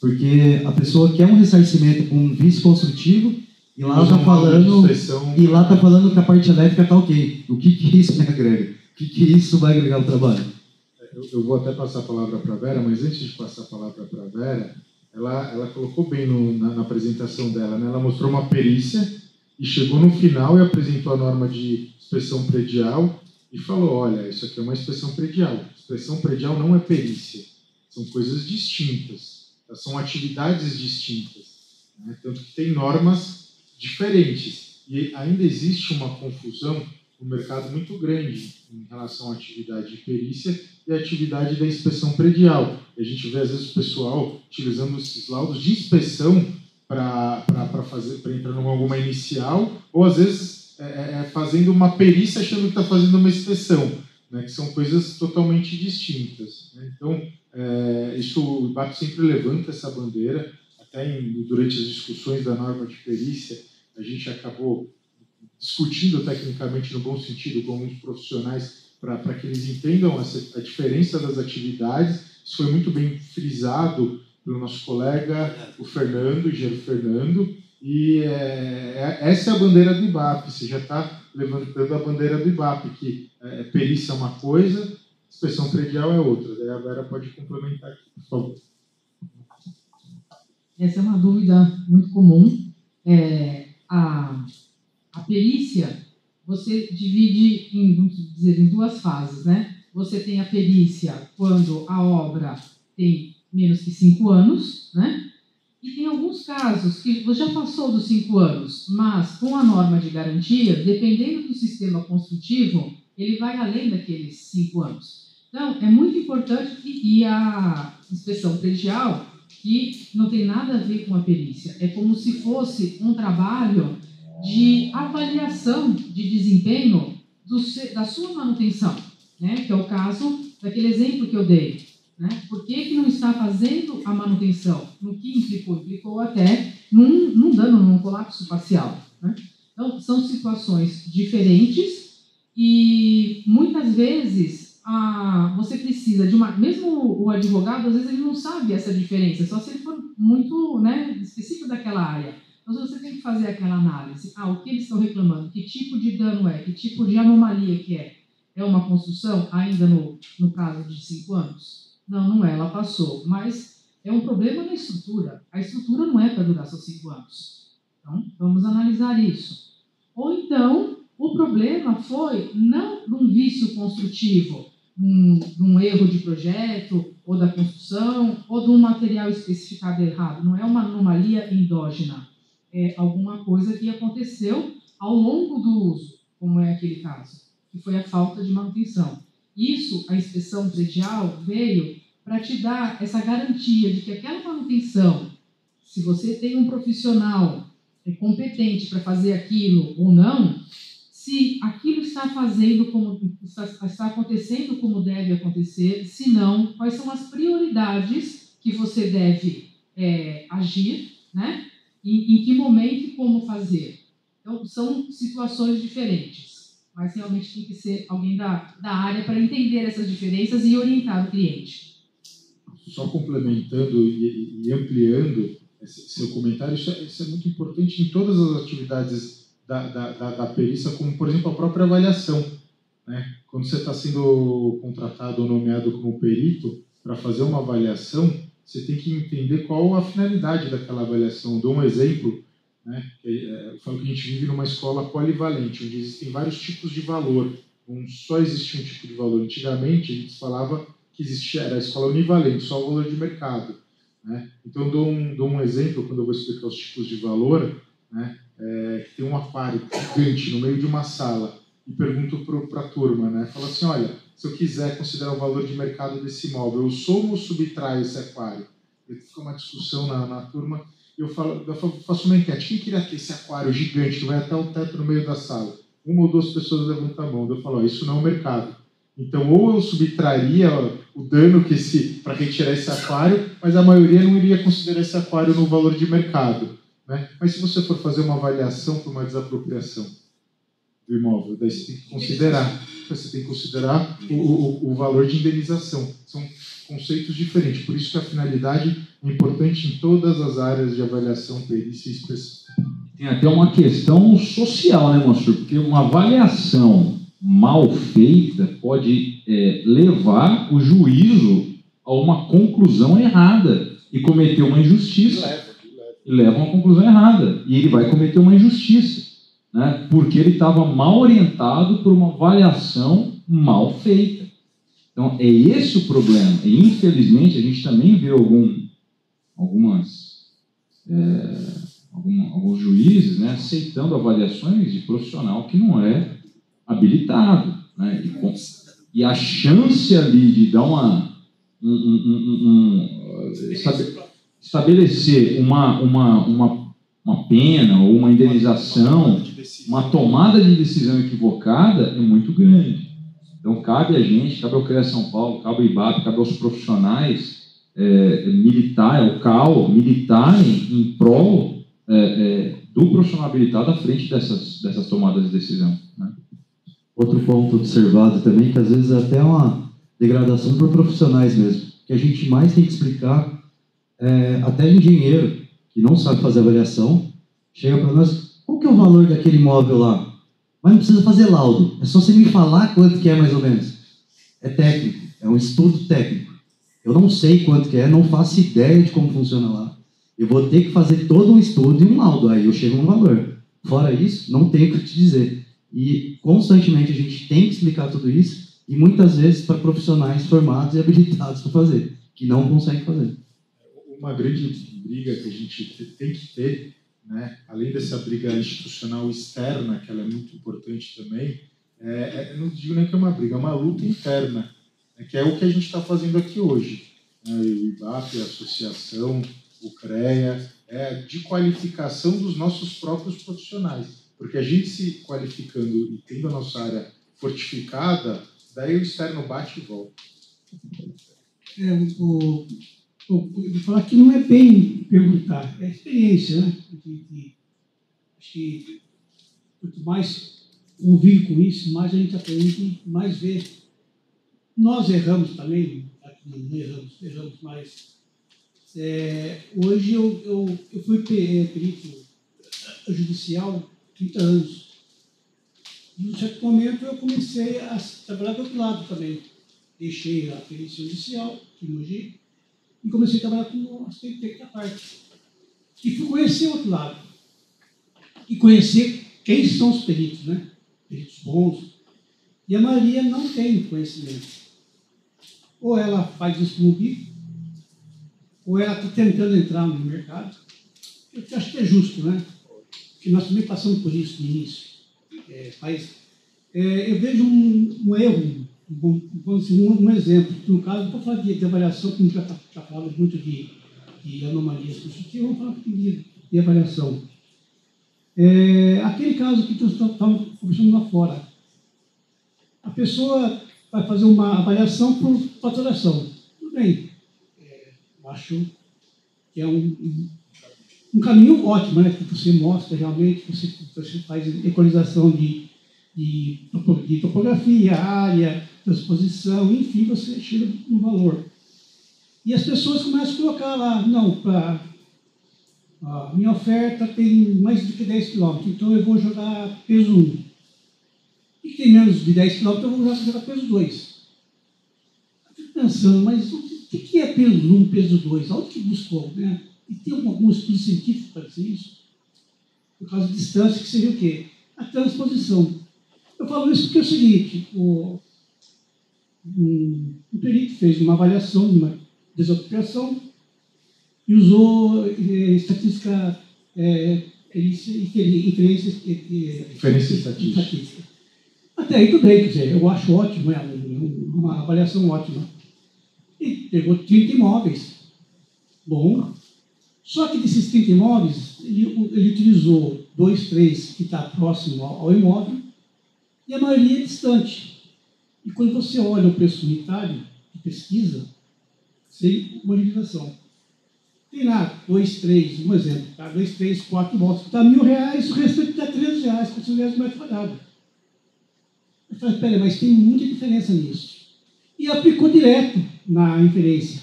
Porque a pessoa quer um ressarcimento com um vício construtivo e lá está falando que a parte elétrica está ok. O que isso me agrega? O que isso vai agregar ao trabalho? Eu vou até passar a palavra para a Vera, mas antes de passar a palavra para a Vera, ela colocou bem na apresentação dela, né? Ela mostrou uma perícia e chegou no final e apresentou a norma de inspeção predial e falou, olha, isso aqui é uma inspeção predial. Inspeção predial não é perícia, são coisas distintas, são atividades distintas, né? Tanto que tem normas diferentes e ainda existe uma confusão no mercado muito grande em relação à atividade de perícia e à atividade da inspeção predial. A gente vê, às vezes, o pessoal utilizando esses laudos de inspeção para entrar numa alguma inicial, ou, às vezes, fazendo uma perícia achando que está fazendo uma inspeção, né, que são coisas totalmente distintas, né? Então, isso, o IBAP sempre levanta essa bandeira, até durante as discussões da norma de perícia, a gente acabou discutindo tecnicamente no bom sentido com alguns profissionais para que eles entendam a diferença das atividades. Isso foi muito bem frisado pelo nosso colega, o engenheiro Fernando, e essa é a bandeira do IBAP. Você já está levantando a bandeira do IBAP, que perícia é uma coisa, inspeção predial é outra. Daí a Vera pode complementar aqui, por favor. Essa é uma dúvida muito comum. A perícia, você divide em duas fases, né? Você tem a perícia quando a obra tem menos que 5 anos, né? E tem alguns casos que você já passou dos 5 anos, mas com a norma de garantia, dependendo do sistema construtivo, ele vai além daqueles 5 anos. Então, é muito importante e a inspeção predial, que não tem nada a ver com a perícia, é como se fosse um trabalho de avaliação de desempenho da sua manutenção, né? Que é o caso daquele exemplo que eu dei, né? Por que não está fazendo a manutenção? No que implicou? Implicou até num dano, num colapso parcial, né? Então, são situações diferentes e muitas vezes você precisa de mesmo o advogado, às vezes ele não sabe essa diferença, só se ele for muito, né, específico daquela área. Então, você tem que fazer aquela análise. O que eles estão reclamando? Que tipo de dano é? Que tipo de anomalia que é? É uma construção ainda no prazo de 5 anos? Não é. Ela passou. Mas é um problema na estrutura. A estrutura não é para durar só 5 anos. Então, vamos analisar isso. Ou então, o problema foi não de um vício construtivo, de um erro de projeto, ou da construção, ou de um material especificado errado. Não é uma anomalia endógena. É alguma coisa que aconteceu ao longo do uso, como é aquele caso, que foi a falta de manutenção. Isso, a inspeção predial veio para te dar essa garantia de que aquela manutenção, se você tem um profissional competente para fazer aquilo ou não, se aquilo está acontecendo como deve acontecer, se não, quais são as prioridades que você deve agir, né? Em que momento e como fazer. Então, são situações diferentes, mas realmente tem que ser alguém da área para entender essas diferenças e orientar o cliente. Só complementando e ampliando esse seu comentário, isso é muito importante em todas as atividades da perícia, como, por exemplo, a própria avaliação, né? Quando você está sendo contratado ou nomeado como perito para fazer uma avaliação, você tem que entender qual a finalidade daquela avaliação. Eu dou um exemplo, né? Eu falo que a gente vive numa escola polivalente, onde existem vários tipos de valor. Não só existe um tipo de valor. Antigamente, a gente falava que era a escola univalente, só o valor de mercado, né? Então, dou um exemplo quando eu vou explicar os tipos de valor, né? Tem um aquário gigante no meio de uma sala e pergunto para a turma, né? Falo assim, olha, se eu quiser considerar o valor de mercado desse imóvel, eu somo ou subtraio esse aquário? E fica uma discussão na turma e eu faço uma enquete. Quem queria ter esse aquário gigante que vai até o teto no meio da sala? Uma ou duas pessoas levantam a mão. Eu falo, isso não é o mercado. Então, ou eu subtraria o dano para retirar esse aquário, mas a maioria não iria considerar esse aquário no valor de mercado, né? Mas se você for fazer uma avaliação por uma desapropriação do imóvel, daí você tem que considerar o valor de indenização. São conceitos diferentes. Por isso que a finalidade é importante em todas as áreas de avaliação, perícia e inspeção. Tem até uma questão social, né, Mansur? Porque uma avaliação mal feita pode levar o juízo a uma conclusão errada e cometer uma injustiça. E leva a uma conclusão errada. E ele vai cometer uma injustiça, né? Porque ele estava mal orientado por uma avaliação mal feita. Então, é esse o problema. E, infelizmente, a gente também vê alguns juízes, né, aceitando avaliações de profissional que não é habilitado, né? E a chance ali de dar estabelecer uma pena ou uma indenização, uma tomada de decisão equivocada é muito grande. Então, cabe a gente, cabe ao CREA São Paulo, cabe ao IBAP, cabe aos profissionais o CAL, militarem em prol do profissional habilitado à frente dessas tomadas de decisão, né? Outro ponto observado também, que às vezes é até uma degradação por profissionais mesmo, que a gente mais tem que explicar, até engenheiro, que não sabe fazer avaliação, chega para nós, qual que é o valor daquele imóvel lá? Mas não precisa fazer laudo, é só você me falar quanto que é mais ou menos. É técnico, é um estudo técnico. Eu não sei quanto que é, não faço ideia de como funciona lá. Eu vou ter que fazer todo um estudo e um laudo, aí eu chego no valor. Fora isso, não tenho o que te dizer. E constantemente a gente tem que explicar tudo isso, e muitas vezes para profissionais formados e habilitados para fazer, que não conseguem fazer. Uma grande briga que a gente tem que ter, né, além dessa briga institucional externa, que ela é muito importante também, não digo nem que é uma briga, é uma luta interna, que é o que a gente está fazendo aqui hoje. O IBAP, a associação, o CREA, de qualificação dos nossos próprios profissionais. Porque a gente se qualificando e tendo a nossa área fortificada, daí o externo bate e volta. Eu vou falar que não é bem perguntar, é experiência, né? Acho que quanto mais convive com isso, mais a gente aprende, mais vê. Nós erramos também, não erramos, mas hoje eu fui perito judicial 30 anos. E, em um certo momento, eu comecei a trabalhar do outro lado também. Deixei a perícia judicial, em Mogi, e comecei a trabalhar como assistente técnico da parte. E fui conhecer o outro lado. E conhecer quem são os peritos, né? Peritos bons. E a maioria não tem conhecimento. Ou ela faz isso no bico, ou ela está tentando entrar no mercado. Eu acho que é justo, né? Que nós também passamos por isso no início. Eu vejo um erro, um exemplo. No caso, não vou falar de avaliação, como já falamos muito de anomalias construtivas, vamos falar de avaliação. Aquele caso que nós estávamos conversando lá fora. A pessoa vai fazer uma avaliação por faturação. Tudo bem. Eu acho que é um caminho ótimo, né? Que você mostra realmente, você faz equalização de topografia, área, transposição, enfim, você chega no valor. E as pessoas começam a colocar lá, não, a minha oferta tem mais do que 10 km, então eu vou jogar peso 1. E tem menos de 10 km, eu vou jogar peso 2. Eu fico pensando, mas o que é peso 1, peso 2? Onde que buscou, né? E tem algum estudo científico para dizer isso? Por causa de distância, que seria o quê? A transposição. Eu falo isso porque é o seguinte, um perito fez uma avaliação de uma desapropriação, e usou estatística, inferência estatística. Até aí tudo bem, quer dizer, eu acho ótimo, é uma avaliação ótima. E pegou 30 imóveis. Bom, só que desses 30 imóveis, ele utilizou 2, 3 que está próximo ao imóvel, e a maioria é distante. E quando você olha o preço unitário de pesquisa, sem modificação, tem lá 2, 3, um exemplo, tá? 2, 3, 4 imóveis, está R$1.000, o restante está R$300, R$400 por metro quadrado. Eu falei, peraí, mas tem muita diferença nisso. E aplicou direto na inferência.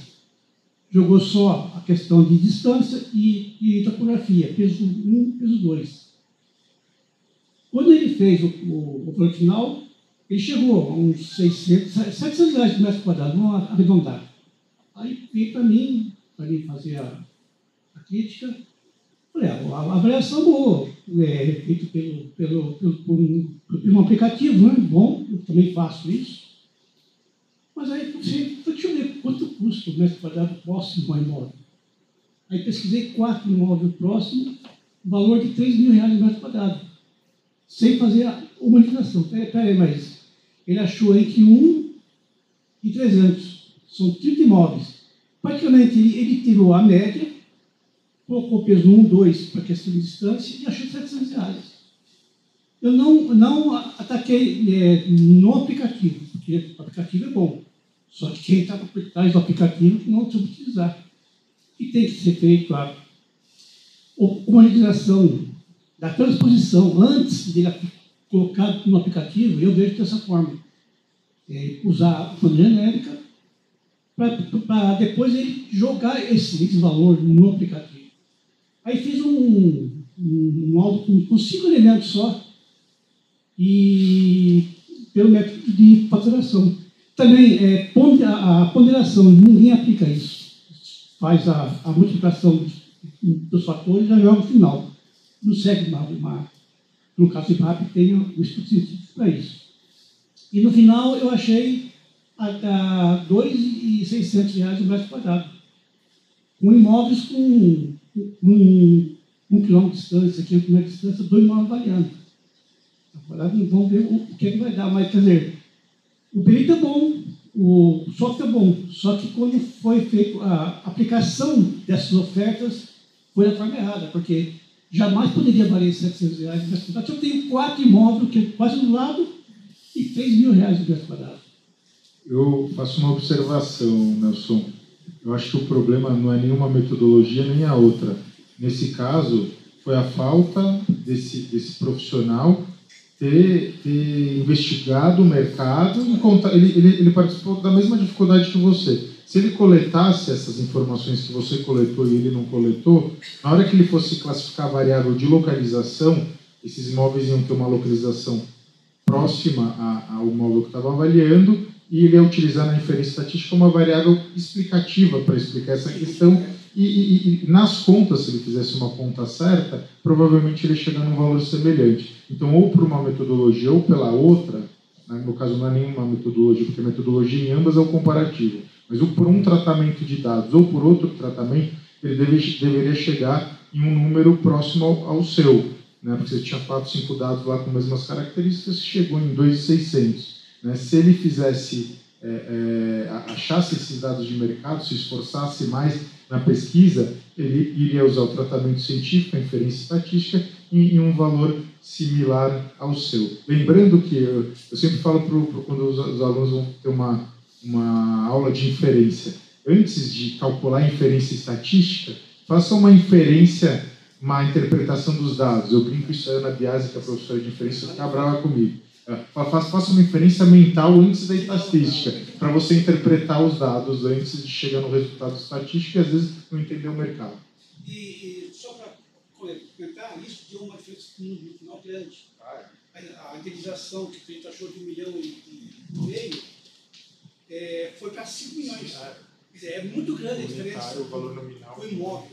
Jogou só a questão de distância e topografia, peso 1, peso 2. Quando ele fez o valor final, ele chegou a uns 600, R$700 por metro quadrado, vamos arredondar. Aí veio para mim fazer a crítica. Falei, a avaliação boa, feita por um aplicativo, né? Bom, eu também faço isso. Mas aí deixa eu ver quanto custa o metro quadrado próximo ao imóvel. Aí pesquisei 4 imóveis próximos, valor de R$3.000 no metro quadrado, sem fazer a humanização. Peraí, mas ele achou entre 1 e 300. São 30 imóveis. Praticamente ele tirou a média, colocou o peso 1, 2 para questão de distância e achou R$700. Eu não ataquei no aplicativo, porque o aplicativo é bom. Só que quem está por trás do aplicativo não soube utilizar. E tem que ser feito a humanização da transposição antes de ele colocar no aplicativo. Eu vejo dessa forma. Usar a forma genérica para depois ele jogar esse valor no aplicativo. Aí fiz um áudio com 5 elementos só, e pelo método de faturação. Também a ponderação, ninguém aplica isso. Faz a multiplicação dos fatores e já joga no final. Não segue no caso de RAP, tem o estudo científico para isso. E no final eu achei a R$2.600 o metro quadrado, com imóveis com 1 quilômetro de distância, 500 metros de distância, 2 imóveis variando. Agora vamos ver o que é que vai dar, mas quer dizer, o perito é bom, o software é bom, só que quando foi feita a aplicação dessas ofertas, foi da forma errada, porque jamais poderia valer R$700. Eu tenho 4 imóveis, que é quase do lado, e R$3.000 o metro quadrado. Eu faço uma observação, Nelson. Eu acho que o problema não é nenhuma metodologia nem a outra. Nesse caso, foi a falta desse profissional ter investigado o mercado. Ele participou da mesma dificuldade que você. Se ele coletasse essas informações que você coletou e ele não coletou, na hora que ele fosse classificar a variável de localização, esses imóveis iam ter uma localização próxima ao imóvel que estava avaliando, e ele ia utilizar na inferência estatística uma variável explicativa para explicar essa questão, e nas contas, se ele fizesse uma conta certa, provavelmente ele ia chegar num valor semelhante. Então, ou por uma metodologia ou pela outra, né, no caso não é nenhuma metodologia, porque a metodologia em ambas é o comparativo, mas ou por um tratamento de dados ou por outro tratamento, ele deveria chegar em um número próximo ao seu, né, porque você tinha 4, 5 dados lá com as mesmas características, chegou em 2.600. Né? Se ele fizesse, achasse esses dados de mercado, se esforçasse mais na pesquisa, ele iria usar o tratamento científico, a inferência estatística, em um valor similar ao seu. Lembrando que eu sempre falo quando os alunos vão ter uma aula de inferência, antes de calcular a inferência estatística, faça uma interpretação dos dados. Eu brinco isso aí na Biasi, que é a professora de inferência, fica brava comigo. Faça uma inferência mental antes da estatística, para você interpretar os dados antes de chegar no resultado estatístico e às vezes não entender o mercado. E só para comentar, isso deu uma diferença no final grande. A indenização que a gente achou de 1,5 milhão foi para 5 milhões. Quer dizer, é muito grande a diferença. O valor nominal foi imóvel.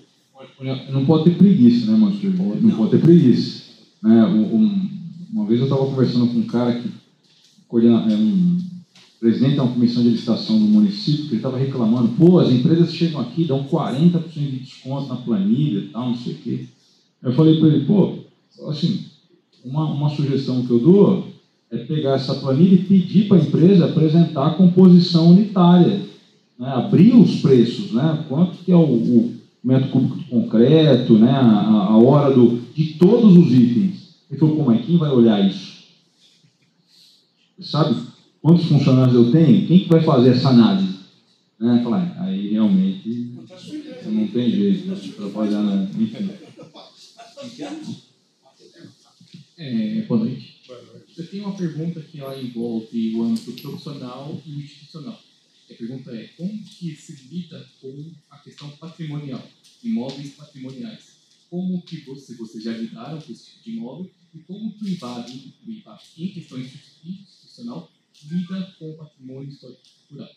Não pode ter preguiça, né, Mansur? Não pode ter preguiça. Uma vez eu estava conversando com um cara que presidente de uma comissão de licitação do município, que ele estava reclamando, pô, as empresas chegam aqui, dão 40% de desconto na planilha e tal, não sei o quê. Eu falei para ele, pô, assim, uma sugestão que eu dou é pegar essa planilha e pedir para a empresa apresentar a composição unitária, né? Abrir os preços, né? Quanto que é o metro cúbico de concreto, né? A hora de todos os itens. Ele falou, pô, mas quem vai olhar isso? Sabe quantos funcionários eu tenho? Quem que vai fazer essa análise? Né? Eu falei, aí realmente não tem jeito para trabalhar, enfim. Boa noite. Eu tenho uma pergunta que ela envolve o âmbito profissional e institucional. A pergunta é, como que se lida com a questão patrimonial, imóveis patrimoniais? Como que vocês já lidaram com esse tipo de imóvel e como que o IBAP, em questão institucional, lida com o patrimônio histórico cultural?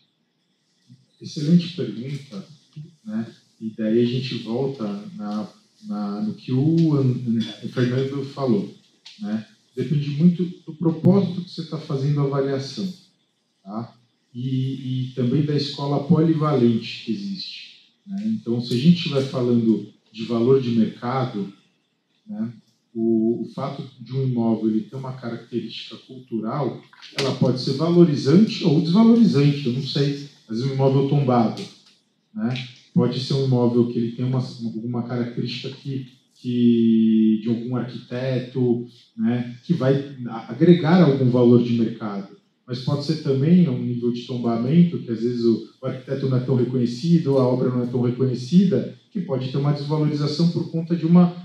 Excelente pergunta, né? E daí a gente volta no que o Fernando falou, né? Depende muito do propósito que você está fazendo a avaliação, tá? E também da escola polivalente que existe, né? Então, se a gente estiver falando de valor de mercado, né? O fato de um imóvel ele ter uma característica cultural, ela pode ser valorizante ou desvalorizante, eu não sei. Às vezes um imóvel tombado, né? Pode ser um imóvel que ele tem alguma característica de algum arquiteto, né? Que vai agregar algum valor de mercado. Mas pode ser também um nível de tombamento, que às vezes o arquiteto não é tão reconhecido, a obra não é tão reconhecida, que pode ter uma desvalorização por conta de uma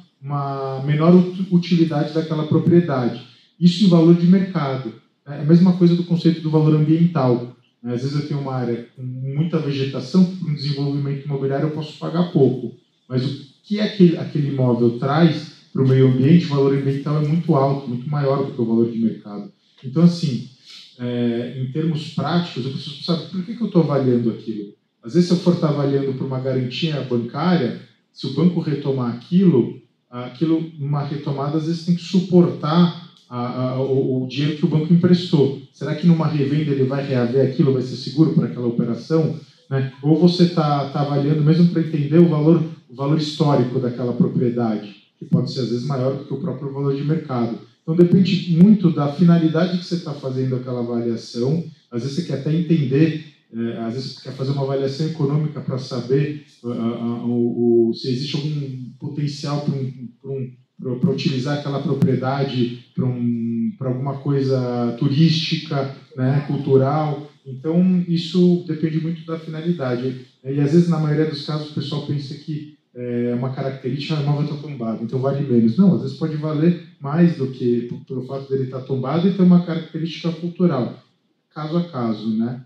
menor utilidade daquela propriedade. Isso em valor de mercado. É a mesma coisa do conceito do valor ambiental. Às vezes eu tenho uma área com muita vegetação, que para um desenvolvimento imobiliário eu posso pagar pouco. Mas o que aquele imóvel traz para o meio ambiente, o valor ambiental é muito alto, muito maior do que o valor de mercado. Então, assim, em termos práticos, eu preciso saber por que eu estou avaliando aquilo. Às vezes, se eu for estar avaliando por uma garantia bancária, se o banco retomar aquilo, numa retomada, às vezes tem que suportar o dinheiro que o banco emprestou. Será que numa revenda ele vai reaver aquilo, vai ser seguro para aquela operação? Né? Ou você está avaliando mesmo para entender o valor histórico daquela propriedade, que pode ser às vezes maior do que o próprio valor de mercado. Então depende muito da finalidade que você está fazendo aquela avaliação. Às vezes você quer até entender, às vezes você quer fazer uma avaliação econômica para saber se existe algum potencial para utilizar aquela propriedade para alguma coisa turística, né, cultural. Então, isso depende muito da finalidade. E, às vezes, na maioria dos casos, o pessoal pensa que é uma característica, o imóvel está tombado, então vale menos. Não, às vezes pode valer mais do que pelo fato dele estar tombado e ter uma característica cultural. Caso a caso, né?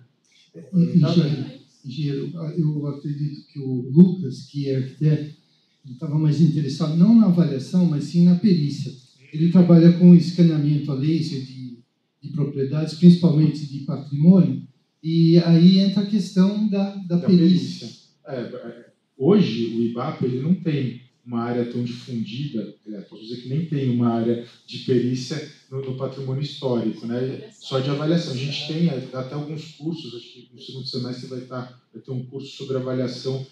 Engenheiro, eu acredito que o Lucas, que é arquiteto, ele estava mais interessado não na avaliação, mas sim na perícia. Ele trabalha com escaneamento a laser de propriedades, principalmente de patrimônio, e aí entra a questão da perícia. Hoje, o IBAP ele não tem uma área tão difundida, posso dizer que nem tem uma área de perícia no patrimônio histórico, né? Só de avaliação. A gente tem até alguns cursos, acho que no segundo semestre vai ter um curso sobre avaliação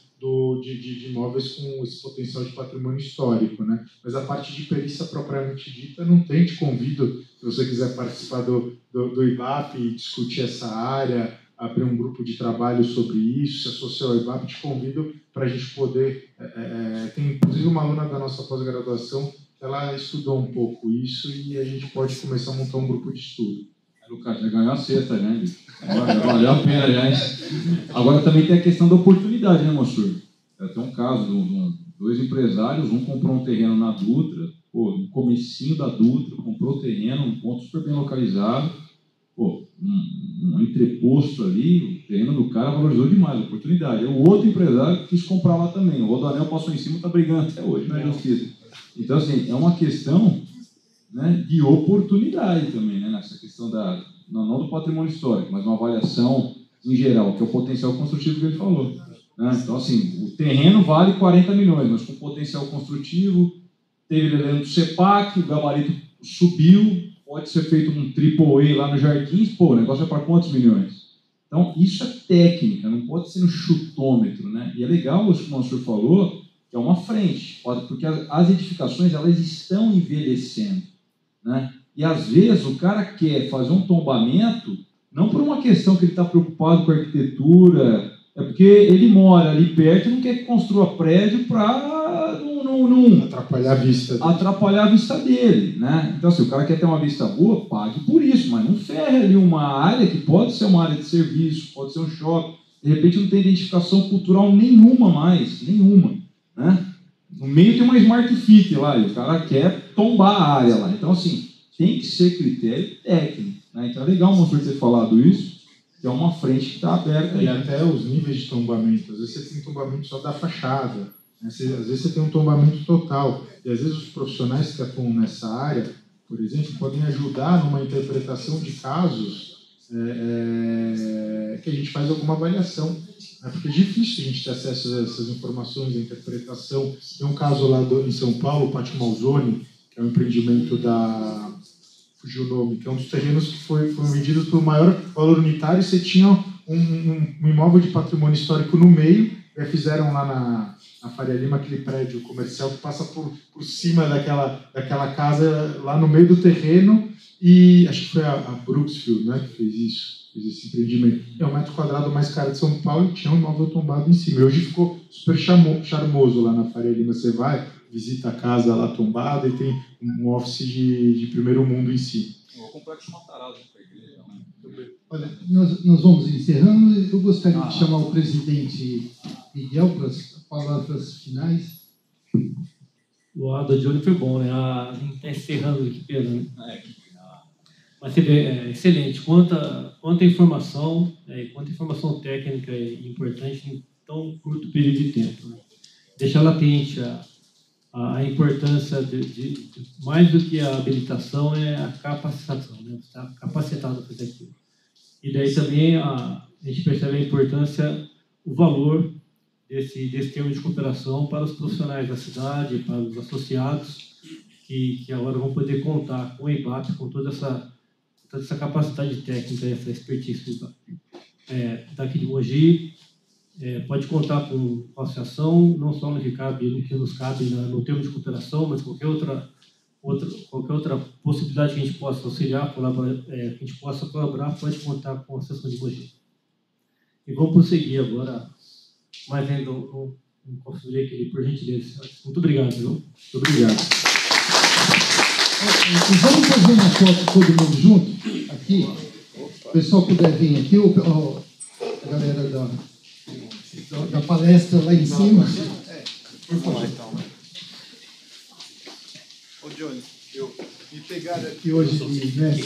de imóveis com esse potencial de patrimônio histórico, né? Mas a parte de perícia propriamente dita não tem. Te convido, se você quiser participar do IBAP e discutir essa área, abrir um grupo de trabalho sobre isso, se associar ao IBAP, te convido para a gente poder... tem inclusive uma aluna da nossa pós-graduação que ela estudou um pouco isso e a gente pode começar a montar um grupo de estudo. Lucas, já ganhou a sexta, né? Valeu a pena já. Agora também tem a questão da oportunidade, né, Mansur? Tem um caso de dois empresários, um comprou um terreno na Dutra, no comecinho da Dutra, comprou o terreno, um ponto super bem localizado, um entreposto ali, o terreno do cara valorizou demais a oportunidade. O outro empresário quis comprar lá também, o Rodoanel passou em cima e está brigando até hoje na justiça. Então, assim, é uma questão, né, de oportunidade também, né, nessa questão não do patrimônio histórico, mas uma avaliação em geral, que é o potencial construtivo que ele falou. Né? Então, assim, o terreno vale 40 milhões, mas com potencial construtivo, teve dentro do CEPAC, o gabarito subiu, pode ser feito um AAA lá no Jardins, o negócio é para quantos milhões? Então, isso é técnica, não pode ser no chutômetro, né? E é legal, como o senhor falou, que é uma frente, porque as edificações elas estão envelhecendo, né? E às vezes o cara quer fazer um tombamento, não por uma questão que ele está preocupado com a arquitetura, é porque ele mora ali perto e não quer que construa prédio para não atrapalhar a vista dele, né? Então, se o cara quer ter uma vista boa, pague por isso, mas não ferre ali uma área que pode ser uma área de serviço, pode ser um shopping, de repente não tem identificação cultural nenhuma mais, né? No meio tem uma Smart Fit lá, e o cara quer tombar a área lá. Então, assim, tem que ser critério técnico, né? Então é legal o senhor ter falado isso, que é uma frente que está aberta. E até os níveis de tombamento. Às vezes você tem tombamento só da fachada, né? Às vezes você tem um tombamento total. E às vezes os profissionais que atuam nessa área, por exemplo, podem ajudar numa interpretação de casos que a gente faz alguma avaliação. Né? Porque é difícil a gente ter acesso a essas informações, a interpretação. Tem um caso lá em São Paulo, o Pátio Malzone, que é um empreendimento da... Fugiu o nome, que é um dos terrenos que foram vendidos pelo maior valor unitário, e você tinha um imóvel de patrimônio histórico no meio, e fizeram lá na Faria Lima aquele prédio comercial que passa por cima daquela casa, lá no meio do terreno, e acho que foi a Brooksfield, né, que fez esse empreendimento. É o metro quadrado mais caro de São Paulo, e tinha um imóvel tombado em cima. E hoje ficou super charmoso lá na Faria Lima. Você vai, visita a casa lá tombada e tem um office de primeiro mundo em si. O complexo Matarazzo para a igreja. Olha, nós vamos encerrando. Eu gostaria de chamar o presidente Miguel para as palavras finais. O Ada Johnny foi bom, né? A gente está encerrando aqui, Pedro, né? Mas você vê, excelente. Quanta informação, quanta informação técnica e importante em tão curto período de tempo. Né? Deixar latente a importância de mais do que a habilitação é a capacitação, né? Você está capacitado para fazer aquilo. E daí também a gente percebe a importância, o valor desse termo de cooperação para os profissionais da cidade, para os associados, que agora vão poder contar com o IBAP, com toda essa capacidade técnica, essa expertise daqui de Mogi. Pode contar com a associação, não só no que nos cabe no termo de cooperação, mas qualquer outra possibilidade que a gente possa auxiliar, que a gente possa colaborar, pode contar com a associação de Mogi. E vamos prosseguir agora, mais ainda um conselheiro aqui, por gentileza. Muito obrigado, viu? Muito obrigado. Vamos fazer uma foto todo mundo junto, aqui. O pessoal puder vir aqui, a galera da palestra lá em cima. Por favor, então, né? Ô, Johnny, me pegaram aqui hoje de mestre.